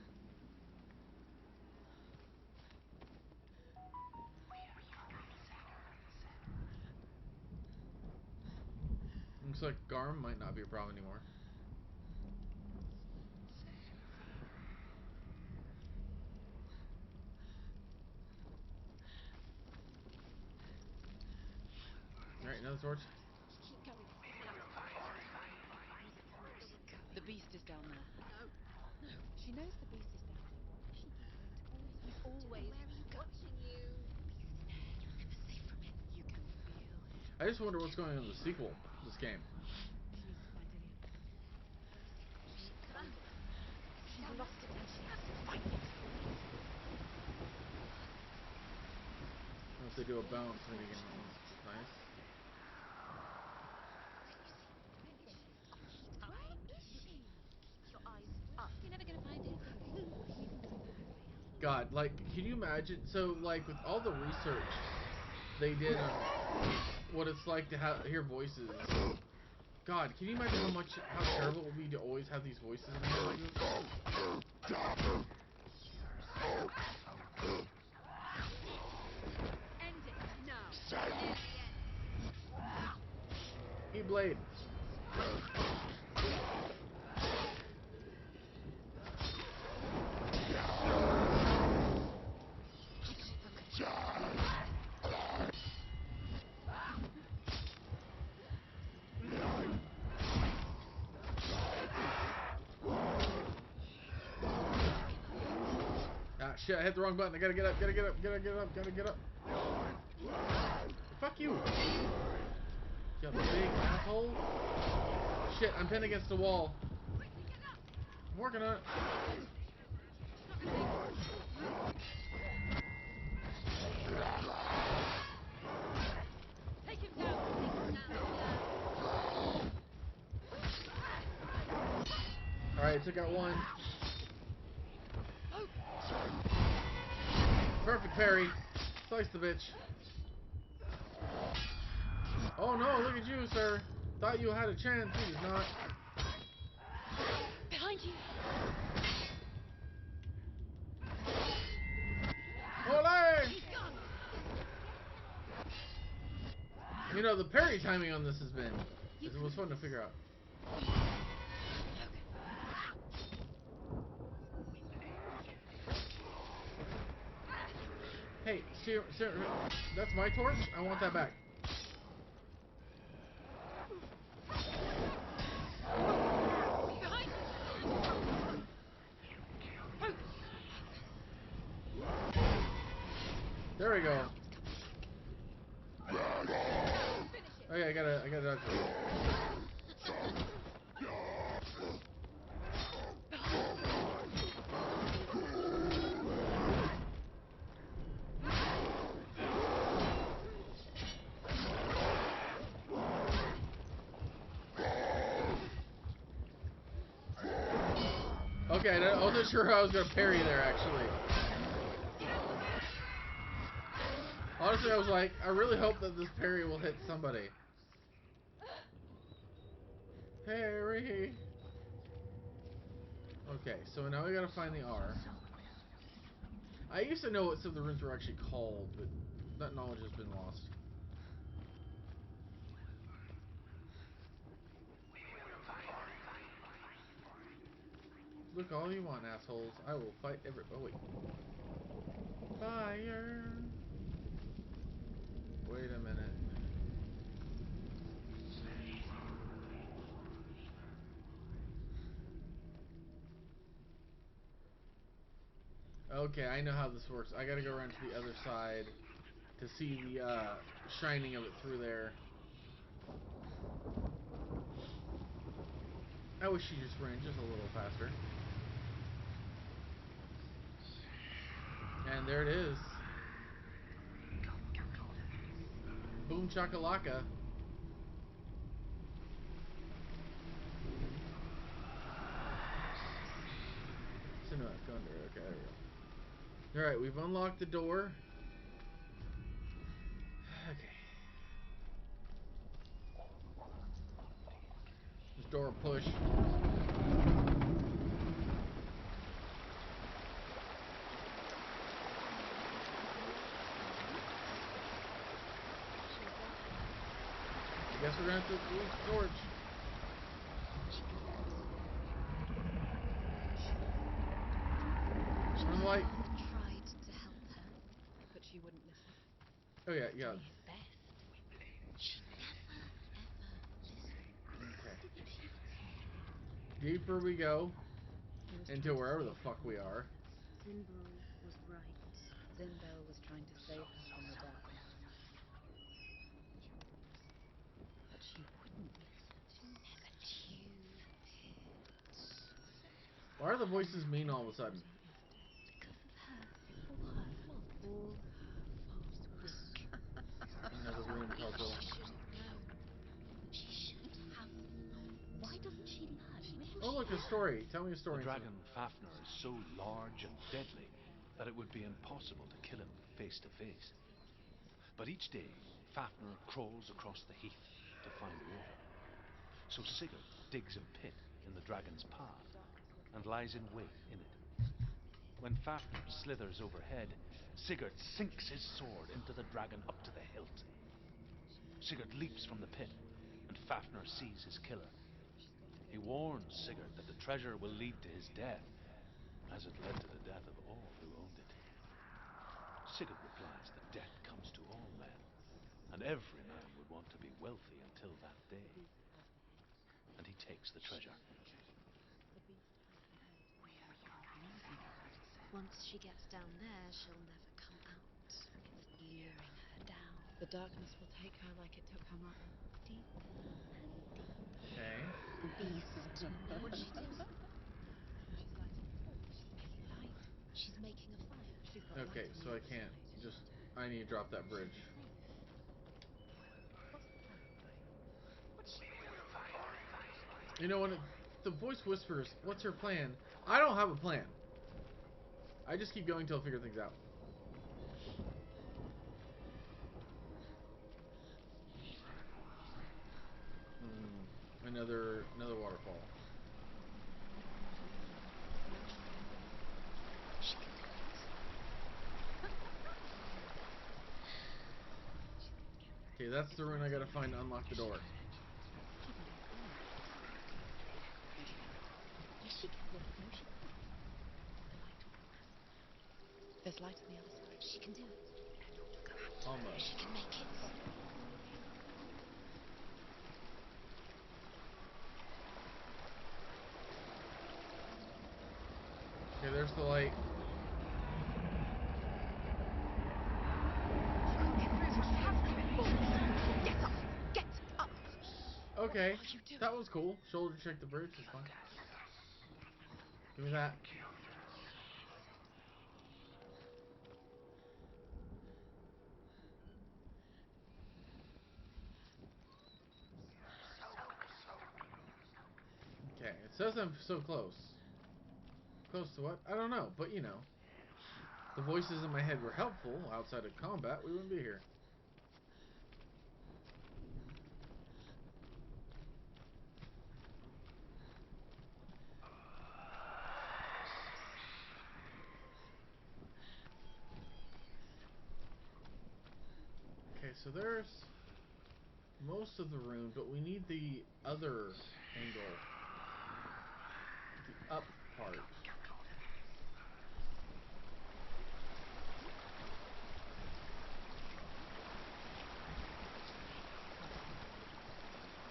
Looks like Garm might not be a problem anymore. Alright, another torch. Keep going. The beast is down there. No. She knows the beast is down there. Why is she going towards it? He's always Where are you watching you? The beast is there. You're never safe from it. You can feel it. I just wonder what's going on in the sequel, this game. She needs to find Dillion. She's lost it and she has to find it. Unless they do a bounce, maybe you can. Nice. Where is she? Keep your eyes up. You're never going to find it. God, like, can you imagine? So, like, with all the research they did on what it's like to hear voices. God, can you imagine how terrible it would be to always have these voices in your head like this? End it now. Hey, Blade. Ah, shit, I hit the wrong button. I gotta get up, gotta get up, gotta get up, gotta get up. Fuck you. You big asshole. Shit, I'm pinned against the wall. I'm working on it. Take him down. Alright, took out one. Perfect parry. Slice the bitch. Oh no, look at you, sir. Thought you had a chance. You did not. Behind you. Ole! You know, the parry timing on this has been... It was fun to figure out. Hey, sir, that's my torch? I want that back. There we go. Okay, I gotta dodge it. Okay, I wasn't sure how I was gonna parry there, actually. Honestly, I was like, I really hope that this parry will hit somebody. Parry! Okay, so now we gotta find the R. I used to know what some of the runes were actually called, but that knowledge has been lost. Look all you want, assholes. I will fight every... Oh, wait. Fire! Wait a minute. Okay, I know how this works. I gotta go around to the other side to see the shining of it through there. I wish she just ran just a little faster. And there it is. Boom chakalaka. back under. Okay, there we go. Alright, we've unlocked the door. Okay. This door push. I guess we're gonna have to use the torch. Turn the light. Tried to help her, but she wouldn't listen. Oh yeah, yeah. Doing his best. She never, ever listened. Okay. Deeper we go into wherever the fuck we are. Zimbu was right. Zimbel was trying to save her from the darkness. But she wouldn't listen. She never tuned. Why are the voices mean all of a sudden? Because of her. It's all her fault. All her fault. Another room puzzle. She should have known. She should have known. Why doesn't she learn? Oh look, a story. Tell me a story. The dragon Fafnir is so large and deadly that it would be impossible to kill him face to face. But each day, Fafnir crawls across the heath to find water. So Sigurd digs a pit in the dragon's path and lies in wait in it. When Fafnir slithers overhead, Sigurd sinks his sword into the dragon up to the hilt. Sigurd leaps from the pit, and Fafnir sees his killer. He warns Sigurd that the treasure will lead to his death, as it led to the death of all who owned it. Sigurd replies that death comes to all men, and every man would want to be wealthy until that day. And he takes the treasure. Once she gets down there, she'll never come out. It's luring her down. The darkness will take her like it took her mother. Deeper and deeper. Okay. The beast knows. What's she doing? She's lighting a torch. She's making light. She's making a fire. She's got Okay, light on so the I other can't side. just... I need to drop that bridge. What's the plan? You know, when the voice whispers, what's her plan? I don't have a plan. I just keep going till I figure things out. Another waterfall. Okay, that's the rune I gotta find to unlock the door. There's light on the other side. She can do it. Almost. She can make it. Okay, there's the light. Get up! Get up! Okay, What are you doing? that was cool. Shoulder check the bridge, it's fine. Give me that. Okay, it says I'm so close. Close to what? I don't know, but you know. The voices in my head were helpful. Outside of combat, we wouldn't be here. Okay, so there's most of the rune, but we need the other angle. The up part.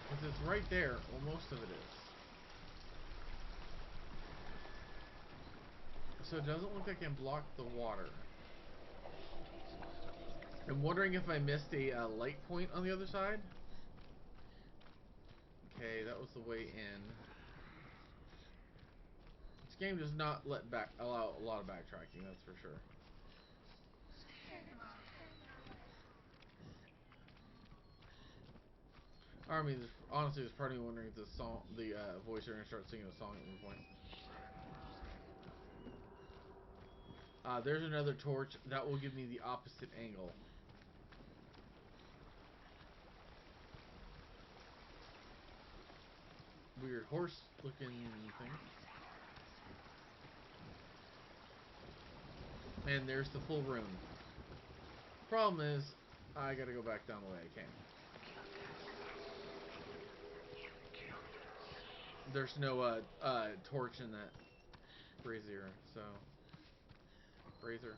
Because it's right there, well, most of it is. So it doesn't look like I can block the water. I'm wondering if I missed a light point on the other side. Okay, that was the way in. This game does not allow a lot of backtracking, that's for sure. I mean, honestly, there's part of me wondering if the voice are gonna start singing a song at one point. There's another torch that will give me the opposite angle. Weird horse looking thing. And there's the full room. Problem is, I gotta go back down the way I came. There's no torch in that brazier, so... Brazier?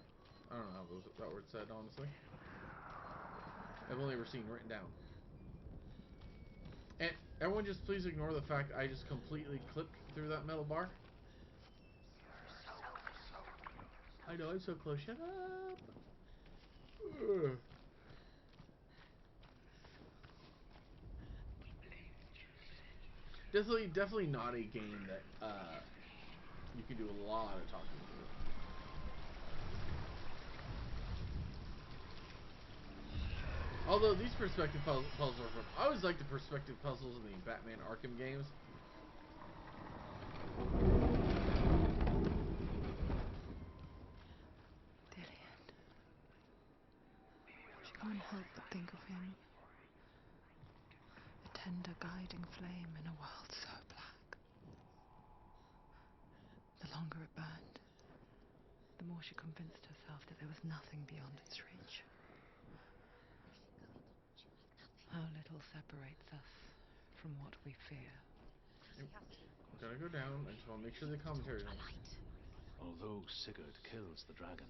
I don't know how that word said, honestly. I've only ever seen written down. And everyone just please ignore the fact I just completely clipped through that metal bar. I know, I'm so close. Shut up! Ugh. Definitely not a game that you can do a lot of talking to. Although these perspective puzzles are fun. I always like the perspective puzzles in the Batman Arkham games. Dillion. She can't help but think of him. A tender guiding flame in a world so black. The longer it burned, the more she convinced herself that there was nothing beyond its reach. How little separates us from what we fear. Gotta go down. I just want to make sure the commentary's on. Although Sigurd kills the dragon,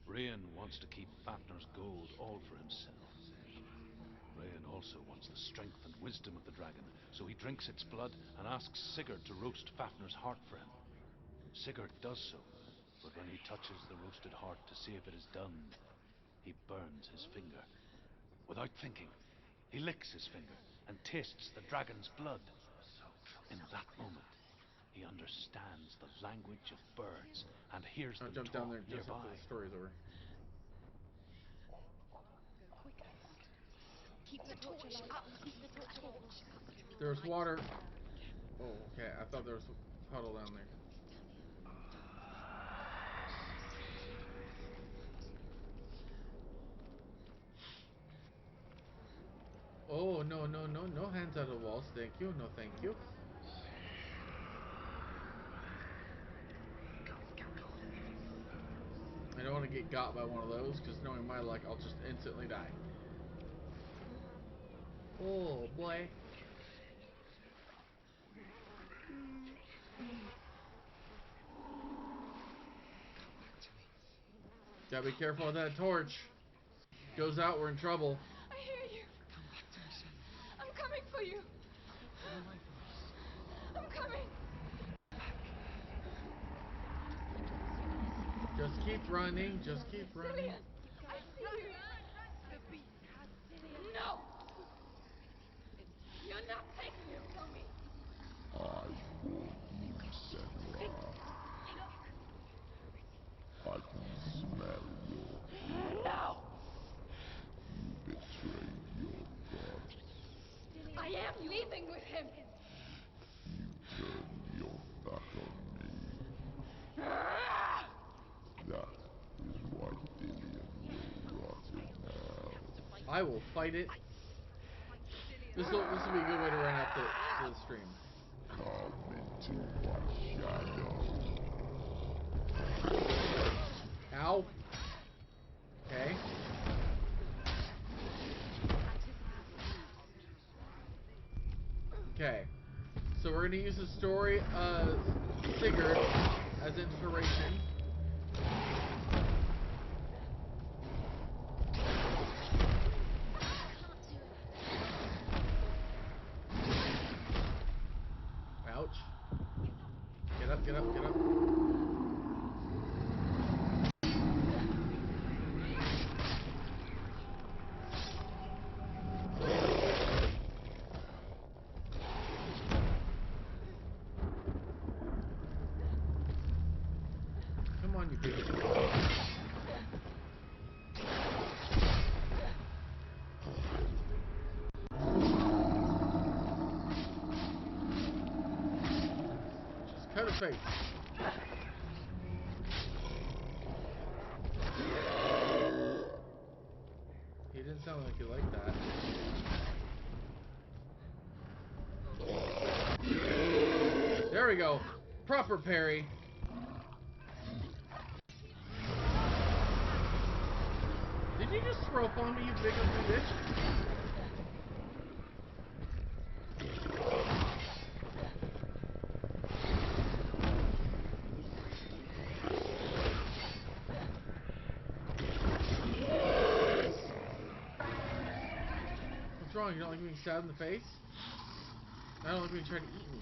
Rain wants to keep Fafnir's gold all for himself. Rain also wants the strength and wisdom of the dragon, so he drinks its blood and asks Sigurd to roast Fafnir's heart for him. Sigurd does so, but when he touches the roasted heart to see if it is done, he burns his finger. Without thinking, he licks his finger and tastes the dragon's blood. In that moment, he understands the language of birds and hears them jump talk down there just nearby. after the story's over. Keep the torch up. Keep the torch. There's water. Oh, okay. I thought there was a puddle down there. Oh, no, no, no. No hands out of the walls. Thank you. No, thank you. I don't want to get got by one of those, because knowing my luck, I'll just instantly die. Oh, boy. Gotta be careful with that torch. Goes out, we're in trouble. I hear you. I'm coming for you. I'm coming. Just keep running, just keep running. Dillion, I see you. No! You're not taking it from me. I warned you, Senua. I can smell your fear. No! You betrayed your gods. I am leaving with him. You turned your back on me. That is why Dillion will rot in hell. I will fight it. This will be a good way to run out the stream. Come into my shadow. Ow. Okay. Okay. So we're going to use the story of Sigurd as inspiration. Ouch. Get up, get up, get up. Come on, you big. Just cut his face. we go. Proper parry. Did you just throw up on me, you big ugly bitch? What's wrong? You don't like being stabbed in the face? I don't like being tried to eat me.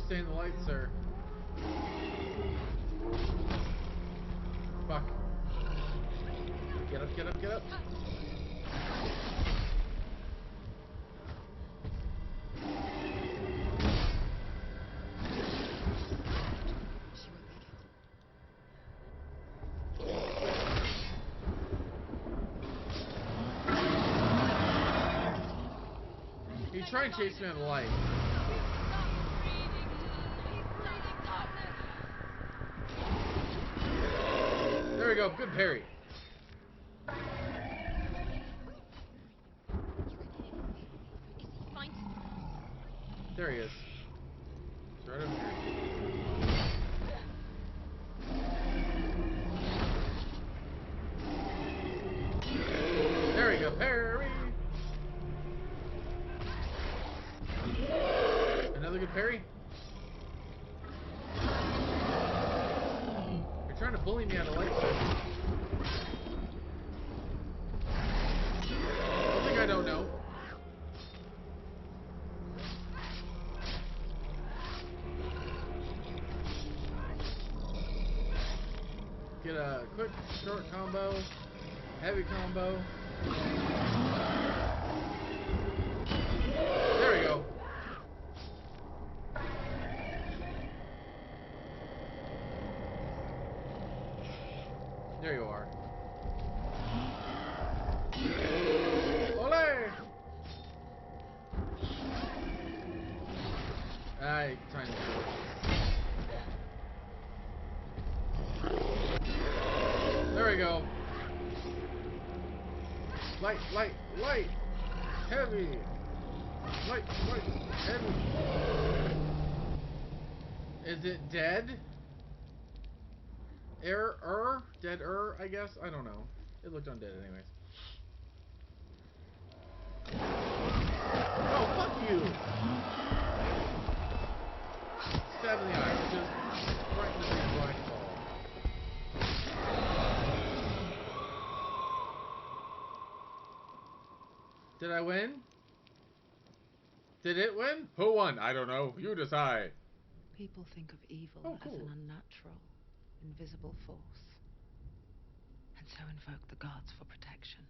Stay in the light, sir. Fuck. Get up, get up, get up. He's trying to chase me out of the light. There we go, good parry. There he is. He's right over here. There we go, parry. Another good parry. You're trying to bully me out of light, sir. One thing I don't know. Get a quick, short combo, heavy combo. There we go. There you are. Ole! Time to do it. There we go. Light, light, light. Heavy. Light, light, heavy. Is it dead? Dead, I guess? I don't know. It looked undead anyways. Oh, fuck you! Stab in the eye, just right in the big black ball. Did I win? Did it win? Who won? I don't know. You decide. People think of evil as an unnatural, invisible force, and so invoke the gods for protection.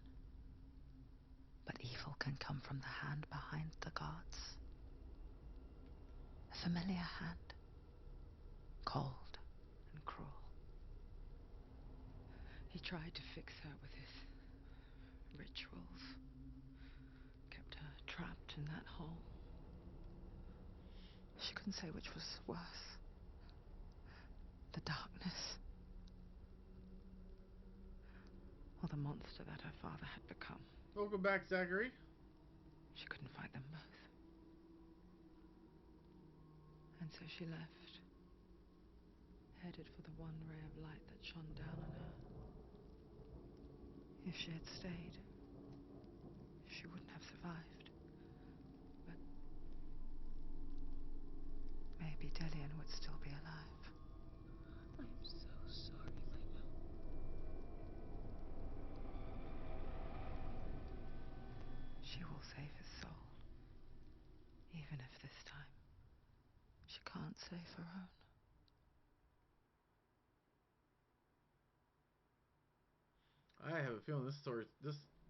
But evil can come from the hand behind the gods. A familiar hand, cold and cruel. He tried to fix her with his rituals, kept her trapped in that hole. She couldn't say which was worse. The darkness, or the monster that her father had become. Welcome back, Zachary. She couldn't fight them both. And so she left, headed for the one ray of light that shone down on her. If she had stayed, she wouldn't have survived. But maybe Dillion would still be alive. I'm so sorry, Simon. She will save his soul, even if this time she can't save her own. I have a feeling this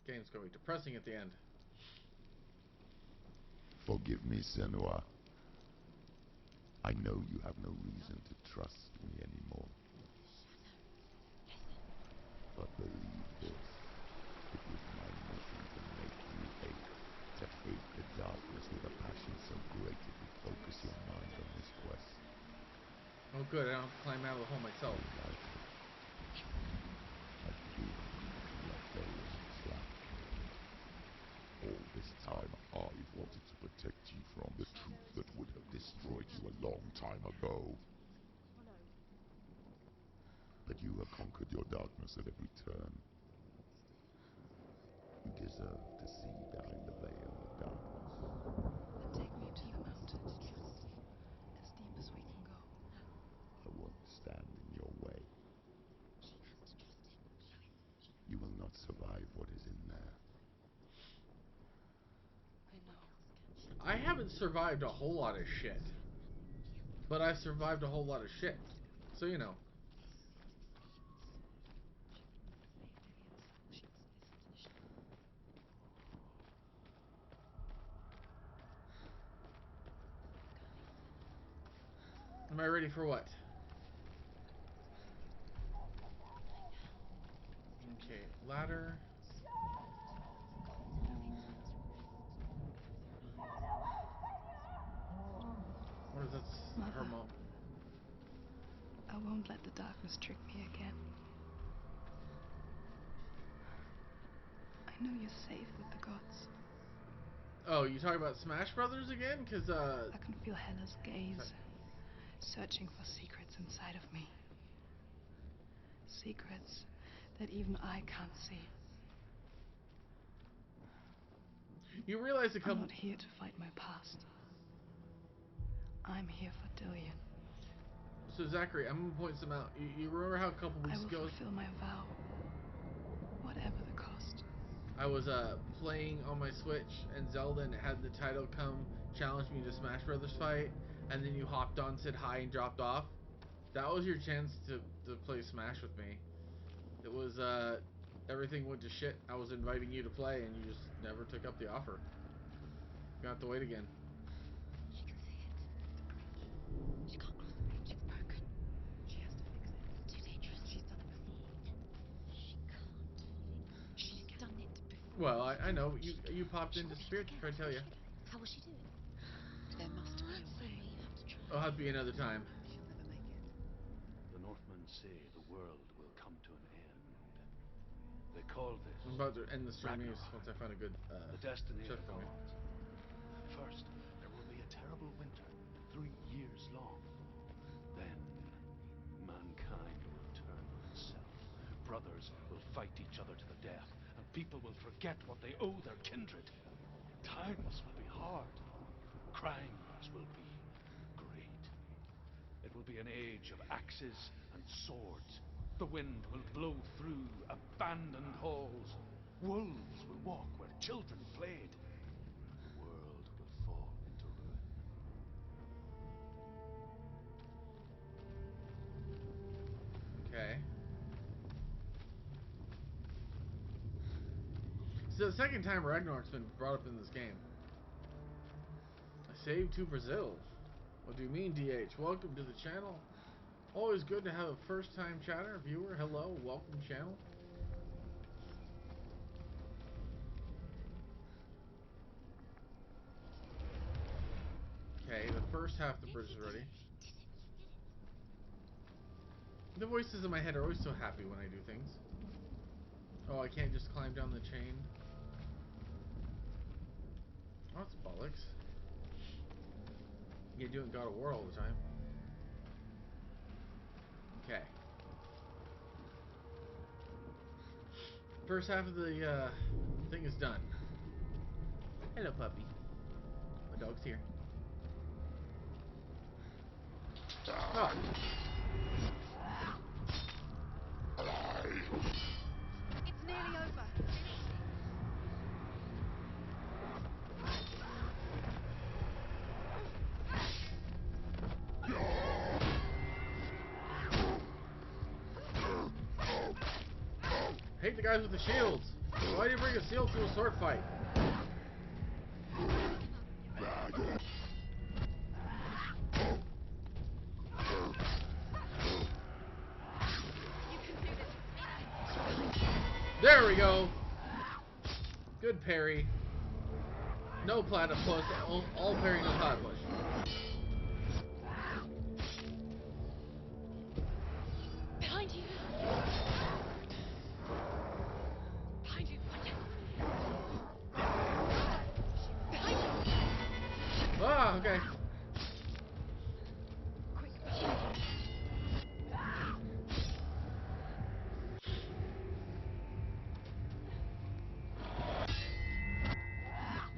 game's going to be depressing at the end. Forgive me, Senua. I know you have no reason to trust me anymore. Oh, good. I don't have to climb out of the hole myself. All this time, I've wanted to protect you from the truth that would have destroyed you a long time ago. But you have conquered your darkness at every turn. You deserve to see behind the veil of darkness. Then take me to the mountain, as deep as we can go. I won't stand in your way. You will not survive what is in there. I know. I haven't survived a whole lot of shit. But I've survived a whole lot of shit. So, you know. Am I ready for what? Okay, ladder. What is that? Her Mother. mom. I won't let the darkness trick me again. I know you're safe with the gods. Oh, you talking about Smash Brothers again? Because, I can feel Hela's gaze, searching for secrets inside of me. Secrets that even I can't see. you realize a I'm couple... not here to fight my past. I'm here for Dillion. So, Zachary, I'm going to point some out. You remember how a couple I weeks will ago... fulfill my vow, whatever the cost. I was playing on my Switch, and Zelda, and it had the title come, challenge me to Smash Brothers fight, and then you hopped on, said hi, and dropped off. That was your chance to play Smash with me. It was, everything went to shit. I was inviting you to play, and you just never took up the offer. You have to wait again. She can see it. The bridge. She can't cross the bridge. It's broken. She has to fix it. It's too dangerous. She's done it before. She can't fix it. She's done it before. Well, I know. You popped into Spirit to try to tell you. How will she do it? There must be a way. Somewhere you have to try. It'll have to be another time. She'll never make it. The Northmen say the world will come to an end. They call this I'm about to end the stream Ragnarok, once I find a good the destiny shift of for me. gods. First, there will be a terrible winter, 3 years long. Then, mankind will turn on itself. Brothers will fight each other to the death, and people will forget what they owe their kindred. Times will be hard. Crimes will be great. It will be an age of axes and swords. The wind will blow through abandoned halls. Wolves will walk where children played. The world will fall into ruin. Okay. So the second time Ragnarok's been brought up in this game. I saved to Brazil. What do you mean, DH? Welcome to the channel. Always good to have a first-time chatter, viewer. Hello, welcome channel. Okay, the first half of the bridge is ready. The voices in my head are always so happy when I do things. Oh, I can't just climb down the chain. Oh, that's bollocks. You do it in God of War all the time. Okay. First half of the thing is done. Hello, puppy. My dog's here. Oh. It's nearly over. Hate the guys with the shields. Why do you bring a shield to a sword fight? There we go. Good parry. No platypus. All parry, no platypus.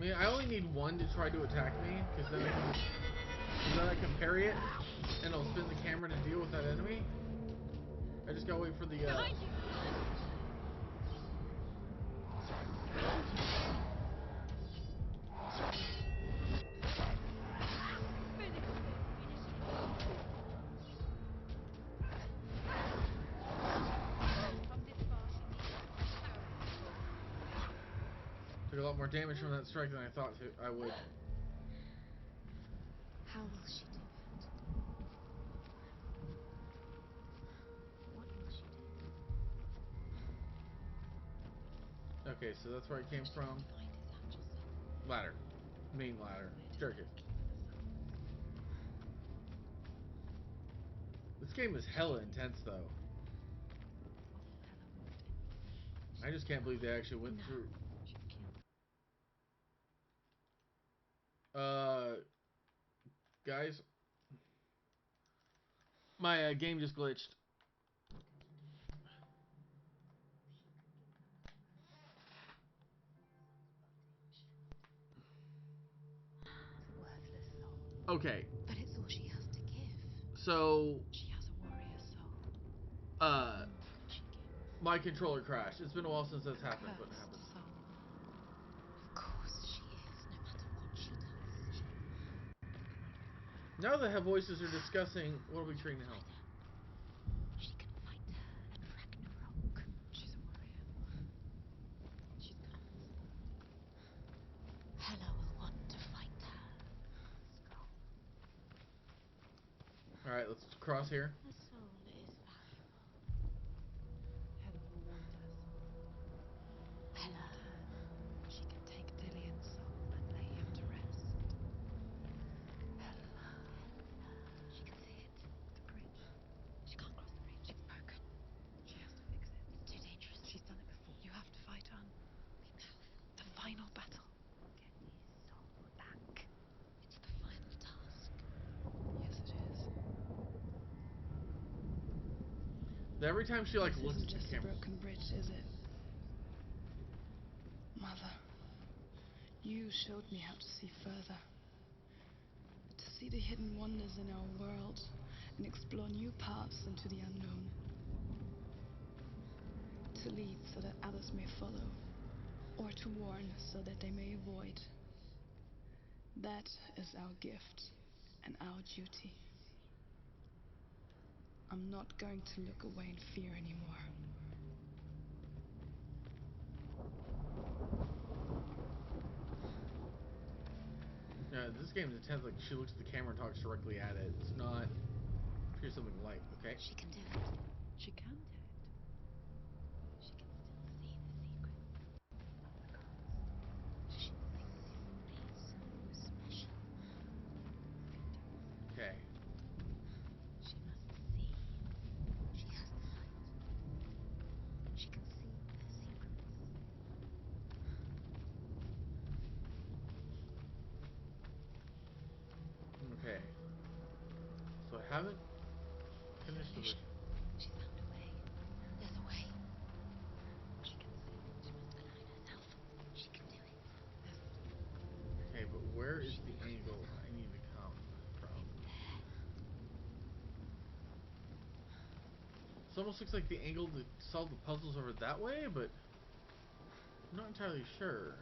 mean, I only need one to try to attack me, because then I can parry it, and it'll spin the camera to deal with that enemy. I just gotta wait for the, Behind you! Took a lot more damage from that strike than I thought I would. How will she do it? What will she do? Okay, so that's where I came from. Ladder. Main ladder. Staircase. This game is hella intense, though. I just can't believe they actually went through. Guys, my game just glitched. Worthless soul. Okay, But it's all she has to give. so She has a warrior soul. my controller crashed. It's been a while since this happened, but it happened. Soul. Of course she is, no matter what she does. Now the voices are discussing what are we training now. She can fight her at Ragnarok. She's a warrior. She's gods. Hela will want to fight her. Alright, let's cross here. Her soul is valuable. Hela will want her soul. Hela. She can take Dillion's soul and lay him to rest. Hela. She can see it. The bridge. She can't cross the bridge. It's broken. She has to fix it. It's too dangerous. She's done it before. You have to fight on. Be powerful. The final battle. Get his soul back. It's the final task. Yes, it is. Every time she like This looks isn't at the just a camera. broken bridge, is it? Mother, you showed me how to see further. To see the hidden wonders in our world and explore new paths into the unknown. To lead so that others may follow, or to warn so that they may avoid. That is our gift and our duty. I'm not going to look away in fear anymore. Yeah, this game is intense. Like she looks at the camera and talks directly at it. It's not. Here's something light. Okay. She can do it. She can do it. She can still see the secrets of the gods. She thinks he's so special. Okay. She must see. She has the light. She can see their secrets. Okay. So I haven't finished the. She found a way. There's a way. She can see. She must align herself. She can do it. Okay, but where is the angle I need to come from? It almost looks like the angle to solve the puzzles over that way, but I'm not entirely sure.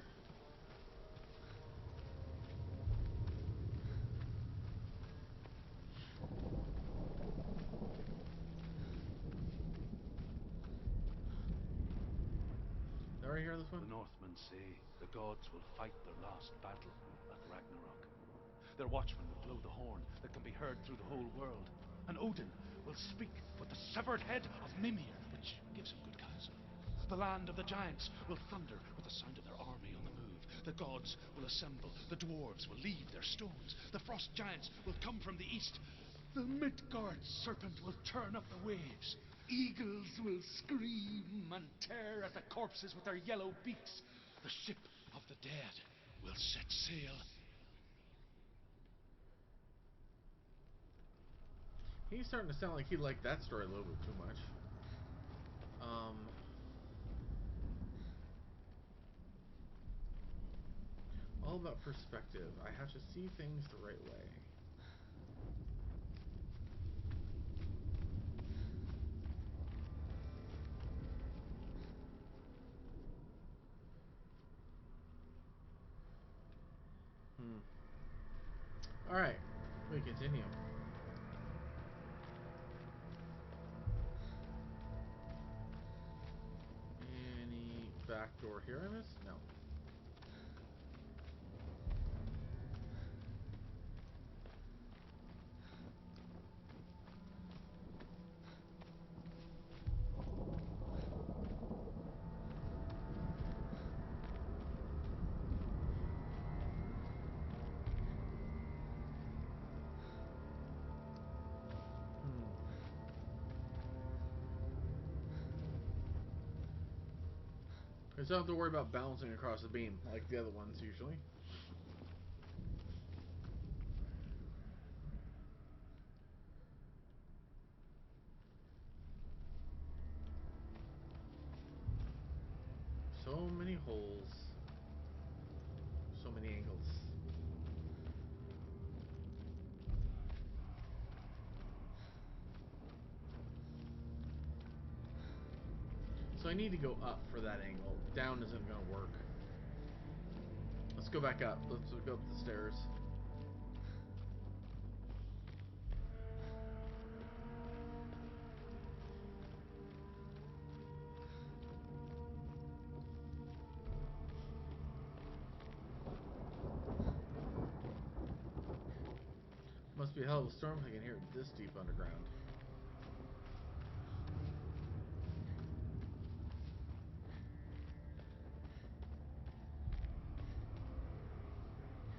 Did I already hear this one? The Northmen say the gods will fight their last battle at Ragnarok. Their watchmen will blow the horn that can be heard through the whole world. And Odin will speak with the severed head of Mimir, which gives him good counsel. The land of the giants will thunder with the sound of their army on the move. The gods will assemble. The dwarves will leave their stones. The frost giants will come from the east. The Midgard serpent will turn up the waves. Eagles will scream and tear at the corpses with their yellow beaks. The ship of the dead will set sail. He's starting to sound like he liked that story a little bit too much. all about perspective. I have to see things the right way. Alright, we continue. Any back door here I missed? No. I just don't have to worry about bouncing across the beam like the other ones usually. So many holes. So many angles. So I need to go up for that angle. Down isn't going to work. Let's go back up. Let's go up the stairs. Must be a hell of a storm if I can hear it this deep underground.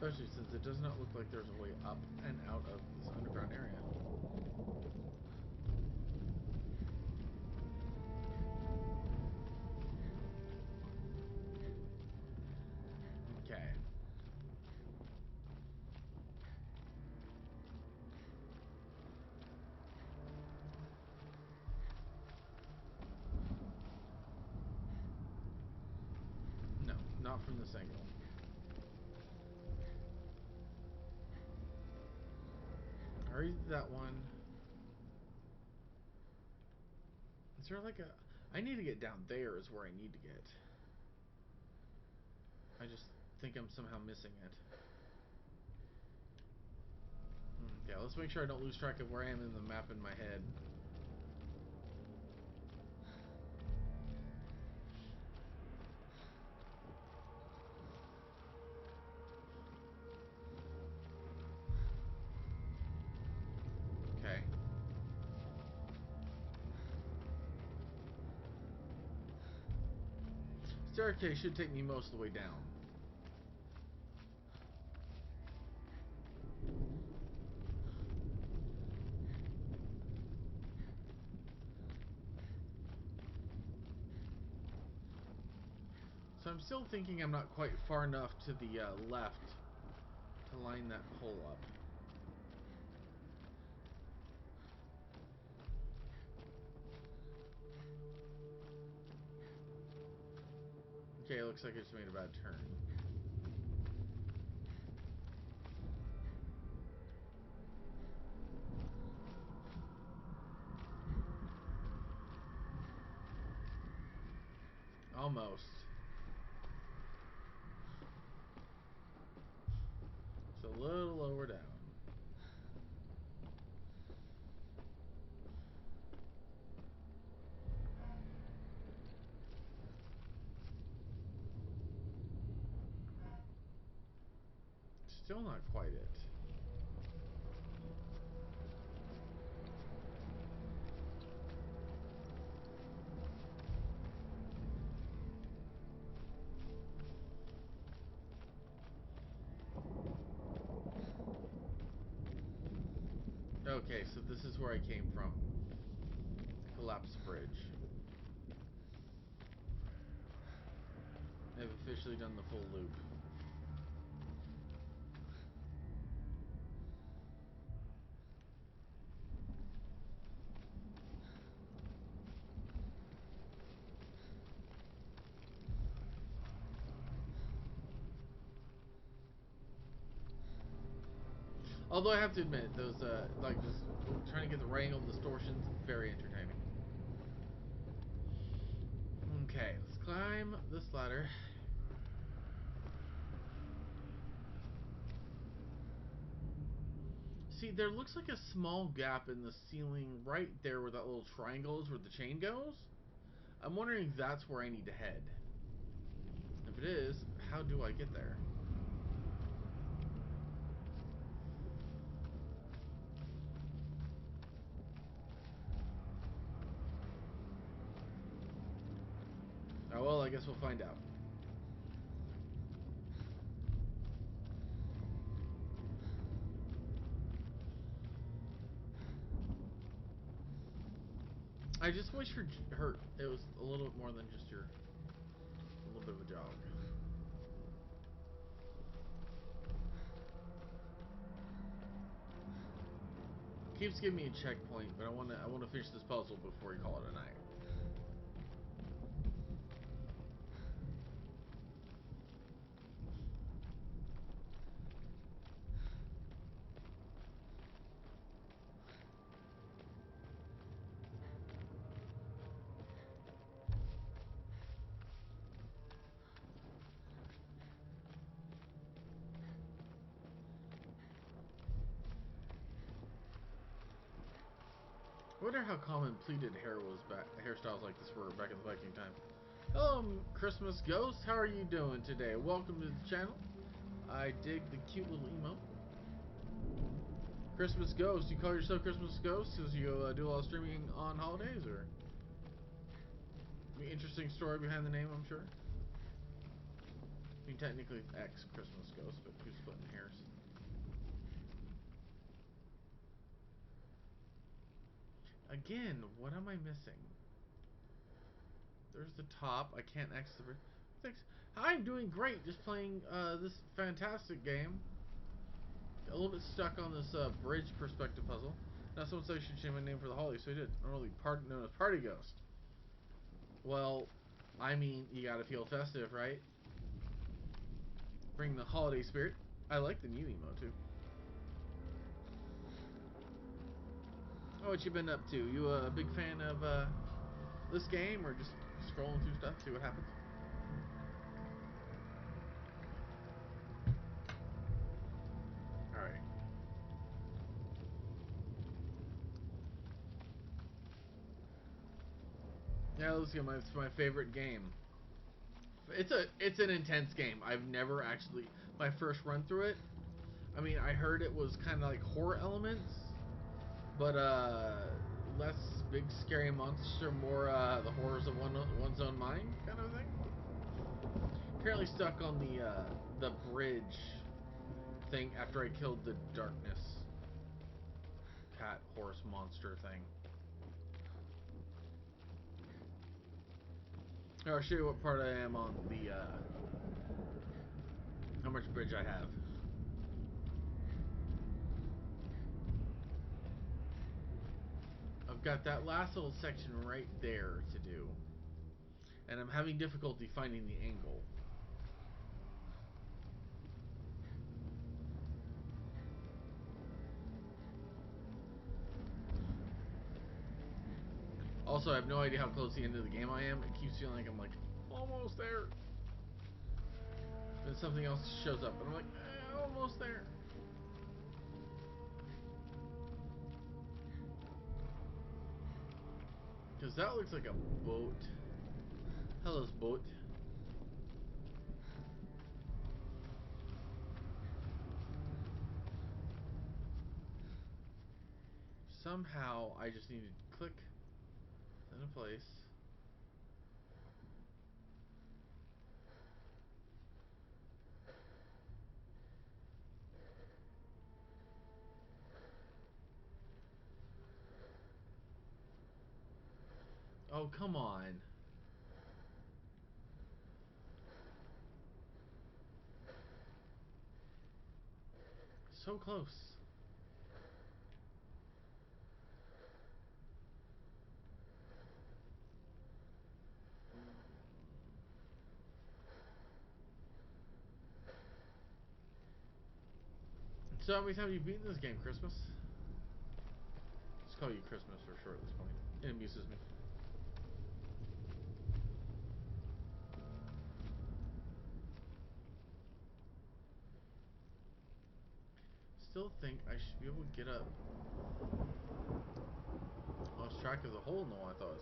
Especially since it does not look like there's a way up and out of this underground area. Okay. No, not from this angle. I already did that one. Is there like a... I need to get down there is where I need to get. I just think I'm somehow missing it. Yeah, let's make sure I don't lose track of where I am in the map in my head. Okay. Staircase should take me most of the way down. So I'm still thinking I'm not quite far enough to the left to line that hole up. Okay, looks like I just made a bad turn. Almost. It's a little lower down. Still not quite it. Okay, so this is where I came from. The collapsed bridge. I've officially done the full loop. Although I have to admit, those like just trying to get the wrangle and distortions, very entertaining. Okay, let's climb this ladder. See, there looks like a small gap in the ceiling right there where that little triangle is where the chain goes. I'm wondering if that's where I need to head. If it is, how do I get there? Oh well, I guess we'll find out. I just wish her it was a little bit more than just a little bit of a jog. Keeps giving me a checkpoint, but I want to finish this puzzle before you call it a night. I wonder how common pleated hair was hairstyles like this were back in the Viking time. Hello, Christmas Ghost. How are you doing today? Welcome to the channel. I dig the cute little emote. Christmas Ghost. You call yourself Christmas Ghost because you do a lot of streaming on holidays, or? Interesting story behind the name, I'm sure. I mean, technically it's ex-Christmas Ghost, but who's splitting hairs? Again, what am I missing? There's the top. I can't X the bridge. Thanks. I'm doing great. Just playing this fantastic game. A little bit stuck on this bridge perspective puzzle. Now someone said I should change my name for the holiday, so I did. Normally known as Party Ghost. Well, I mean, you gotta feel festive, right? Bring the holiday spirit. I like the new emote too. Oh, what you been up to? You a big fan of this game, or just scrolling through stuff, see what happens? Alright. Yeah, let's see. It's my favorite game. It's an intense game. I've never actually my first run through it. I mean, I heard it was kind of like horror elements, but less big scary monster, more the horrors of one's own mind kind of thing. Apparently stuck on the bridge thing after I killed the darkness cat horse monster thing. I'll show you what part I am on the how much bridge I have. I've got that last little section right there to do, and I'm having difficulty finding the angle. Also, I have no idea how close to the end of the game I am. It keeps feeling like I'm like almost there. Then something else shows up, and I'm like, almost there. Because that looks like a boat. Hello, boat. Somehow, I just need to click in a place. Oh, come on. So close. So how many times have you beaten this game, Christmas? Let's call you Christmas for short at this point. It amuses me. Still think I should be able to get up. I lost track of the hole in the wall. I thought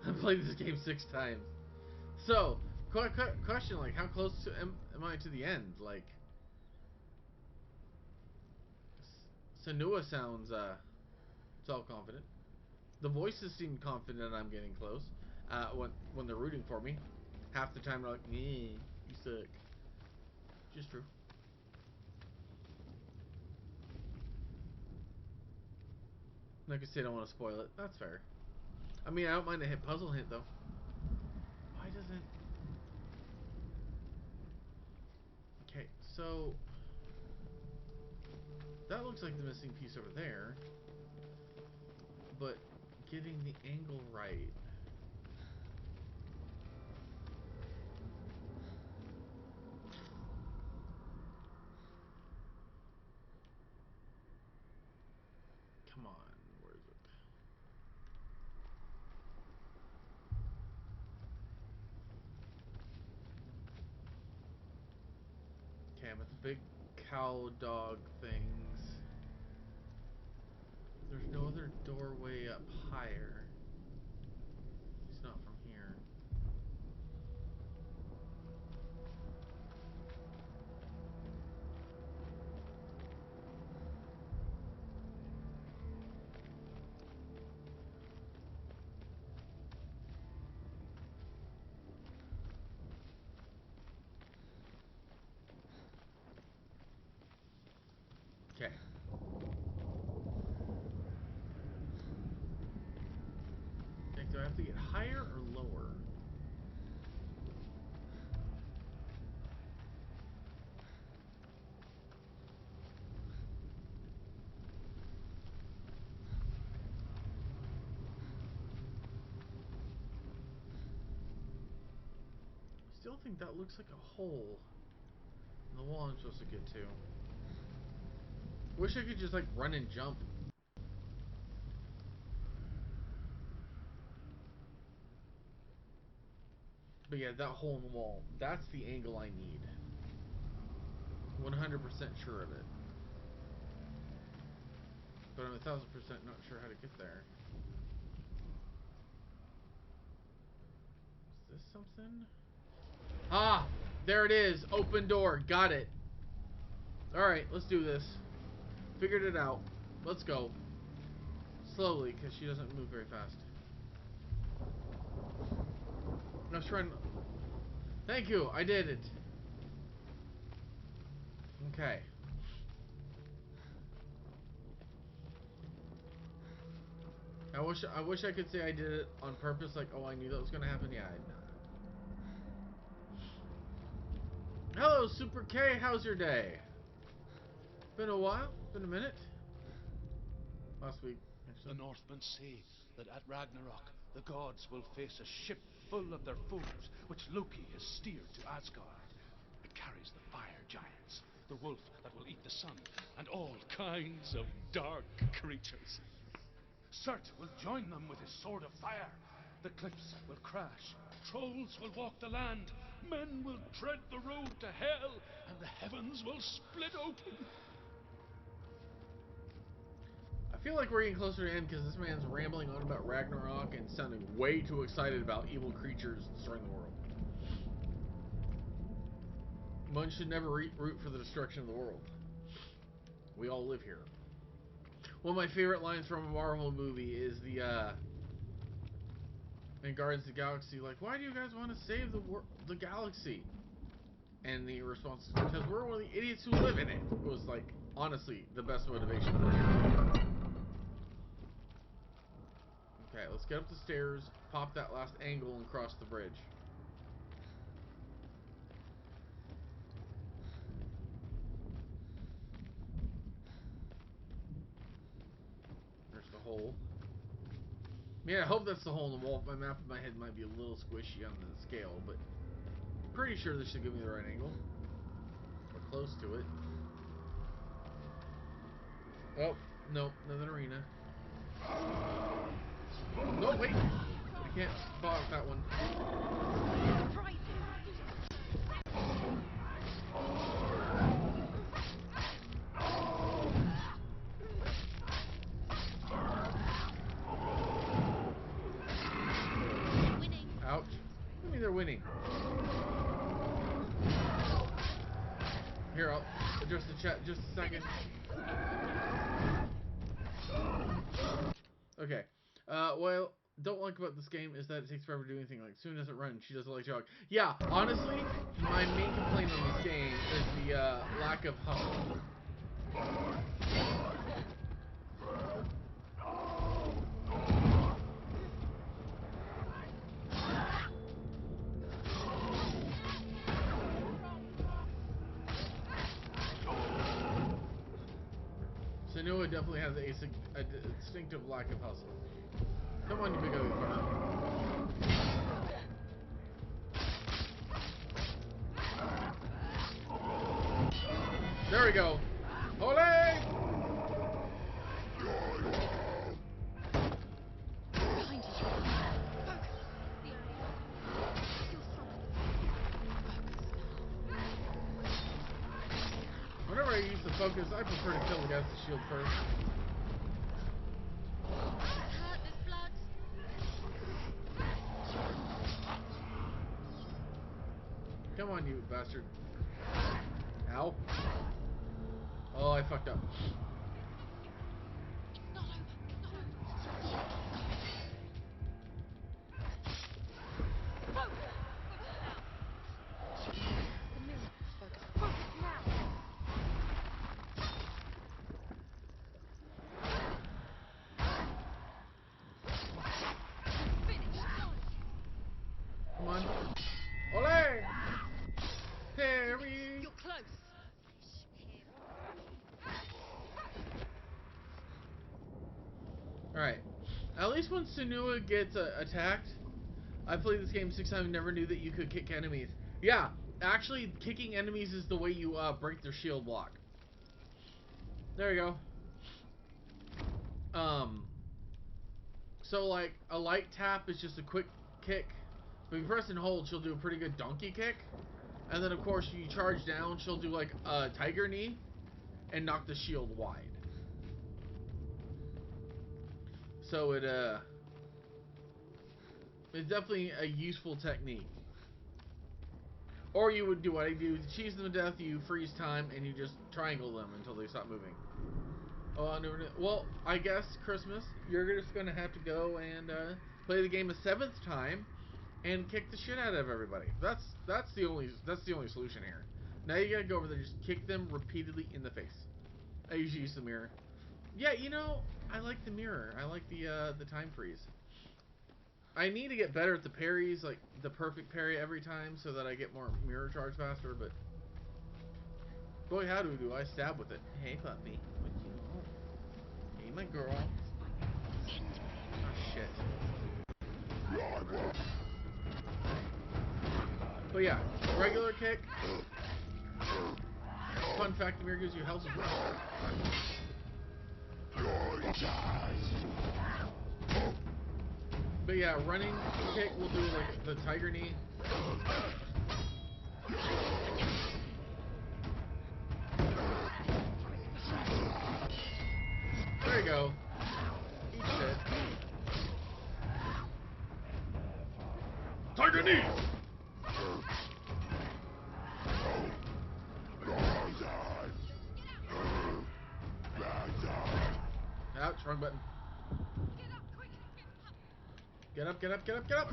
I played this game 6 times. So, question, like, how close am I to the end? Like, Senua sounds self-confident. The voices seem confident I'm getting close when they're rooting for me. Half the time they're like, "Meh, you suck." Just true. Like I said, I don't want to spoil it. That's fair. I mean, I don't mind a hit puzzle hint though. Why doesn't? Okay, so that looks like the missing piece over there, but getting the angle right. Come on, where is it? Okay, I'm at the big cow dog things. There's no other doorway up higher. It's not from here. Okay. Do I have to get higher or lower? Still think that looks like a hole in the wall I'm supposed to get to. Wish I could just like run and jump. But yeah, that hole in the wall, that's the angle I need. 100% sure of it. But I'm 1000% not sure how to get there. Is this something? Ah! There it is! Open door! Got it! Alright, let's do this. Figured it out. Let's go. Slowly, because she doesn't move very fast. I was trying... Thank you! I did it! Okay. I wish I could say I did it on purpose, like, oh, I knew that was gonna happen. Yeah, I did not. Hello, Super K, how's your day? Been a while? Been a minute? Last week, actually. The Northmen say that at Ragnarok, the gods will face a ship full of their foes, which Loki has steered to Asgard. It carries the fire giants, the wolf that will eat the sun, and all kinds of dark creatures. Surt will join them with his sword of fire. The cliffs will crash, trolls will walk the land, men will tread the road to hell, and the heavens will split open. I feel like we're getting closer to the end because this man's rambling on about Ragnarok and sounding way too excited about evil creatures destroying the world. One should never root for the destruction of the world. We all live here. One of my favorite lines from a Marvel movie is the in Guardians of the Galaxy, like, why do you guys want to save the galaxy? And the response is, because we're one of the idiots who live in it. It was, like, honestly, the best motivation for me. Okay, let's get up the stairs, pop that last angle, and cross the bridge. There's the hole. Yeah, I hope that's the hole in the wall. My map in my head might be a little squishy on the scale, but pretty sure this should give me the right angle. Or close to it. Oh, no, another arena. No, wait! I can't block that one. Ouch. What do you mean they're winning? Here, I'll adjust the chat just a second. Okay. Well, don't like about this game is that it takes forever to do anything. Like, soon as it runs, she doesn't like jog. Yeah, honestly, my main complaint on this game is the lack of hustle. Senua definitely has a distinctive lack of hustle. Come on, you big ugly fucker. There we go. Ole! Behind you. Focus. Still strong. Whenever I use the focus, I prefer to kill the guys with the shield first. Hurt, there's blood. Come on, you bastard. Ow. Oh, I fucked up. It's not over. It's not over. Focus. The mirror. Focus. Focus now. Finish. Come on. Ole! Harry! You're close. Alright. At least when Senua gets attacked, I played this game 6 times and never knew that you could kick enemies. Yeah, actually, kicking enemies is the way you break their shield block. There you go. So like, a light tap is just a quick kick. But if you press and hold, she'll do a pretty good donkey kick. And then, of course, you charge down, she'll do like a tiger knee and knock the shield wide. So it's definitely a useful technique. Or you would do what I do, cheese them to death, you freeze time, and you just triangle them until they stop moving. Oh, no, well, I guess Christmas, you're just gonna have to go and play the game a 7th time and kick the shit out of everybody. That's the only solution here. Now you gotta go over there, just kick them repeatedly in the face. I usually use the mirror. Yeah, you know, I like the mirror. I like the time freeze. I need to get better at the parries, like the perfect parry every time, so that I get more mirror charge faster. But boy, how do I stab with it? Hey, puppy, what you want? Hey, my girl. Oh shit. But yeah, regular kick. Fun fact: the mirror gives you health as well. But yeah, running kick will do like the tiger knee. There you go. Eat shit. Tiger knee! Ouch, wrong button. Get up, get up, get up, get up!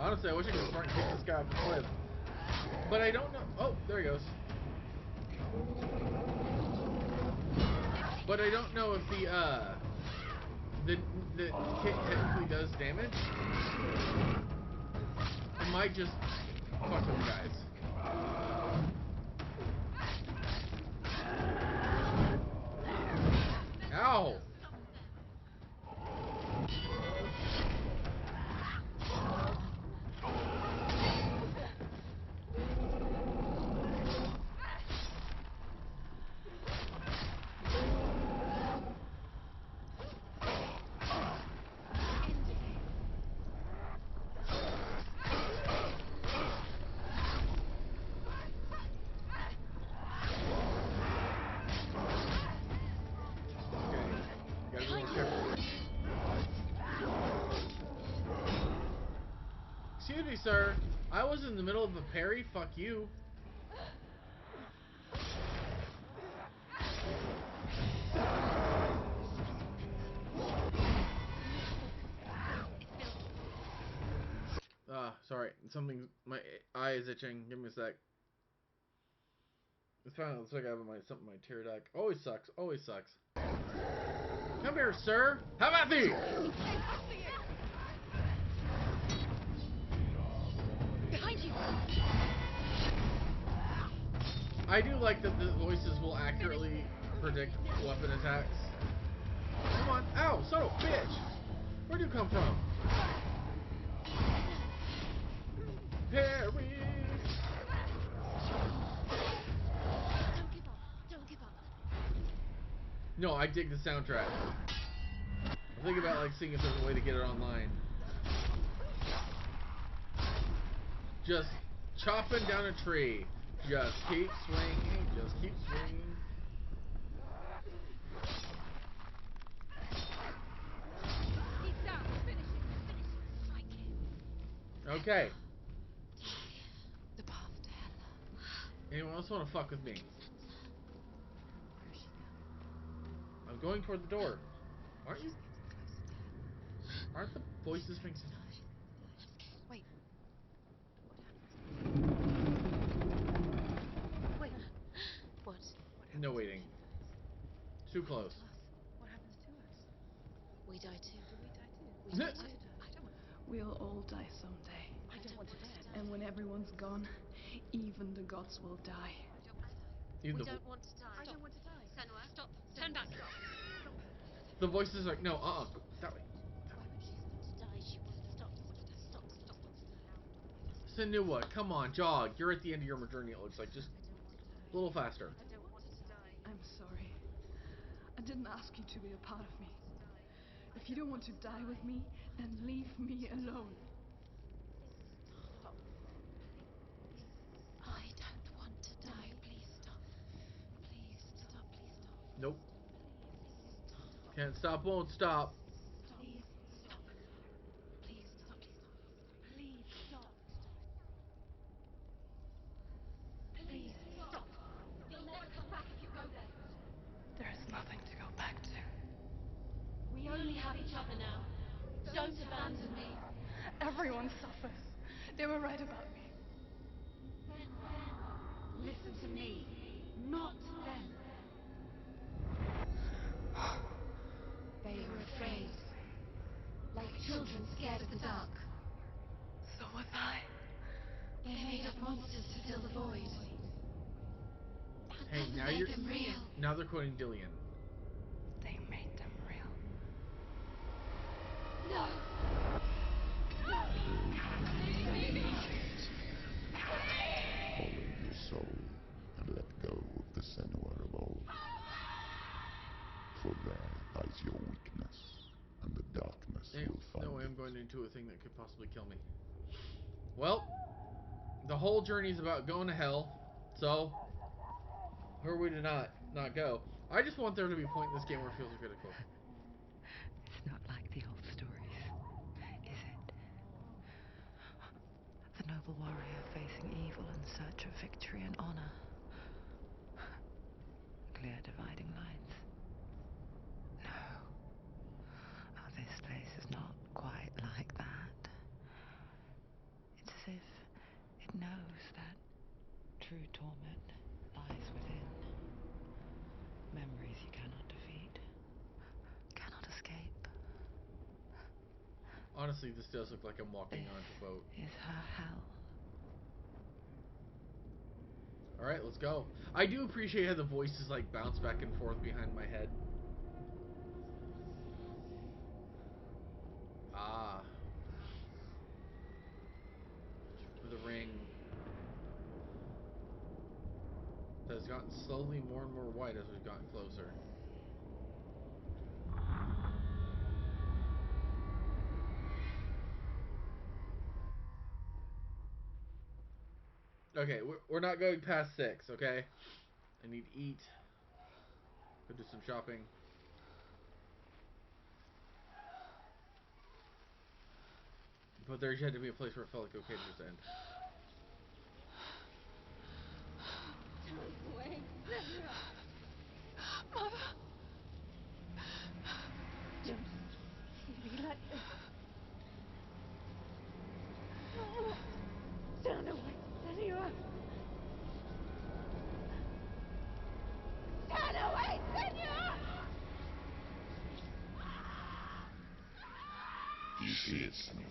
Honestly, I wish I could start and kick this guy off the cliff. But I don't know. Oh, there he goes. But I don't know if the kick technically does damage. It might just fuck with guys. Ow! sir. I was in the middle of a parry. Fuck you. Sorry. Something. My eye is itching. Give me a sec. It's fine. Looks like I have something in my tear duct. Always sucks. Always sucks. Come here, sir. How about thee? Behind you. I do like that the voices will accurately predict weapon attacks. Come on. Ow, son of a bitch. Where'd you come from? Parry. Don't give up. Don't give up. No, I dig the soundtrack. I'm thinking about like seeing if there's a way to get it online. Just chopping down a tree. Just keep swinging. Just keep swinging. He's down. Finish him. Finish him. Strike him. Okay. The path to Hela. Anyone else want to fuck with me? Where is she going? I'm going toward the door. Aren't you? Closer to Hela. Aren't the voices being... Wait. Wait. What? No waiting. Too close. What happens to us? We die too. Do we die too? We die too. I don't want to. We'll all die someday. I don't want to die. And when everyone's gone, even the gods will die. Even We the, don't want to die. I don't want to die. Senua, stop. Turn back. Stop. the voices are like, no, go that way. Why would she want to die? She wants to stop. Stop. Stop. Senua, come on, jog. You're at the end of your journey, it looks like. Just a little faster. I don't want to die. I'm sorry. I didn't ask you to be a part of me. If you don't want to die with me, then leave me alone. Stop. I don't want to die. Please stop. Please stop. Please stop. Nope. Please stop. Can't stop, won't stop. Please stop. Please stop. Please stop. Please stop. You'll never come back if you go there. There is nothing to go back to. We only have each other now. Don't abandon me. Everyone suffers. They were right about me. Listen to me, not them. They were afraid, like children scared of the dark. So was I. They made up monsters to fill the void. That Hey, doesn't now make you're... them real. Now they're quoting Dillion. They made them real. No. Follow your soul and let go of the Senua of old. For there lies your weakness, and the darkness will find No way it. I'm going into a thing that could possibly kill me. Well, the whole journey is about going to hell, so who are we to not go? I just want there to be a point in this game where it feels critical. It's not like the old stories, is it? The noble warrior facing evil in search of victory and honor. Clear dividing lines. No. Oh, this place is not quite like that. It's as if it knows that true torment lies within. Memories you cannot defeat, cannot escape. Honestly, this does look like I'm walking onto a boat. Is her hell. Alright, let's go. I do appreciate how the voices like bounce back and forth behind my head. Ah. The ring that has gotten slowly more and more white as we've gotten closer. Okay, we're not going past 6, okay? I need to eat. Go do some shopping. But there had to be a place where it felt like okay to just end. Don't wait, Senua. Mother! Don't be like this. Don't wait, Senua. Turn away, Senua! Do you see it, Senua?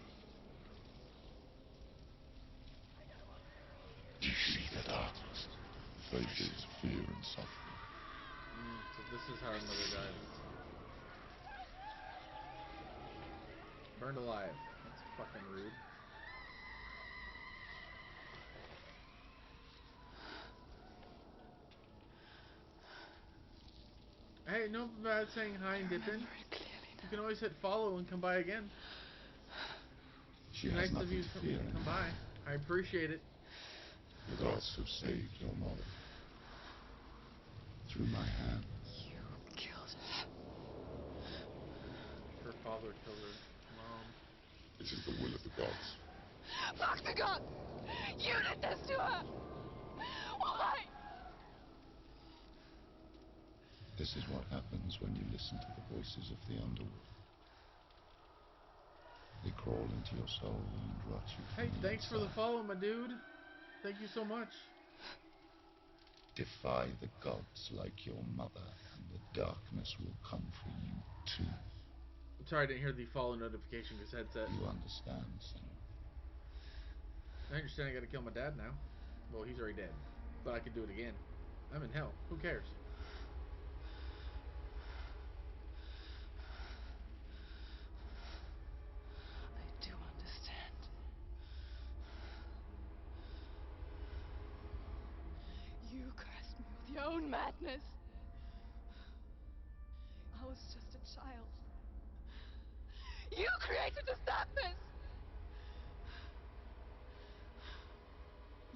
Do you see the darkness? Faces, fear, and suffering. So this is how her mother died. Burned alive. That's fucking rude. Hey, no bad saying hi and dipping. You can always hit follow and come by again. She Nice has of you nothing to fear. to come by. I appreciate it. The gods have saved your mother. Through my hands. You killed her. Her father killed her mom. This is the will of the gods. Fuck the gods! You did this to her! Why? This is what happens when you listen to the voices of the underworld. They crawl into your soul and rot you. Hey, thanks for the follow, my dude. Thank you so much. Defy the gods like your mother, and the darkness will come for you too. I'm sorry I didn't hear the follow notification because headset. You understand, Senua? I understand I gotta kill my dad now. Well, he's already dead. But I could do it again. I'm in hell. Who cares? I do understand. You cursed me with your own madness. I was just a child. You created this darkness!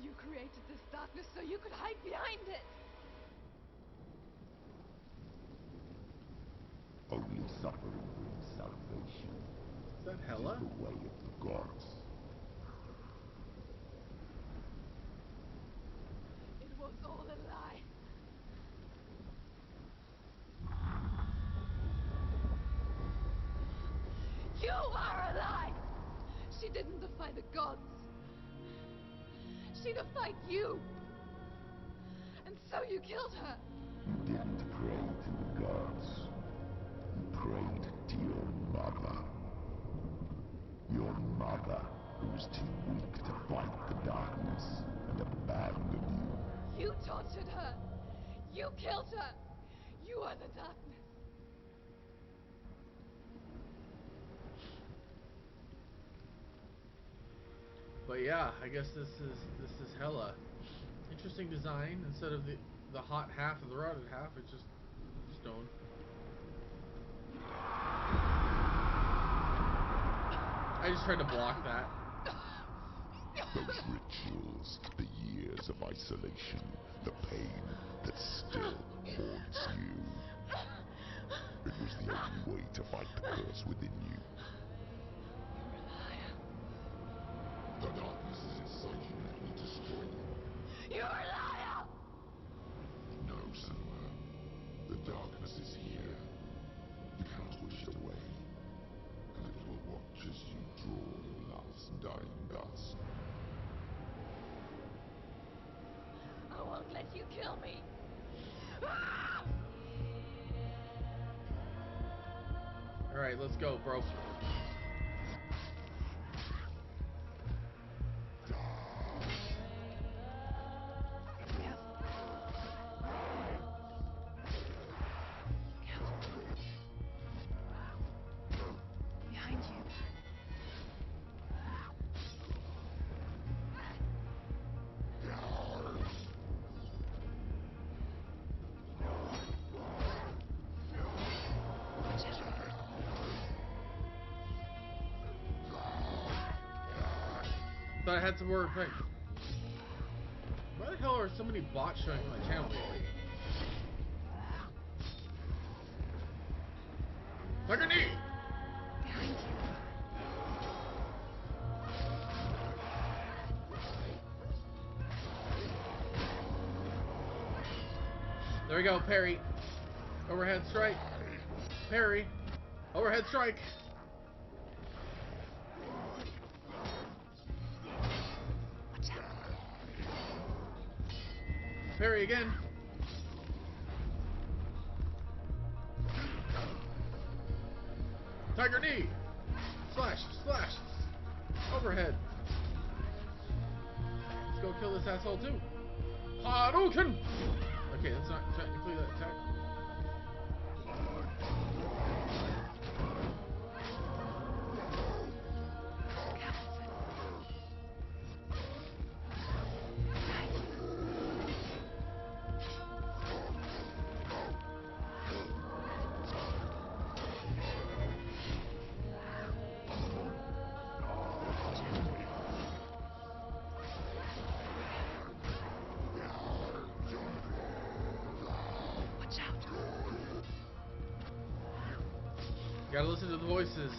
You created this darkness so you could hide behind it! Only suffering brings salvation. Is that It Hela? is the way of the gods. It was all a lie. You are a lie! She didn't defy the gods. She defied you. And so you killed her. You didn't pray to the gods. You prayed to your mother. Your mother, who was too weak to fight the darkness and abandoned you. You tortured her. You killed her. You are the darkness. But yeah, I guess this is Hela. Interesting design. Instead of the hot half of the rotted half, it's just stone. I just tried to block that. Those rituals, the years of isolation, the pain that still haunts you. It was the only way to fight the curse within you. You're a liar. The darkness is inside you and it will destroy you. You're a liar! No, Senua. The darkness is here. You cannot wish it away. And it will watch as you draw your last dying gasp. I won't let you kill me. Alright, let's go, bro. Behind you. Thought I had some more effect. Why the hell are so many bots showing on my channel lately? Like a knee! Behind you. There we go, parry. Overhead strike. Parry. Overhead strike. Parry again. Tiger knee. Slash, slash. Overhead. Let's go kill this asshole too. Hadouken! Okay, that's not technically that attack. Gotta listen to the voices.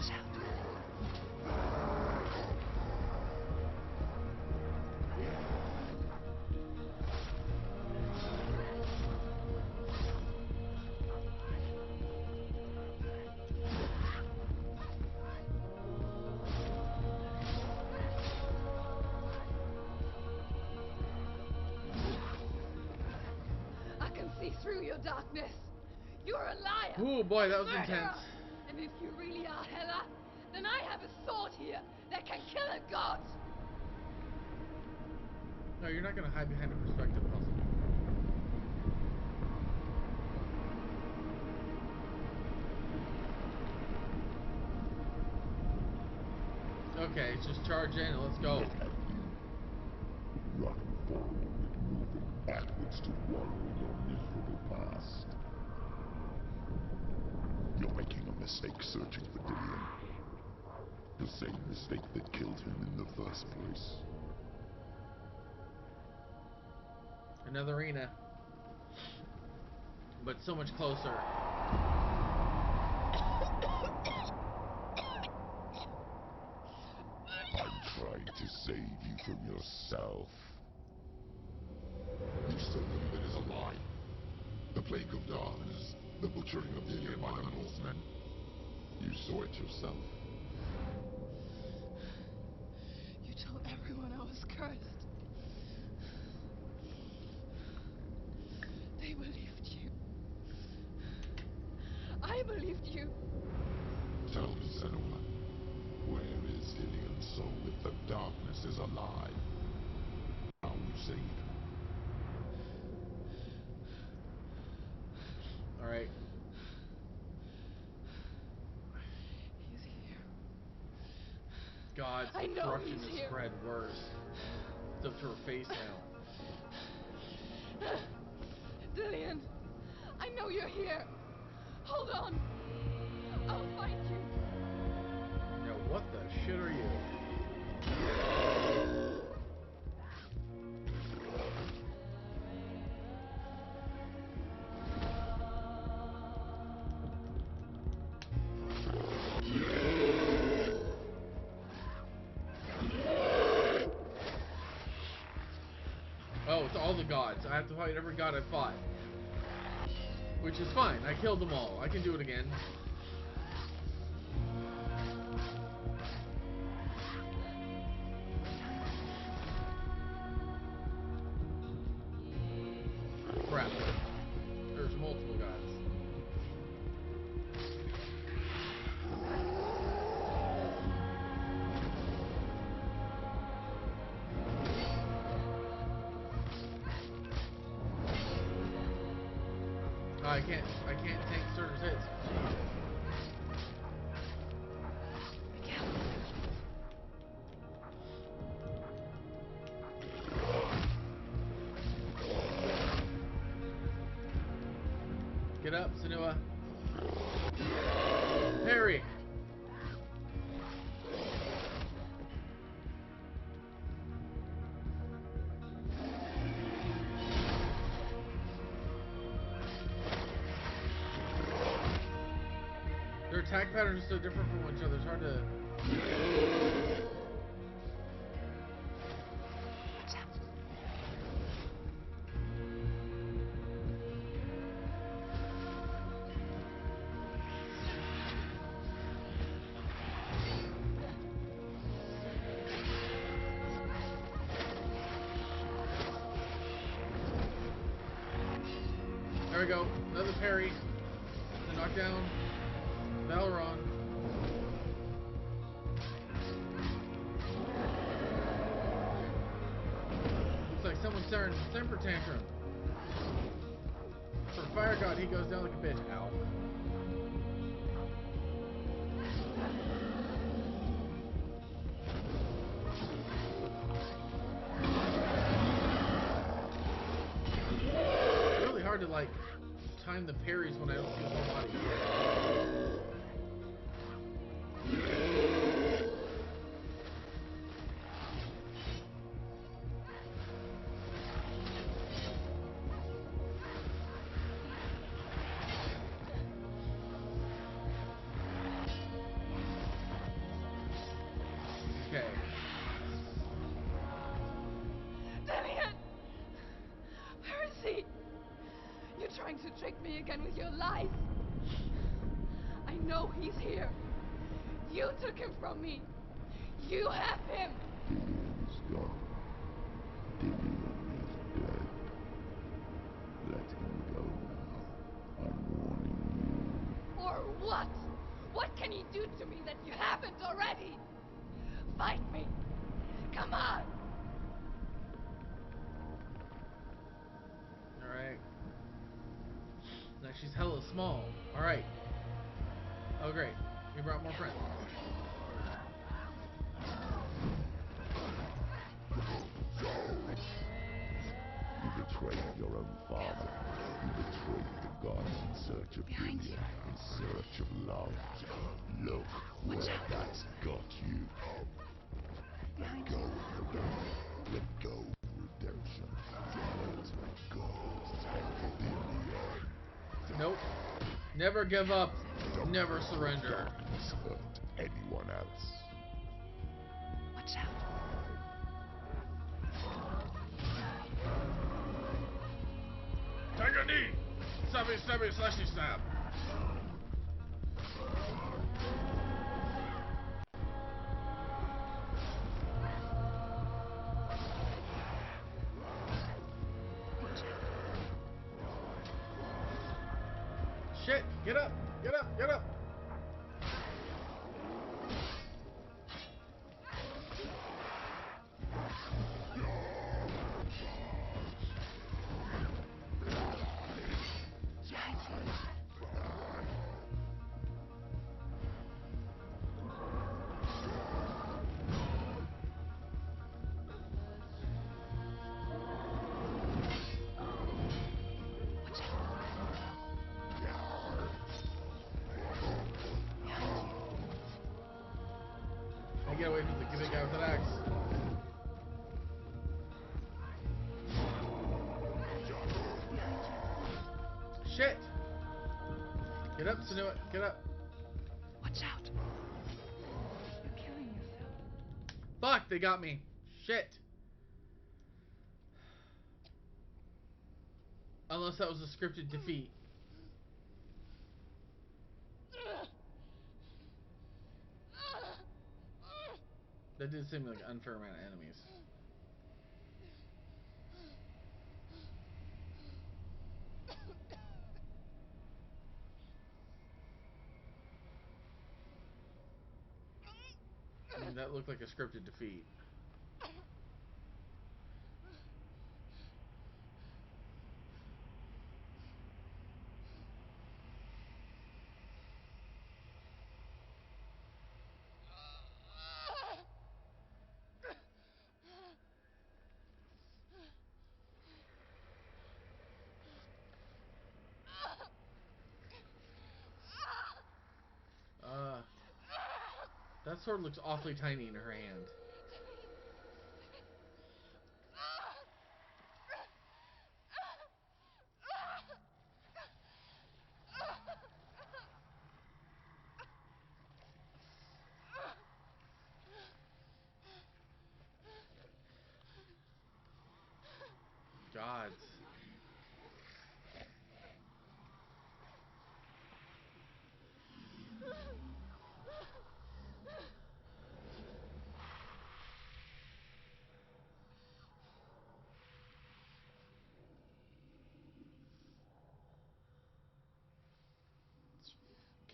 I can see through your darkness. You're a liar. Oh boy, that was Murderer. intense. And if you really are Hela, then I have a sword here that can kill a god. No, you're not gonna hide behind a perspective puzzle. Okay, just charge in and let's go. Running forward, moving backwards to wallow in your miserable past. You're making a mistake searching for Dillion. The same mistake that killed him in the first place. Another arena. But so much closer. I'm trying to save you from yourself. You still believe it is a lie? The plague of darkness, the butchering of Dillion by the Northmen. You saw it yourself. You told everyone I was cursed. They believed you. I believed you. Tell me, Senua, where is Dillion's soul if the darkness is alive? How you saved her? Alright. He's here. God's I know corruption he's has here. spread worse. It's up to her face now. Dillion, I know you're here. Hold on. I'll find you. Now what the shit are you? Oh, it's all the gods. I have to fight every god I fought. Which is fine. I killed them all. I can do it again. Crap. There's multiple gods. Oh, I can't tank Surtur's hits. Get up, Senua. Parry. Their attack patterns are so different from each other. It's hard to. There we go. Another parry. The knockdown. Valron. Looks like someone's starting a temper tantrum. For Fire God, he goes down like a bitch. Ow. It's really hard to like time the parries when I don't see his whole body. Okay. Dillion! Where is he? You're trying to trick me again with your lies. I know he's here. You took him from me. You have him. Dillion is gone. Dillion is dead. Let him go now. I'm warning you. Or what? What can he do to me that you haven't already? Fight me. Come on. Alright. Now she's hella small. Alright. Oh great. We brought more friends. You betrayed your own father. You betrayed the gods in search of Behind Dillion, you. in search of love. Look where that's got you. Let go of the gun. Let go of redemption. Let go of Dillion. Nope. Never give up. Don't Never let the surrender. darkness hurt anyone else. Watch out. Take a knee! Stabby, stabby, slashy stab. Shit! Get up! Get up! Get up! Get away from the big guy with that axe. Shit! Get up, Senua. Get up. Watch out. You're killing yourself. Fuck, they got me. Shit. Unless that was a scripted defeat. That did seem like an unfair amount of enemies. I mean, that looked like a scripted defeat. That sword looks awfully tiny in her hand. Gods.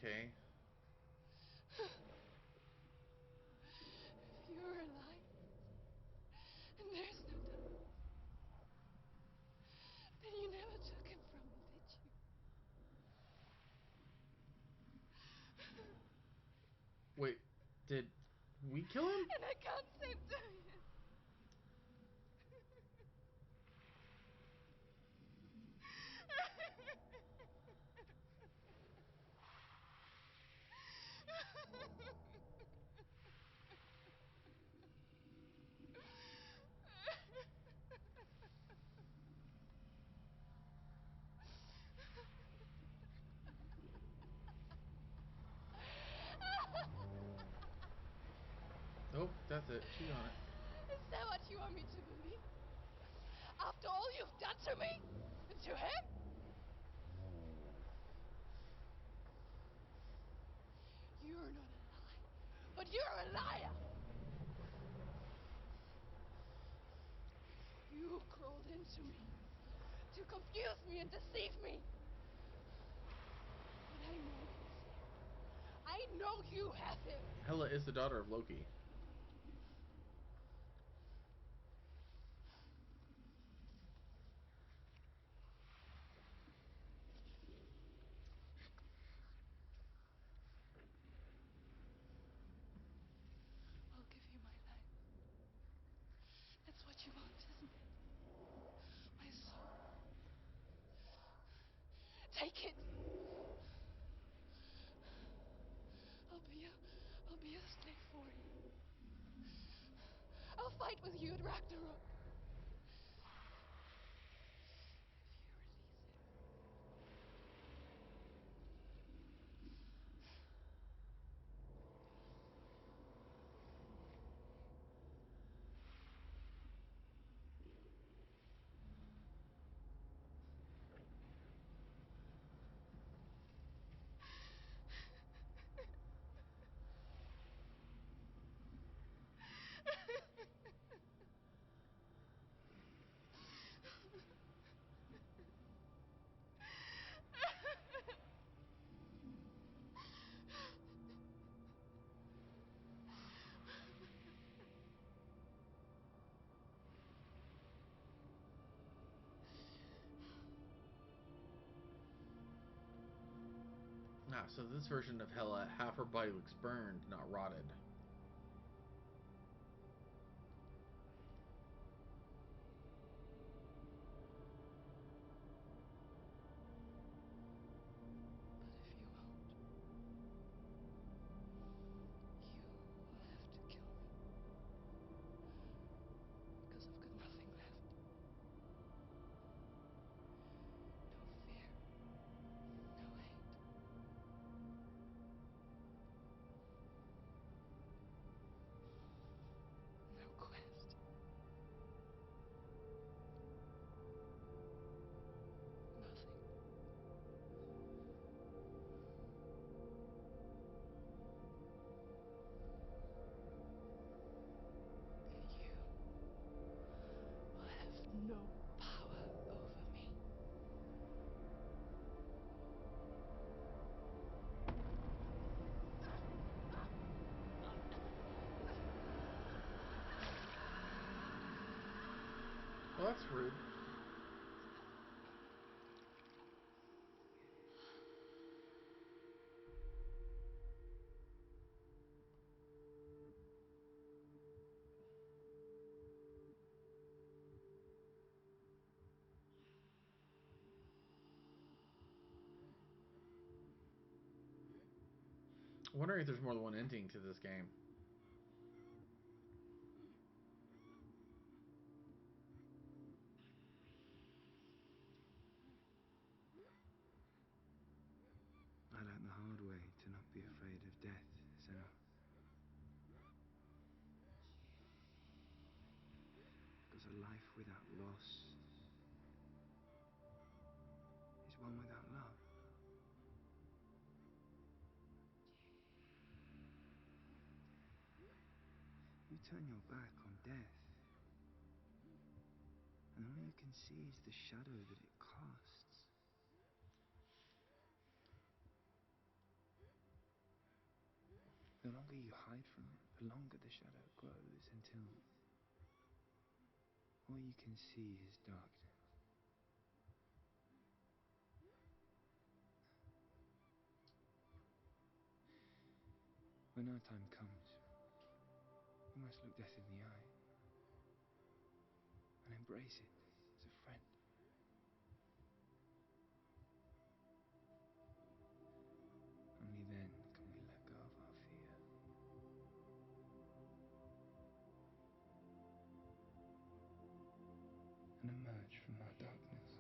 Okay. If you're alive, and there's no doubt, then you never took him from me, did you? Wait, did we kill him? And I can't save Dillion. Oh, that's it. She's on it. Is that what you want me to believe? After all you've done to me? And to him? You're not a lie, but you're a liar! You crawled into me to confuse me and deceive me. But I know he's here. I know you have him. Hela is the daughter of Loki. I'll give you my life. That's what you want, isn't it? My soul. Take it. I'll be a slave for you. I'll fight with you at Ragnarok. If you release him. Ah, so this version of Hela, half her body looks burned, not rotted. But if you won't, you will have to kill me. Because I've got nothing left. No fear. No hate. No quest. Nothing. And you will have no power over me. Well, that's rude. I'm wondering if there's more than one ending to this game. I learned the hard way to not be afraid of death, Senua. Because a life without loss is one without love. You turn your back on death, and all you can see is the shadow that it casts. longer you hide from it, the longer the shadow grows until all you can see is darkness. When our time comes, we must look death in the eye and embrace it as a friend. Only then can we let go of our fear. And emerge from our darkness.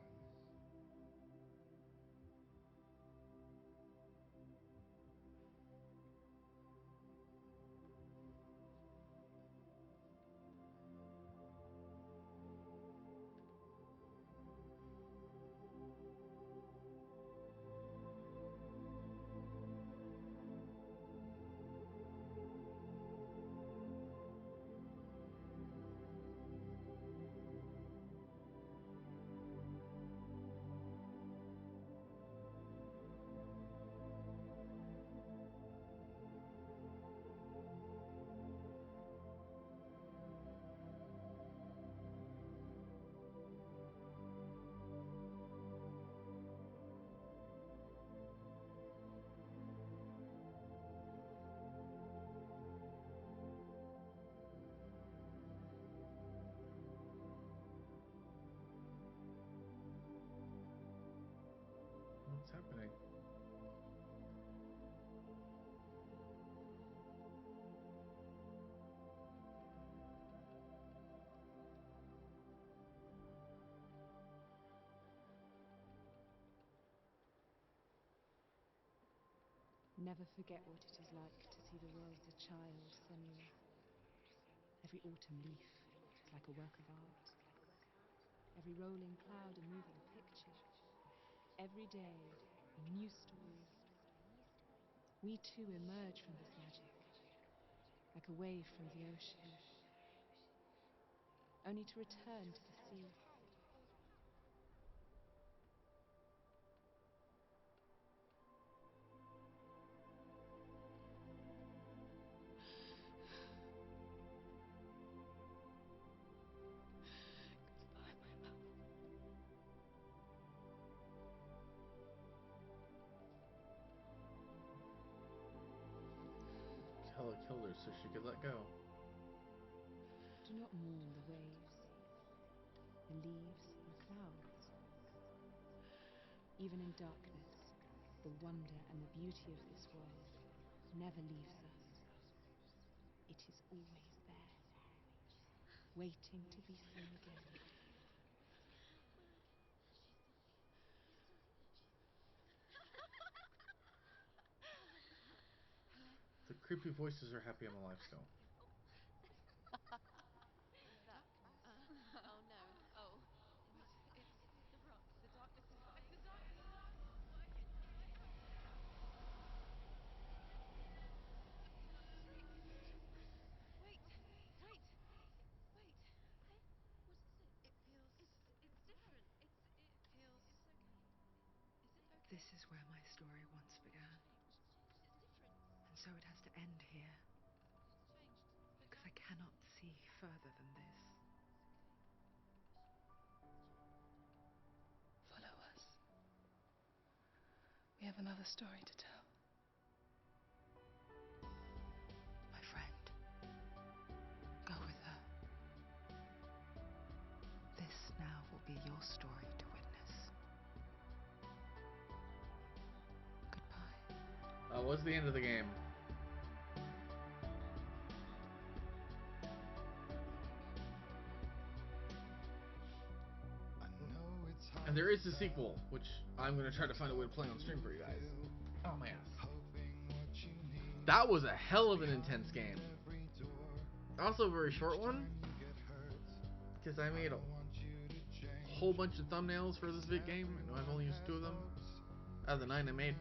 What's happening? Never forget what it is like to see the world as a child, Senua. Every autumn leaf is like a work of art. Every rolling cloud a moving picture. Every day a new story. We too emerge from this magic, like a wave from the ocean, only to return to the sea. Hela killed her so she could let go. Do not mourn the waves, the leaves, and the clouds. Even in darkness, the wonder and the beauty of this world never leaves us. It is always there, waiting to be seen again. The creepy voices are happy I'm alive still. Oh no. Oh. It's the rock. The darkness is back. The darkness is back. Wait. Wait. Wait. What is it? It feels. It's different. It feels. It's okay. Is it okay? This is where my story once began. It's changed. It's different. And so it has to end here, It's changed. because I cannot see further than this. Follow us. We have another story to tell. My friend, go with her. This now will be your story to witness. Goodbye. What's the end of the game? And there is a sequel, which I'm going to try to find a way to play on stream for you guys. Oh man. That was a hell of an intense game. Also a very short one, because I made a whole bunch of thumbnails for this big game, and I've only used 2 of them out of the 9 I made.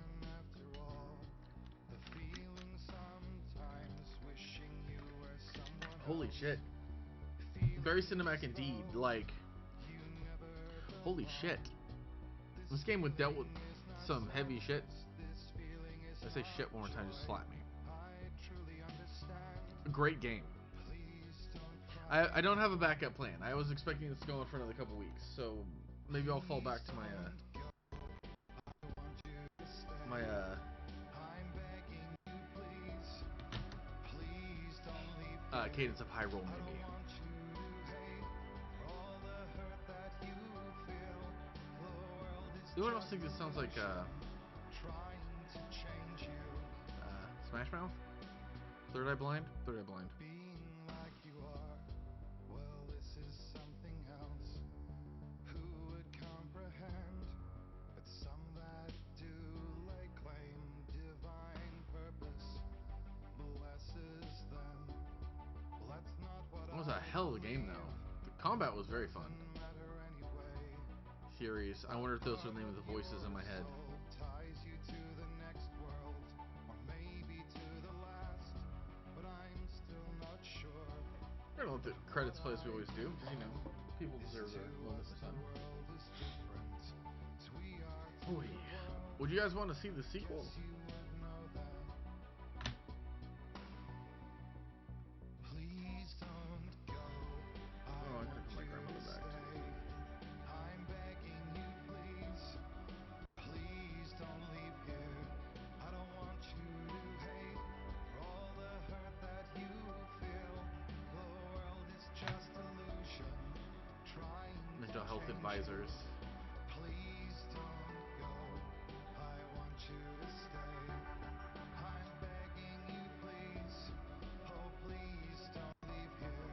Holy shit. Very cinematic indeed. Like, holy shit. This game would dealt with some heavy shit. I say shit one more time, just slap me. great game. I don't have a backup plan. I was expecting this to go on for another couple weeks, so maybe I'll fall back to my Cadence of Hyrule, maybe. Anyone else think this sounds like Smash Mouth? Third Eye Blind? Third Eye Blind. It was a hell of a game, though. The combat was very fun. Furies. I wonder if those are the name of the voices in my head. We're gonna let the credits play as we always do, because, you know, people deserve their moment in the sun. Oh, yeah. Would you guys want to see the sequel? Mental health advisors. Please don't go. I want you to stay. I'm begging you, please. Oh, please don't leave here.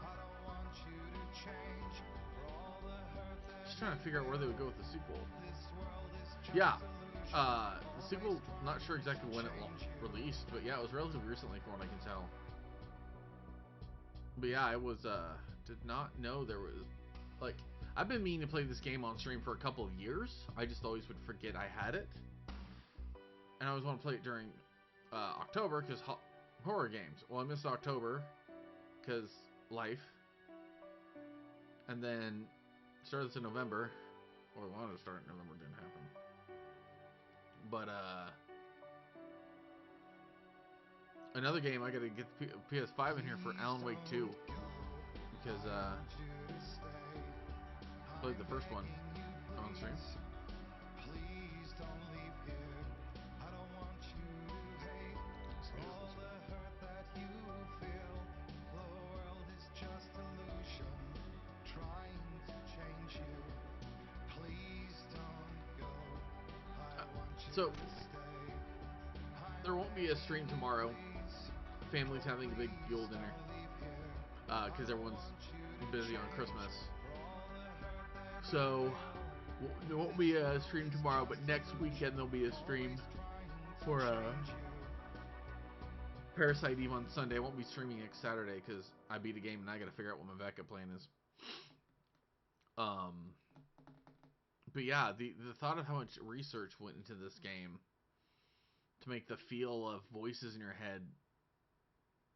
I don't want you to change for all the hurt that. Just trying to figure out where they would go with the sequel. Yeah. The sequel, not sure exactly when it released, but yeah, it was relatively recently from what I can tell. But yeah, I was, did not know there was, like, I've been meaning to play this game on stream for a couple of years. I just always would forget I had it. And I always want to play it during October, because horror games. Well, I missed October, because life. And then started this in November. Or I wanted to start in November, didn't happen. But, another game, I gotta get the PS5 in here for Alan Wake 2. Because, played the first one on stream. Please don't leave here. I don't want you to hate all the hurt that you feel. The world is just illusion trying to change you. Please don't go. I want you to stay. There won't be a stream tomorrow. Family's having a big Yule dinner. Because everyone's busy on Christmas. So, there won't be a stream tomorrow, but next weekend there'll be a stream for Parasite Eve on Sunday. I won't be streaming next Saturday because I beat a game and I gotta figure out what my backup plan is. But yeah, the thought of how much research went into this game to make the feel of voices in your head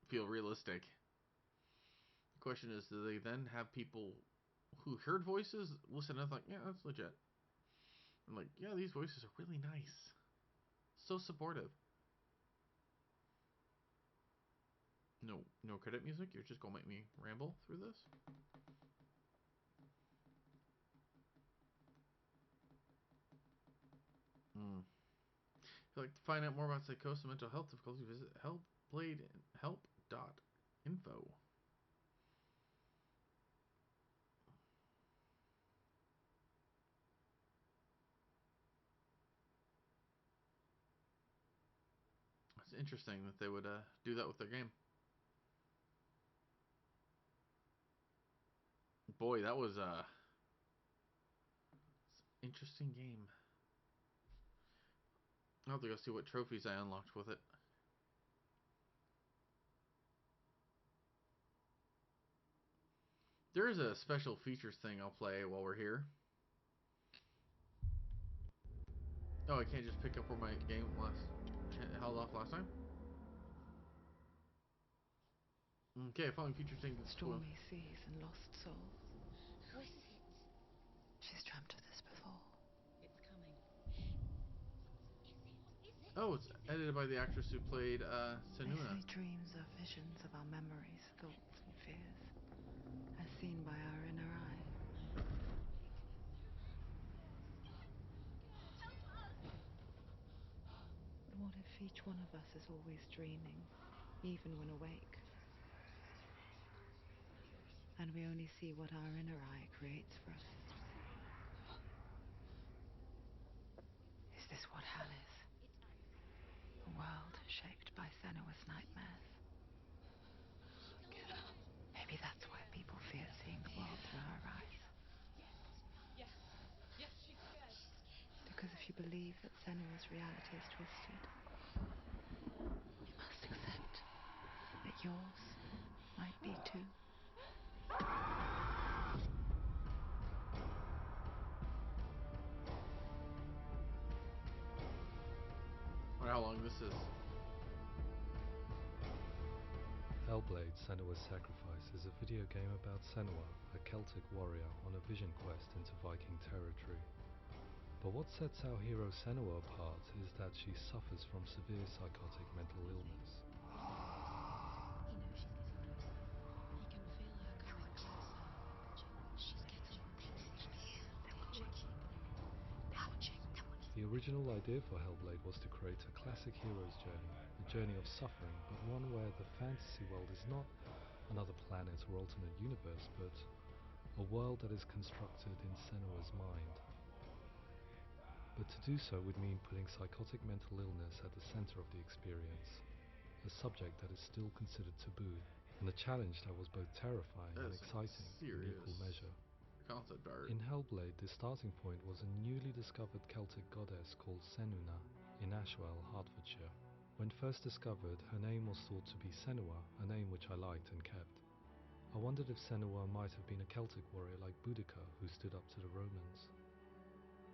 feel realistic. The question is, do they then have people who heard voices listen and like, yeah, that's legit. I'm like, yeah, these voices are really nice. So supportive. No credit music? You're just gonna make me ramble through this? If you'd like to find out more about psychosis and mental health difficulties, visit Hellblade help.info. It's interesting that they would do that with their game. Boy, that was interesting game. I'll have to go see what trophies I unlocked with it. There is a special features thing I'll play while we're here. Oh, I can't just pick up where my game held off last time? Okay, following features thing. Stormy seas and lost souls. Who is it? She's dreamt of this before. It's coming. Oh, it's edited by the actress who played They Senua. say dreams are visions of our memories, thoughts, and fears, as seen by our inner eye. But what if each one of us is always dreaming, even when awake? And we only see what our inner eye creates for us. Is this what hell is? A world shaped by Senua's nightmares. Maybe that's why people fear seeing the world through her eyes. Yes, she's scared. Because if you believe that Senua's reality is twisted, you must accept that yours might be too. I wonder how long this is. Hellblade: Senua's Sacrifice is a video game about Senua, a Celtic warrior on a vision quest into Viking territory. But what sets our hero Senua apart is that she suffers from severe psychotic mental illness. He knows she's getting closer. He can feel her coming closer. She's getting The original idea for Hellblade was to create a classic hero's journey, a journey of suffering, but one where the fantasy world is not another planet or alternate universe, but a world that is constructed in Senua's mind. But to do so would mean putting psychotic mental illness at the center of the experience, a subject that is still considered taboo, and a challenge that was both terrifying and exciting in equal measure. Concept art. In Hellblade, the starting point was a newly discovered Celtic goddess called Senuna in Ashwell, Hertfordshire. When first discovered, her name was thought to be Senua, a name which I liked and kept. I wondered if Senua might have been a Celtic warrior like Boudica who stood up to the Romans.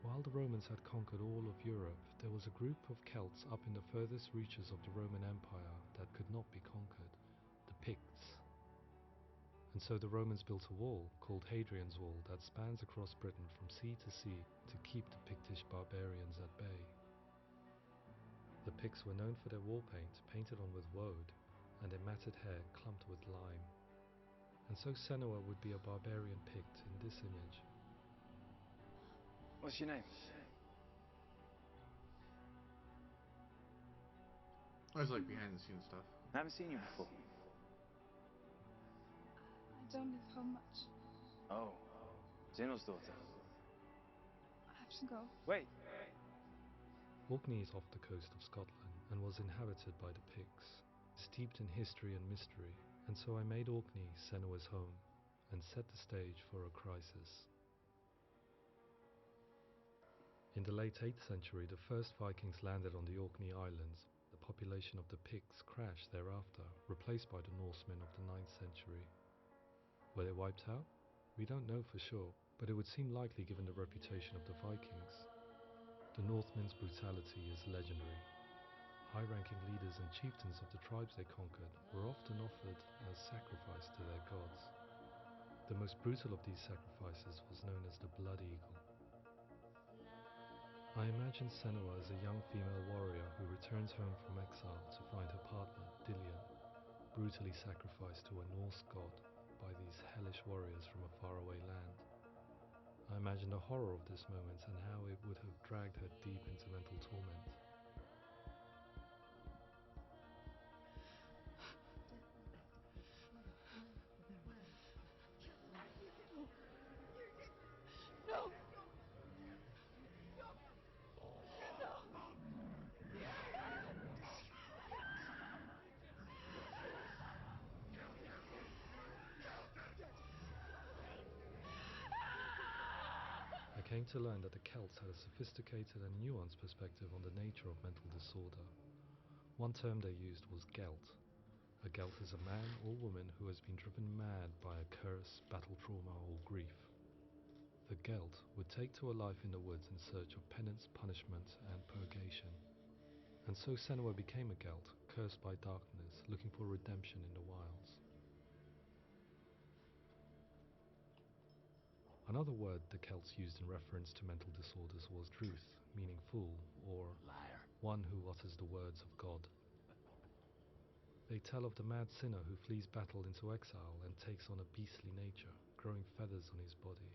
While the Romans had conquered all of Europe, there was a group of Celts up in the furthest reaches of the Roman Empire that could not be conquered, the Picts. And so the Romans built a wall, called Hadrian's Wall, that spans across Britain from sea to sea to keep the Pictish barbarians at bay. The Picts were known for their war paint, painted on with woad, and their matted hair clumped with lime. And so Senua would be a barbarian Pict in this image. What's your name? I was like behind the scenes stuff. I haven't seen you before. I don't live home much. Oh, Zeno's daughter. I have to go. Wait. Orkney is off the coast of Scotland and was inhabited by the Picts, steeped in history and mystery, and so I made Orkney Senua's home and set the stage for a crisis. In the late 8th century, the first Vikings landed on the Orkney Islands. The population of the Picts crashed thereafter, replaced by the Norsemen of the 9th century. Were they wiped out? We don't know for sure, but it would seem likely given the reputation of the Vikings. The Northmen's brutality is legendary. High-ranking leaders and chieftains of the tribes they conquered were often offered as sacrifice to their gods. The most brutal of these sacrifices was known as the Blood Eagle. I imagine Senua as a young female warrior who returns home from exile to find her partner, Dillion, brutally sacrificed to a Norse god by these hellish warriors from a faraway land. I imagine the horror of this moment and how it would have dragged her deep into mental torment. No! I came to learn that the Celts had a sophisticated and nuanced perspective on the nature of mental disorder. One term they used was Gelt. A Gelt is a man or woman who has been driven mad by a curse, battle trauma, or grief. The Gelt would take to a life in the woods in search of penance, punishment, and purgation. And so Senua became a Gelt, cursed by darkness, looking for redemption in the wilds. Another word the Celts used in reference to mental disorders was druth, meaning fool, or liar, one who utters utters the words of God. They tell of the mad sinner who flees battle into exile and takes on a beastly nature, growing feathers on his body.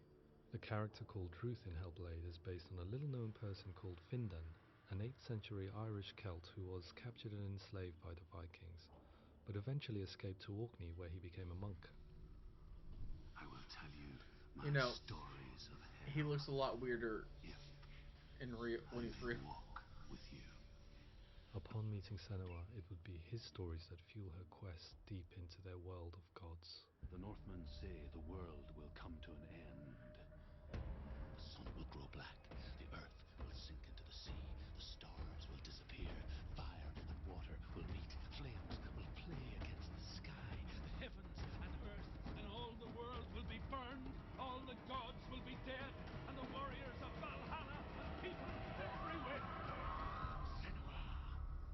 The character called Ruth in Hellblade is based on a little-known person called Findan, an 8th century Irish Celt who was captured and enslaved by the Vikings, but eventually escaped to Orkney where he became a monk. I will tell you my stories of hell. He looks a lot weirder when he's real. Walk with you. Upon meeting Senua, it would be his stories that fuel her quest deep into their world of gods. The Northmen say the world will come to an end. The sun will grow black, the earth will sink into the sea, the stars will disappear, fire and water will meet, flames will play against the sky, the heavens and earth and all the world will be burned, all the gods will be dead, and the warriors of Valhalla and people everywhere. Senua,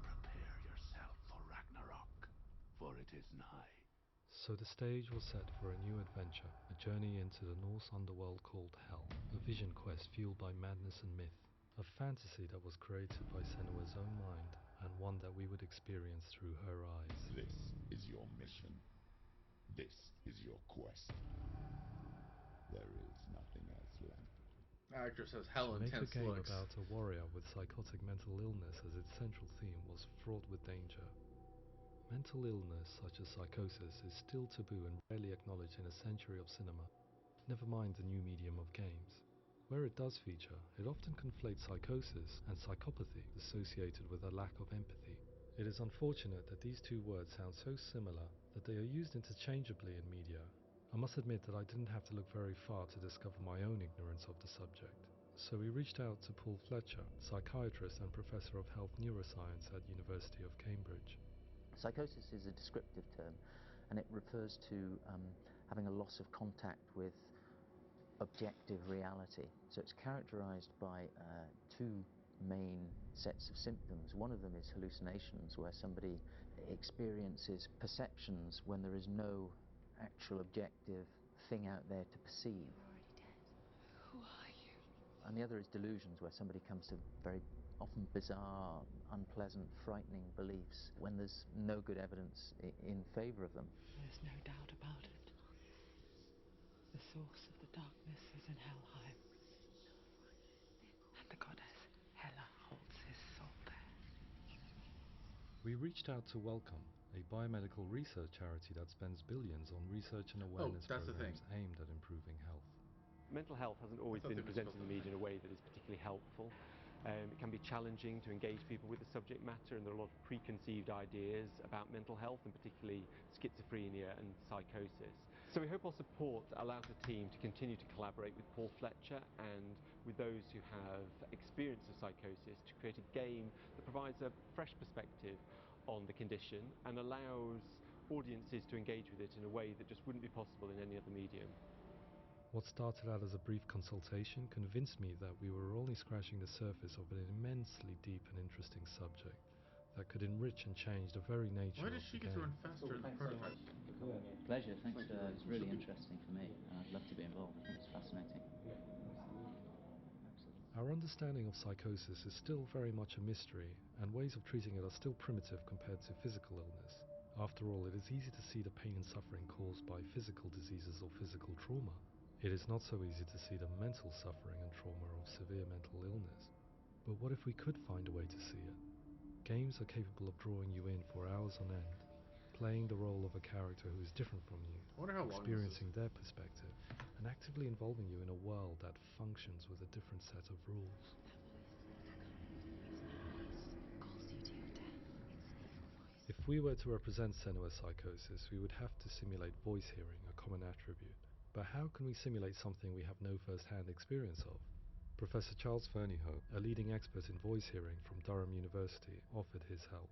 prepare yourself for Ragnarok, for it is nigh. So the stage was set for a new adventure, a journey into the Norse underworld called Hell, a vision quest fueled by madness and myth, a fantasy that was created by Senua's own mind, and one that we would experience through her eyes. This is your mission. This is your quest. There is nothing else left. Actress has hell To make a intense game looks. about a warrior with psychotic mental illness as its central theme was fraught with danger. Mental illness such as psychosis is still taboo and rarely acknowledged in a century of cinema, never mind the new medium of games. Where it does feature, it often conflates psychosis and psychopathy associated with a lack of empathy. It is unfortunate that these two words sound so similar that they are used interchangeably in media. I must admit that I didn't have to look very far to discover my own ignorance of the subject. So we reached out to Paul Fletcher, psychiatrist and professor of health neuroscience at University of Cambridge. Psychosis is a descriptive term, and it refers to having a loss of contact with objective reality. So it's characterized by two main sets of symptoms. One of them is hallucinations, where somebody experiences perceptions when there is no actual objective thing out there to perceive. You're already dead. Who are you? And the other is delusions, where somebody comes to very often bizarre, unpleasant, frightening beliefs when there's no good evidence in favor of them. There's no doubt about it. The source of the darkness is in Helheim. And the goddess Hela holds his soul there. We reached out to Welcome, a biomedical research charity that spends billions on research and awareness programs aimed at improving health. Mental health hasn't always been presented in the media in a way that is particularly helpful. It can be challenging to engage people with the subject matter, and there are a lot of preconceived ideas about mental health, and particularly schizophrenia and psychosis. So we hope our support allows the team to continue to collaborate with Paul Fletcher and with those who have experience of psychosis to create a game that provides a fresh perspective on the condition and allows audiences to engage with it in a way that just wouldn't be possible in any other medium. What started out as a brief consultation convinced me that we were only scratching the surface of an immensely deep and interesting subject that could enrich and change the very nature of the game. Why does she get to run faster than the prototype? Pleasure, thanks. It's really interesting for me. I'd love to be involved. I think it's fascinating. Our understanding of psychosis is still very much a mystery, and ways of treating it are still primitive compared to physical illness. After all, it is easy to see the pain and suffering caused by physical diseases or physical trauma. It is not so easy to see the mental suffering and trauma of severe mental illness. But what if we could find a way to see it? Games are capable of drawing you in for hours on end, playing the role of a character who is different from you, experiencing their perspective, and actively involving you in a world that functions with a different set of rules. If we were to represent Senua's psychosis, we would have to simulate voice hearing, a common attribute. But how can we simulate something we have no first-hand experience of? Professor Charles Fernyhough, a leading expert in voice hearing from Durham University, offered his help.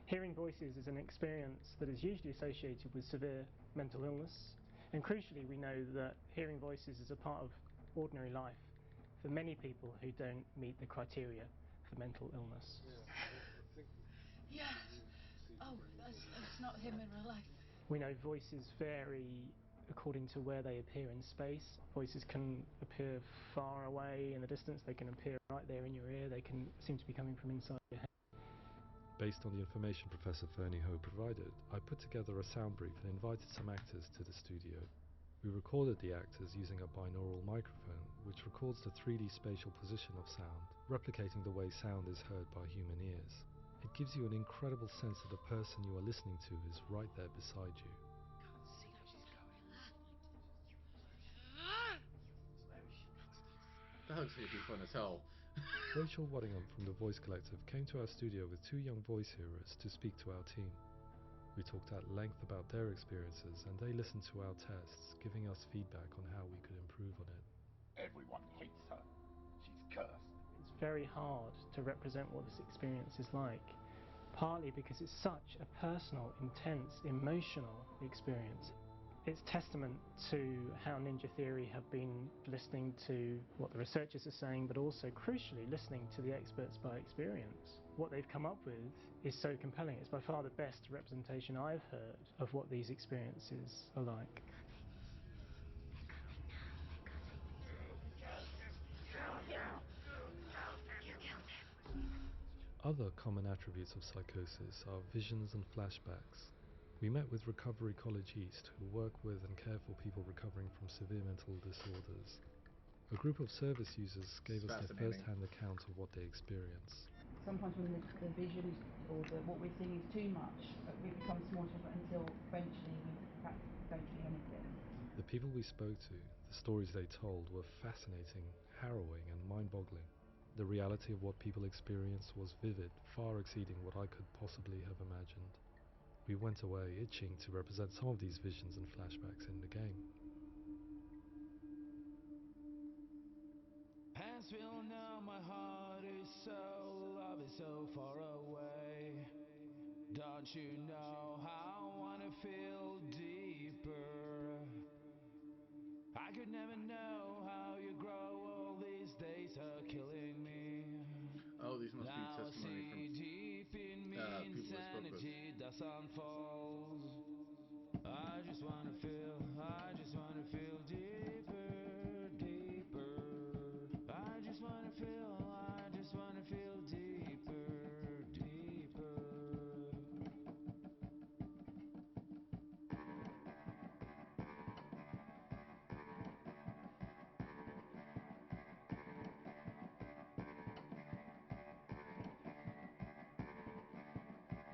Hearing voices is an experience that is usually associated with severe mental illness, and crucially we know that hearing voices is a part of ordinary life for many people who don't meet the criteria for mental illness. Yes. Oh, that's not him in real life. We know voices vary according to where they appear in space. Voices can appear far away in the distance, they can appear right there in your ear, they can seem to be coming from inside your head. Based on the information Professor Fernie Ho provided, I put together a sound brief and invited some actors to the studio. We recorded the actors using a binaural microphone, which records the 3D spatial position of sound, replicating the way sound is heard by human ears. It gives you an incredible sense that the person you are listening to is right there beside you. That looks like it'd be fun as hell. Rachel Waddingham from the Voice Collective came to our studio with 2 young voice hearers to speak to our team. We talked at length about their experiences and they listened to our tests, giving us feedback on how we could improve on it. Everyone hates her. She's cursed. It's very hard to represent what this experience is like, partly because it's such a personal, intense, emotional experience. It's testament to how Ninja Theory have been listening to what the researchers are saying, but also, crucially, listening to the experts by experience. What they've come up with is so compelling. It's by far the best representation I've heard of what these experiences are like. Other common attributes of psychosis are visions and flashbacks. We met with Recovery College East, who work with and care for people recovering from severe mental disorders. A group of service users gave us their first-hand account of what they experience. Sometimes when the vision or what we're seeing is too much, it becomes more difficult until eventually we don't see anything. The people we spoke to, the stories they told, were fascinating, harrowing and mind-boggling. The reality of what people experienced was vivid, far exceeding what I could possibly have imagined. We went away itching to represent some of these visions and flashbacks in the game. Hands will know my heart is so, love is so far away. Don't you know how I wanna feel deeper? I could never know how you grow, all these days are killing me. Oh, these must Now be testimony I see deep in me, insanity does unfold. I just wanna feel deeper, deeper. I just wanna feel deeper, deeper.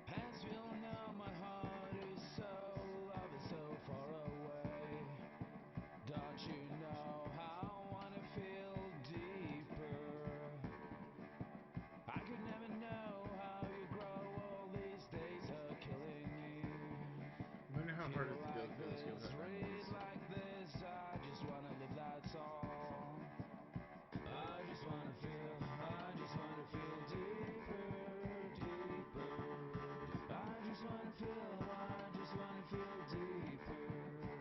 Hands will know my heart is so, love is so far away. Don't you know how I wanna feel deeper? I could never know how you grow, all these days are killing me. I wonder how hard it is to go through this. You don't have Read like this, I just wanna live, that's all. I just wanna feel deeper, deeper. I just wanna feel deeper,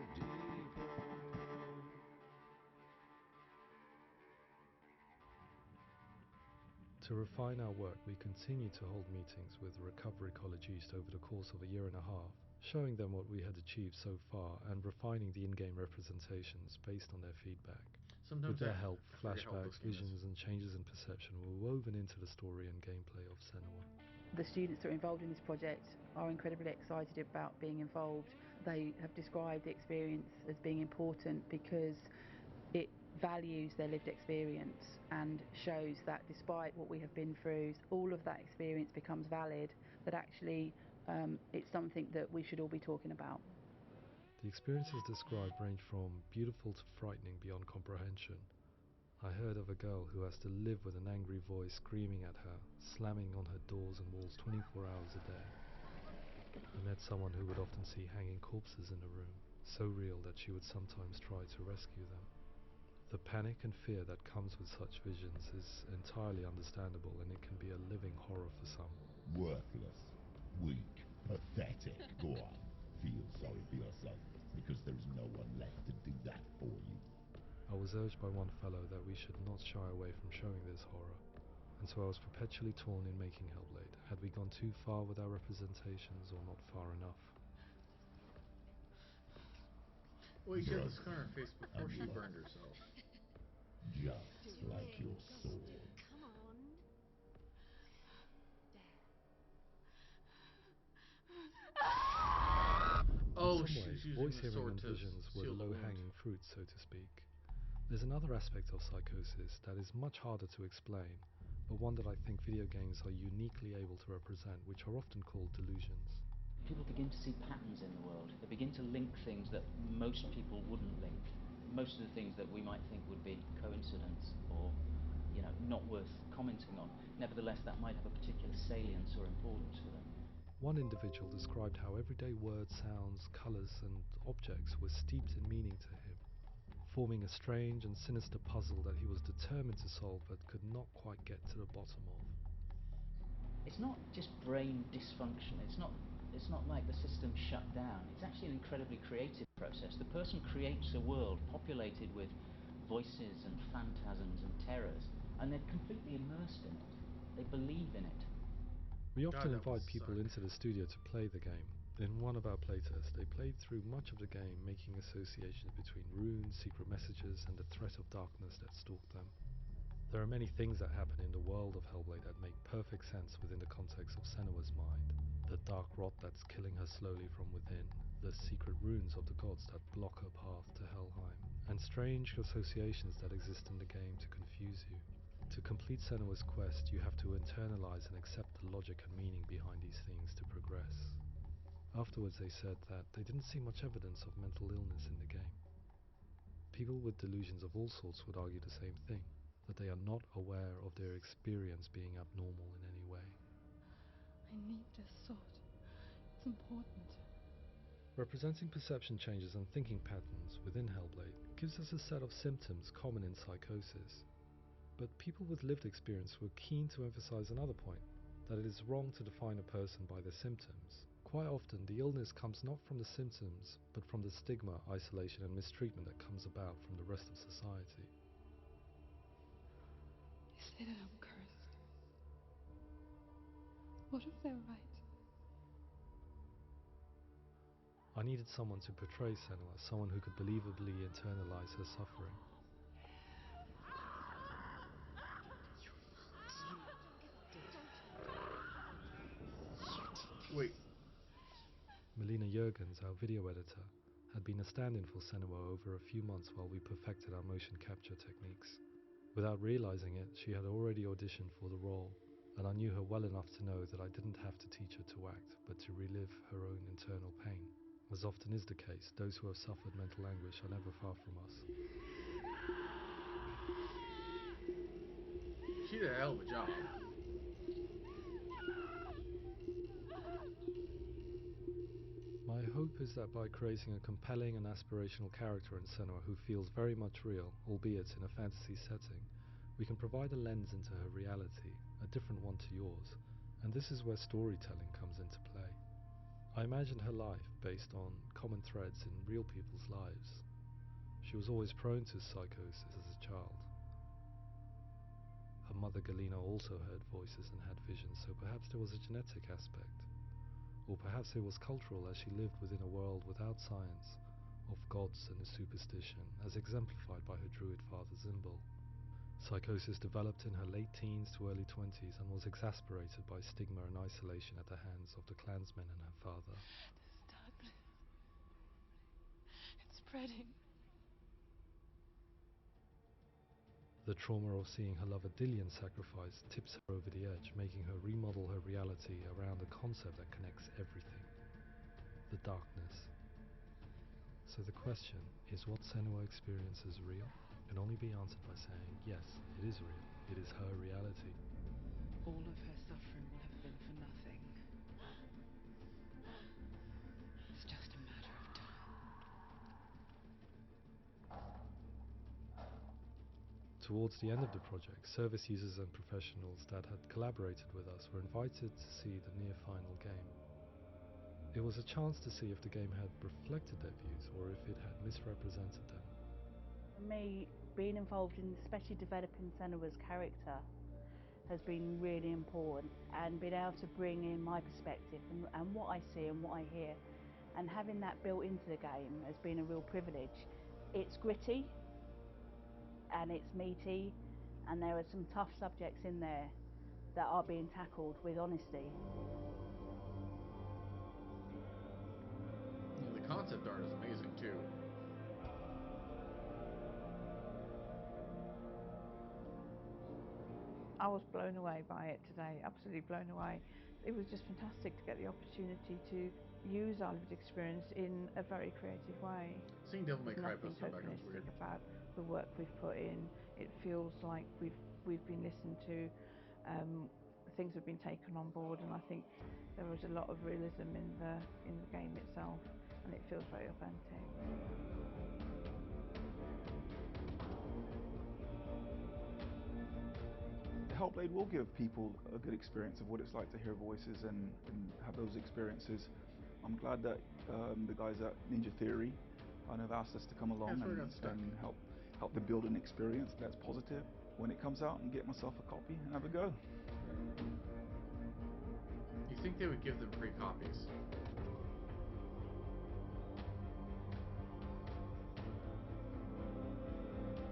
deeper. To refine our work, we continue to hold meetings with Recovery College East over the course of a year and a half, showing them what we had achieved so far and refining the in-game representations based on their feedback. With their help, flashbacks, visions and changes in perception were woven into the story and gameplay of Senua. The students that are involved in this project are incredibly excited about being involved. They have described the experience as being important because it values their lived experience and shows that despite what we have been through, all of that experience becomes valid, that actually it's something that we should all be talking about. The experiences described range from beautiful to frightening beyond comprehension. I heard of a girl who has to live with an angry voice screaming at her, slamming on her doors and walls 24 hours a day. I met someone who would often see hanging corpses in a room, so real that she would sometimes try to rescue them. The panic and fear that comes with such visions is entirely understandable, and it can be a living horror for some. Worthless, weak, pathetic. Go on, feel sorry for yourself, because there's no one left to do that for you. I was urged by one fellow that we should not shy away from showing this horror, and so I was perpetually torn in making Hellblade. Had we gone too far with our representations or not far enough? Well, she had the scar on her face before she burned herself. Just like your sword. Come on. There. using Voice the hearing sword and to visions were the seal the wound. low-hanging fruit, so to speak. There's another aspect of psychosis that is much harder to explain, but one that I think video games are uniquely able to represent, which are often called delusions. People begin to see patterns in the world. They begin to link things that most people wouldn't link. Most of the things that we might think would be coincidence or, not worth commenting on. Nevertheless, that might have a particular salience or importance for them. One individual described how everyday words, sounds, colours and objects were steeped in meaning to him, forming a strange and sinister puzzle that he was determined to solve but could not quite get to the bottom of. It's not just brain dysfunction. It's not like the system shut down. It's actually an incredibly creative process. The person creates a world populated with voices and phantasms and terrors, and they're completely immersed in it. They believe in it. We often invite people into the studio to play the game. In one of our playtests, they played through much of the game, making associations between runes, secret messages, and the threat of darkness that stalked them. There are many things that happen in the world of Hellblade that make perfect sense within the context of Senua's mind. The dark rot that's killing her slowly from within, the secret runes of the gods that block her path to Helheim, and strange associations that exist in the game to confuse you. To complete Senua's quest, you have to internalize and accept the logic and meaning behind these things to progress. Afterwards they said that they didn't see much evidence of mental illness in the game. People with delusions of all sorts would argue the same thing, that they are not aware of their experience being abnormal in any way. I need this sword. It's important. Representing perception changes and thinking patterns within Hellblade gives us a set of symptoms common in psychosis. But people with lived experience were keen to emphasize another point, that it is wrong to define a person by their symptoms. Quite often, the illness comes not from the symptoms, but from the stigma, isolation and mistreatment that comes about from the rest of society. You say that I'm cursed. What if they're right? I needed someone to portray Senua, someone who could believably internalize her suffering. Wait. Melina Jurgens, our video editor, had been a stand-in for Senua over a few months while we perfected our motion capture techniques. Without realizing it, she had already auditioned for the role, and I knew her well enough to know that I didn't have to teach her to act, but to relive her own internal pain. As often is the case, those who have suffered mental anguish are never far from us. She did a hell of a job. My hope is that by creating a compelling and aspirational character in Senua who feels very much real, albeit in a fantasy setting, we can provide a lens into her reality, a different one to yours, and this is where storytelling comes into play. I imagined her life based on common threads in real people's lives. She was always prone to psychosis as a child. Her mother Galina also heard voices and had visions, so perhaps there was a genetic aspect. Or perhaps it was cultural, as she lived within a world without science, of gods and a superstition, as exemplified by her druid father Zimbal. Psychosis developed in her late teens to early 20s and was exacerbated by stigma and isolation at the hands of the clansmen and her father. This darkness. It's spreading. The trauma of seeing her lover Dillion sacrifice tips her over the edge, making her remodel her reality around a concept that connects everything: the darkness. So the question, is what Senua experiences real? Can only be answered by saying, yes, it is real. It is her reality. All of her suffering will have been for nothing. It's just a matter of time. Towards the end of the project, service users and professionals that had collaborated with us were invited to see the near-final game. It was a chance to see if the game had reflected their views or if it had misrepresented them. For me, being involved in especially developing Senua's character has been really important, and being able to bring in my perspective and what I see and what I hear, and having that built into the game has been a real privilege. It's gritty and it's meaty, and there are some tough subjects in there that are being tackled with honesty. The concept art is amazing too. I was blown away by it today, absolutely blown away. It was just fantastic to get the opportunity to use our lived experience in a very creative way. Seeing Devil May There's Cry nothing post in the background is weird. tokenistic about the work we've put in. It feels like we've been listened to, things have been taken on board, and I think there was a lot of realism in the game itself, and it feels very authentic. Hellblade will give people a good experience of what it's like to hear voices and have those experiences. I'm glad that the guys at Ninja Theory have asked us to come along and help them build an experience that's positive when it comes out, and get myself a copy and have a go. You think they would give them free copies?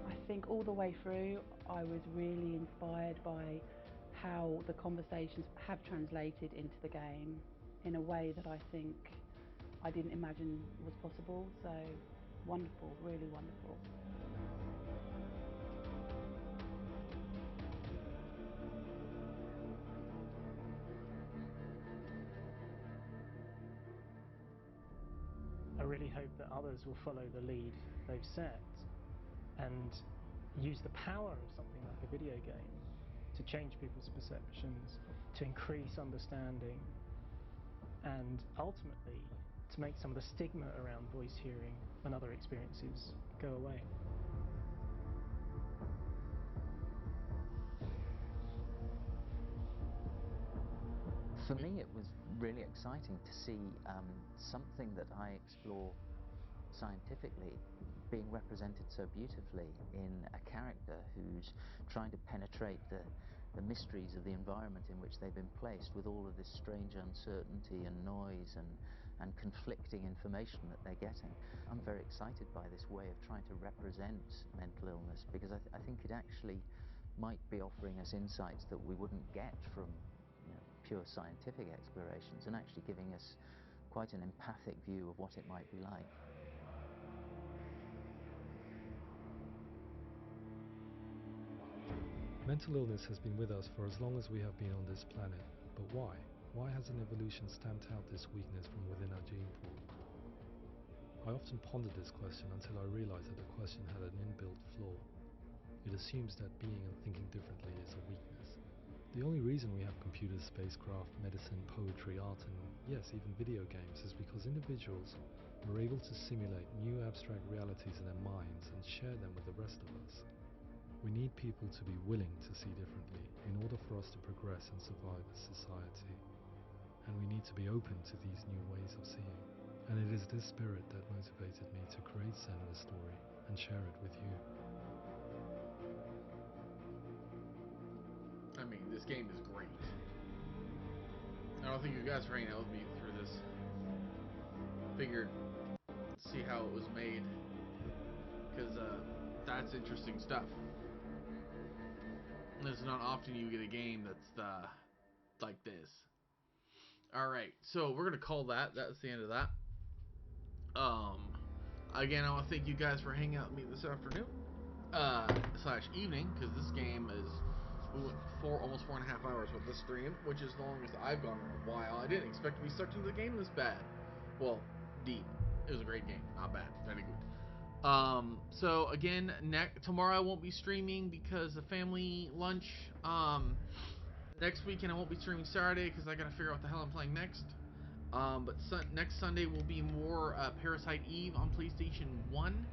I think all the way through I was really inspired by how the conversations have translated into the game in a way that I think I didn't imagine was possible. So wonderful, really wonderful. I really hope that others will follow the lead they've set and use the power of something like a video game to change people's perceptions, to increase understanding, and ultimately to make some of the stigma around voice hearing and other experiences go away. For me, it was really exciting to see something that I explore scientifically being represented so beautifully in a character who's trying to penetrate the mysteries of the environment in which they've been placed, with all of this strange uncertainty and noise and conflicting information that they're getting. I'm very excited by this way of trying to represent mental illness, because I think it actually might be offering us insights that we wouldn't get from pure scientific explorations, and actually giving us quite an empathic view of what it might be like. Mental illness has been with us for as long as we have been on this planet, but why? Why hasn't evolution stamped out this weakness from within our gene pool? I often pondered this question until I realized that the question had an inbuilt flaw. It assumes that being and thinking differently is a weakness. The only reason we have computers, spacecraft, medicine, poetry, art, and yes, even video games is because individuals are able to simulate new abstract realities in their minds and share them with the rest of us. We need people to be willing to see differently in order for us to progress and survive as society. And we need to be open to these new ways of seeing. And it is this spirit that motivated me to create Senua's story and share it with you. I mean, this game is great. I don't think you guys are hanging out with me through this. Figured, see how it was made, because that's interesting stuff. It's not often you get a game that's like this. Alright, so we're going to call that. That's the end of that. Again, I want to thank you guys for hanging out with me this afternoon. / evening, because this game is almost 4.5 hours with this stream, which is the longest I've gone in a while. I didn't expect to be sucked into the game this bad. Well, deep. It was a great game. Not bad. Very good. So again, tomorrow I won't be streaming because of family lunch. Next weekend I won't be streaming Saturday because I gotta figure out what the hell I'm playing next. But next Sunday will be more Parasite Eve on PlayStation 1.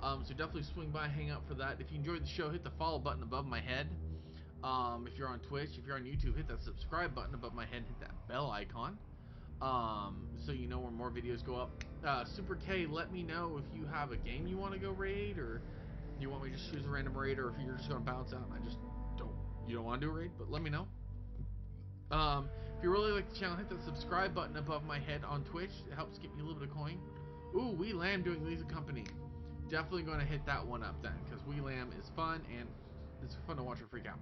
So definitely swing by, hang out for that. If you enjoyed the show, hit the follow button above my head. If you're on Twitch, if you're on YouTube, hit that subscribe button above my head, hit that bell icon. So you know when more videos go up. Super K, let me know if you have a game you want to go raid, or you want me to just choose a random raid, or if you're just going to bounce out and you don't want to do a raid, but let me know. If you really like the channel, hit that subscribe button above my head on Twitch. It helps get me a little bit of coin. Ooh, We Lamb doing Lisa Company. Definitely going to hit that one up then, because We Lamb is fun, and it's fun to watch her freak out.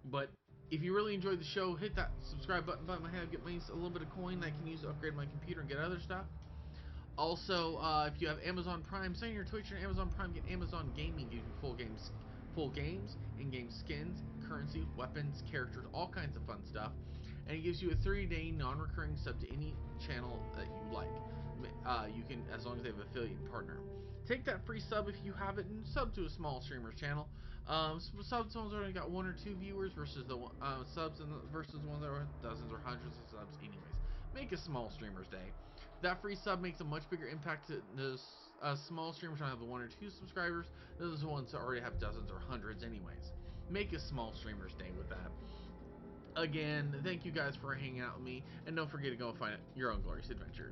But If you really enjoyed the show, hit that subscribe button by my head, get me a little bit of coin that I can use to upgrade my computer and get other stuff. Also, if you have Amazon Prime, sign your Twitch and Amazon Prime, get Amazon Gaming, gives you full games, in-game skins, currency, weapons, characters, all kinds of fun stuff. And it gives you a 30-day non-recurring sub to any channel that you like. You can, as long as they have an affiliate partner. Take that free sub if you have it and sub to a small streamer's channel. Subs only got 1 or 2 viewers versus the subs versus one that are dozens or hundreds of subs. Anyways, make a small streamer's day. That free sub makes a much bigger impact to those small streamers trying to have the 1 or 2 subscribers. Those are the ones that already have dozens or hundreds. Anyways, make a small streamer's day with that. Again, thank you guys for hanging out with me, and don't forget to go find your own glorious adventures.